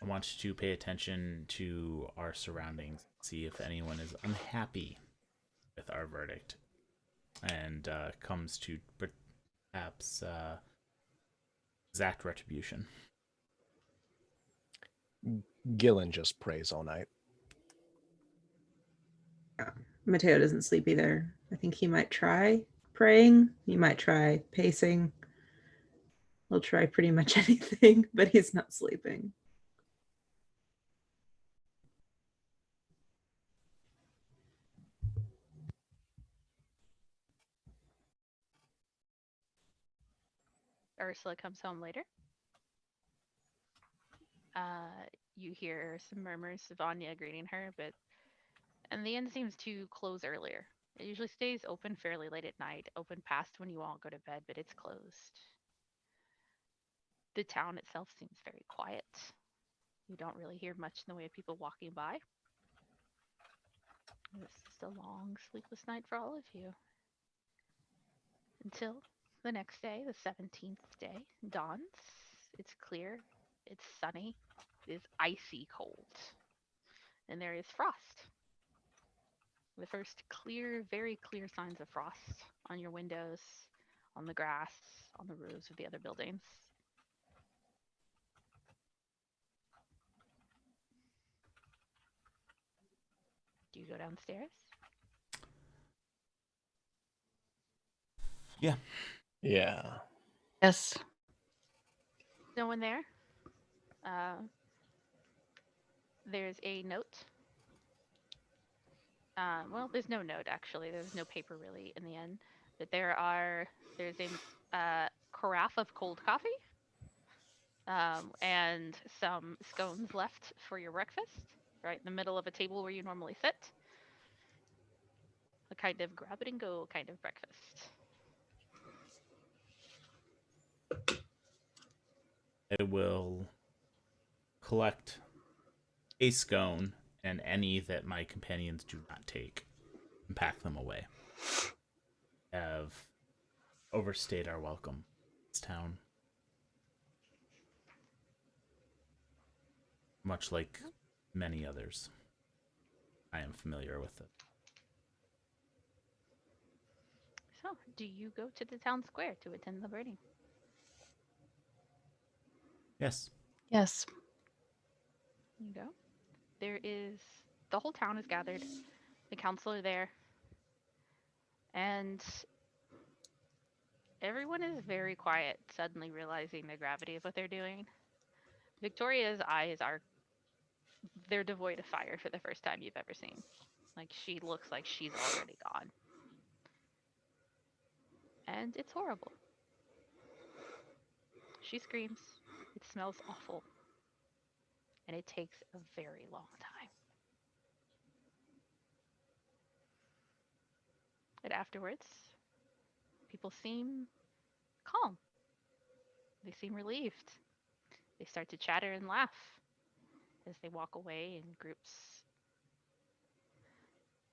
I want to pay attention to our surroundings, see if anyone is unhappy with our verdict, and comes to perhaps exact retribution. Gillin just prays all night. Mateo doesn't sleep either. I think he might try praying. He might try pacing. He'll try pretty much anything, but he's not sleeping. Ursula comes home later. You hear some murmurs of Anya greeting her, and the inn seems to close earlier. It usually stays open fairly late at night, open past when you all go to bed, but it's closed. The town itself seems very quiet. You don't really hear much in the way of people walking by. This is a long, sleepless night for all of you. Until the next day, the 17th day, dawns. It's clear, it's sunny, it is icy cold, and there is frost. The first clear, very clear signs of frost on your windows, on the grass, on the roofs of the other buildings. Do you go downstairs? Yeah. Yeah. Yes. No one there. There's a note. Well, there's no note actually. There's no paper really in the end, but there's a carafe of cold coffee, and some scones left for your breakfast, right in the middle of a table where you normally sit. A kind of grab it and go kind of breakfast. I will collect a scone and any that my companions do not take and pack them away. Have overstayed our welcome in this town. Much like many others, I am familiar with it. So, do you go to the town square to attend the burning? Yes. Yes. You go. The whole town is gathered. The council are there. And everyone is very quiet, suddenly realizing the gravity of what they're doing. Victoria's eyes they're devoid of fire for the first time you've ever seen. Like, she looks like she's already gone. And it's horrible. She screams. It smells awful. And it takes a very long time. And afterwards, people seem calm. They seem relieved. They start to chatter and laugh as they walk away in groups.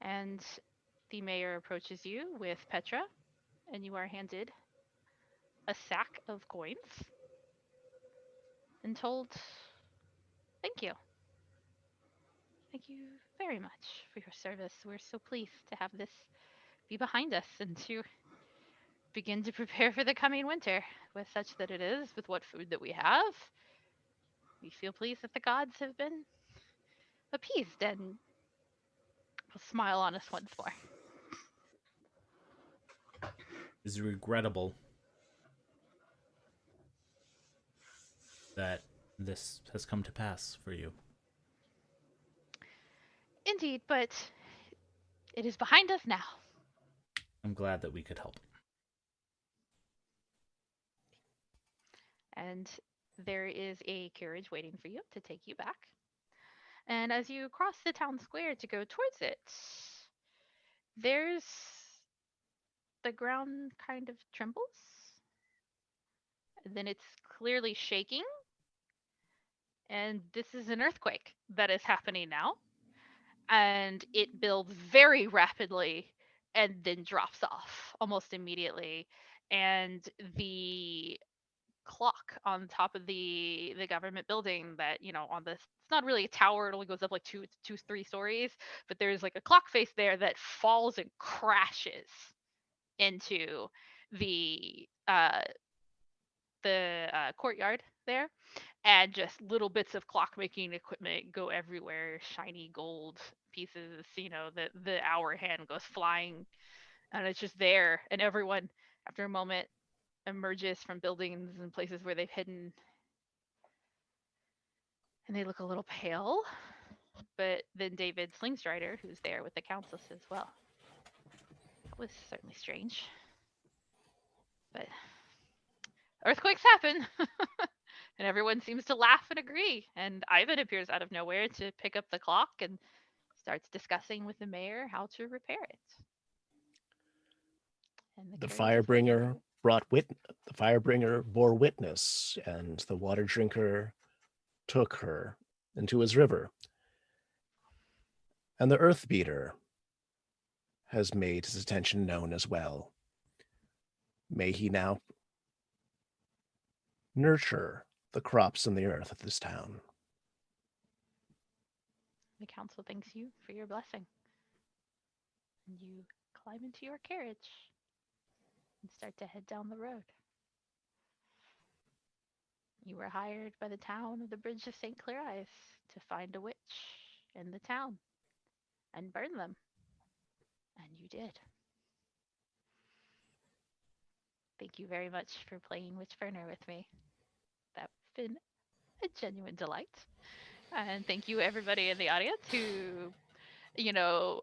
And the mayor approaches you with Petra, and you are handed a sack of coins and told, "Thank you. Thank you very much for your service. We're so pleased to have this be behind us and to begin to prepare for the coming winter, with such that it is, with what food that we have. We feel pleased that the gods have been appeased and will smile on us once more." It is regrettable that this has come to pass for you. Indeed, but it is behind us now. I'm glad that we could help. And there is a carriage waiting for you to take you back. And as you cross the town square to go towards it, there's the ground kind of trembles. And then it's clearly shaking. And this is an earthquake that is happening now. and it builds very rapidly and then drops off almost immediately. And the clock on top of the government building that, on this, it's not really a tower, it only goes up like 3 stories, but there's like a clock face there that falls and crashes into the courtyard there, and just little bits of clockmaking equipment go everywhere, shiny gold pieces, the hour hand goes flying, and it's just there, and everyone after a moment emerges from buildings and places where they've hidden, and they look a little pale. But then David Slingstrider, who's there with the council, says, "Well, that was certainly strange, but earthquakes happen." And everyone seems to laugh and agree. And Ivan appears out of nowhere to pick up the clock and starts discussing with the mayor how to repair it. And The carriage is waiting. the firebringer bore witness, and the water drinker took her into his river. And the earth beater has made his attention known as well. May he now nurture the crops in the earth of this town. The council thanks you for your blessing. And you climb into your carriage and start to head down the road. You were hired by the town of the Bridge of St. Clarice to find a witch in the town and burn them. And you did. Thank you very much for playing Witchburner with me. That's been a genuine delight. And thank you, everybody in the audience who,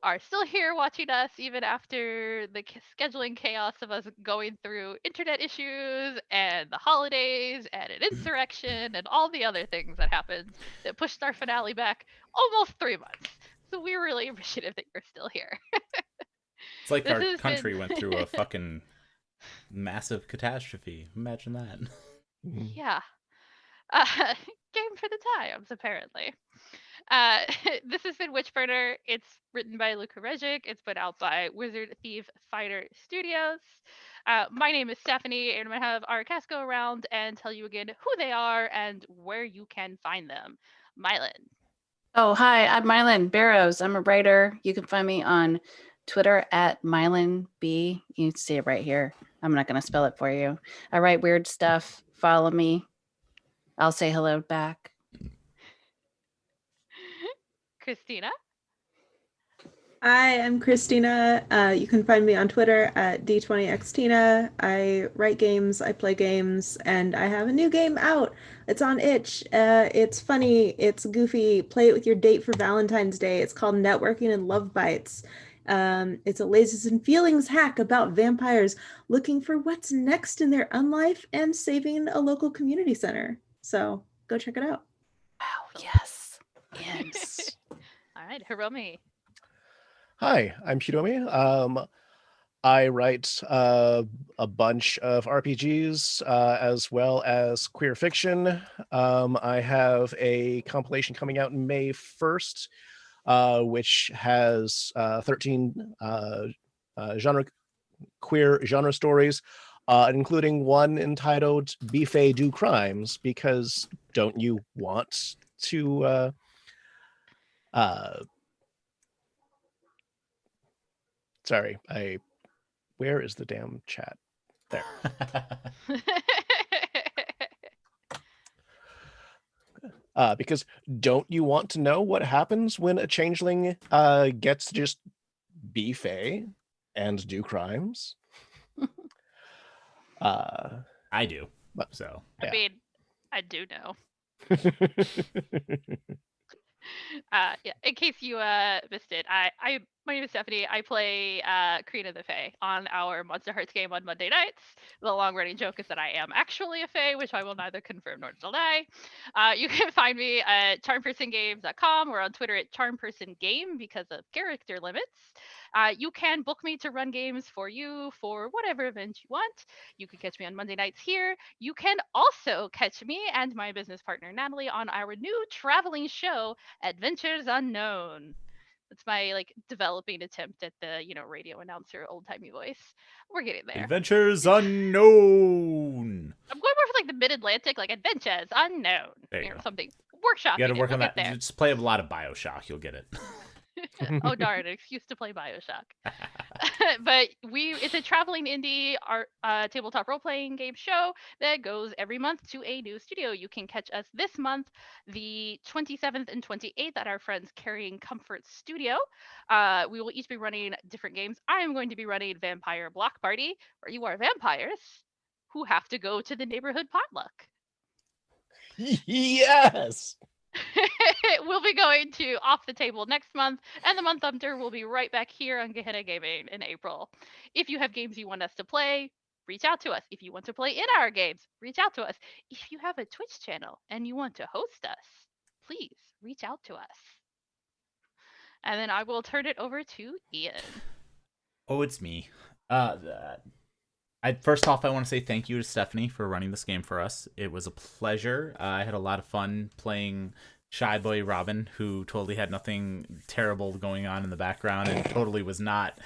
are still here watching us even after the scheduling chaos of us going through internet issues and the holidays and an insurrection and all the other things that happened that pushed our finale back almost 3 months. So we're really appreciative that you're still here. It's like This our has country been- went through a fucking massive catastrophe. Imagine that. Yeah. Game for the times, apparently. This has been Witchburner. It's written by Luka Rejec. It's put out by WizardThiefFighter Studios. My name is Stephanie, and I'm going to have our cast go around and tell you again who they are and where you can find them. Miellyn. Oh, hi, I'm Miellyn Barrows. I'm a writer. You can find me on Twitter at MiellynB. You can see it right here. I'm not going to spell it for you. I write weird stuff. Follow me. I'll say hello back. Kristina. Hi, I'm Kristina. You can find me on Twitter at D20xtina. I write games, I play games, and I have a new game out. It's on itch. It's funny, it's goofy. Play it with your date for Valentine's Day. It's called Networking and Love Bites. It's a lasers and feelings hack about vampires looking for what's next in their unlife and saving a local community center. So go check it out. Wow, yes. Yes. All right, Hiromi. Hi, I'm Hiromi. I write a bunch of RPGs as well as queer fiction. I have a compilation coming out May 1st, which has 13 queer genre stories, including one entitled Be Fae Do Crimes, because don't you want to sorry, where is the damn chat? There. Because don't you want to know what happens when a changeling gets to just be fae and do crimes? I do. But- So I Yeah. mean, I do know. In case you missed it, my name is Stephanie. I play Krina the Fae on our Monster Hearts game on Monday nights. The long-running joke is that I am actually a Fae, which I will neither confirm nor deny. You can find me at charmpersongames.com or on Twitter at charmpersongame because of character limits. You can book me to run games for you for whatever event you want. You can catch me on Monday nights here. You can also catch me and my business partner Natalie on our new traveling show, Adventures Unknown. It's my like developing attempt at the radio announcer old timey voice. We're getting there. Adventures Unknown. I'm going more for like the Mid Atlantic, like Adventures Unknown. There you go. Something. Workshop. You got to work on we'll that. Get there. Just play a lot of BioShock. You'll get it. Oh darn, an excuse to play BioShock. But it's a traveling indie art tabletop role-playing game show that goes every month to a new studio. You can catch us this month, the 27th and 28th, at our friends Carrying Comfort Studio. We will each be running different games. I am going to be running Vampire Block Party, where you are vampires who have to go to the neighborhood potluck. Yes. We'll be going to Off the Table next month, and the month after we'll be right back here on Gehenna Gaming in April. If you have games you want us to play, reach out to us. If you want to play in our games, reach out to us. If you have a Twitch channel and you want to host us, please reach out to us. And then I will turn it over to Ian. Oh, it's me. First off, I want to say thank you to Stephanie for running this game for us. It was a pleasure. I had a lot of fun playing Shy Boy Robin, who totally had nothing terrible going on in the background and totally was not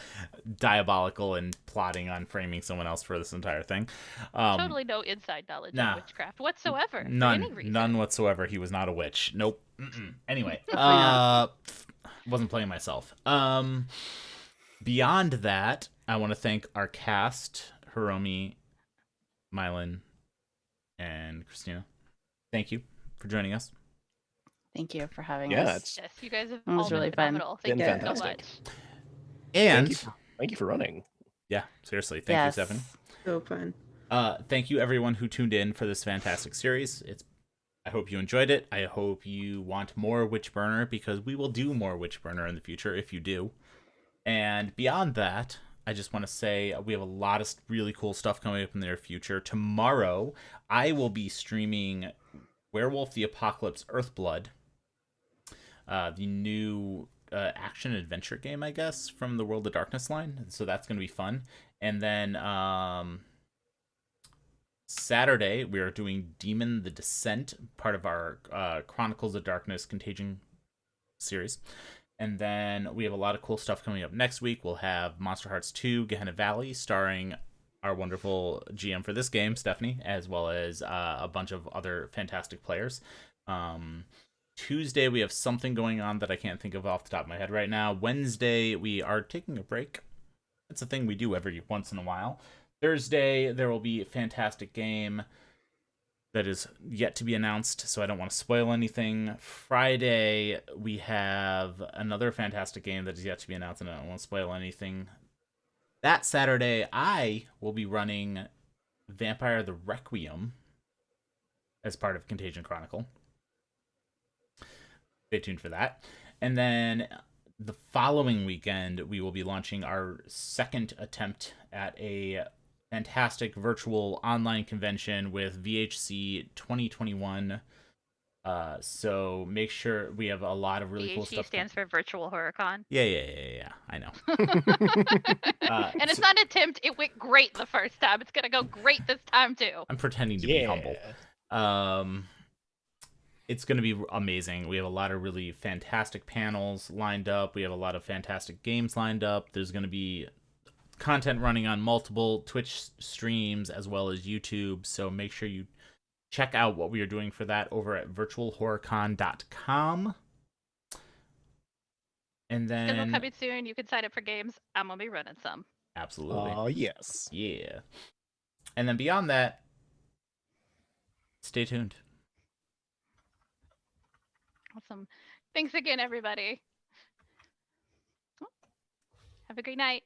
diabolical and plotting on framing someone else for this entire thing. Totally no inside knowledge of witchcraft whatsoever. None whatsoever. He was not a witch. Nope. Anyway, wasn't playing myself. Beyond that, I want to thank our cast, Hiromi, Miellyn, and Kristina. Thank you for joining us. Thank you for having us. Yes, you guys have It was all really been fun. phenomenal. Thank you so much. And thank you for running. Yeah, seriously. Thank you, Stephanie. So fun. Thank you, everyone who tuned in for this fantastic series. I hope you enjoyed it. I hope you want more Witchburner, because we will do more Witchburner in the future if you do. And beyond that, I just want to say we have a lot of really cool stuff coming up in the near future. Tomorrow, I will be streaming Werewolf the Apocalypse Earthblood, the new action adventure game, I guess, from the World of Darkness line. So that's going to be fun. And then Saturday, we are doing Demon the Descent, part of our Chronicles of Darkness Contagion series. And then we have a lot of cool stuff coming up next week. We'll have Monster Hearts 2 Gehenna Valley, starring our wonderful GM for this game, Stephanie, as well as a bunch of other fantastic players. Tuesday, we have something going on that I can't think of off the top of my head right now. Wednesday, we are taking a break. It's a thing we do every once in a while. Thursday, there will be a fantastic game that is yet to be announced, so I don't want to spoil anything. Friday, we have another fantastic game that is yet to be announced, and I don't want to spoil anything. That Saturday, I will be running Vampire the Requiem as part of Contagion Chronicle. Stay tuned for that. And then the following weekend, we will be launching our second attempt at a fantastic virtual online convention with VHC 2021. So make sure we have a lot of really cool stuff. VHC stands for Virtual HorrorCon. Yeah. I know. And it's not an attempt. It went great the first time. It's gonna go great this time too. I'm pretending to be humble. It's going to be amazing. We have a lot of really fantastic panels lined up. We have a lot of fantastic games lined up. There's going to be content running on multiple Twitch streams as well as YouTube. So make sure you check out what we are doing for that over at virtualhorrorcon.com. And then... Schedule coming soon. You can sign up for games. I'm going to be running some. Absolutely. Oh, yes. Yeah. And then beyond that, stay tuned. Awesome. Thanks again, everybody. Have a great night.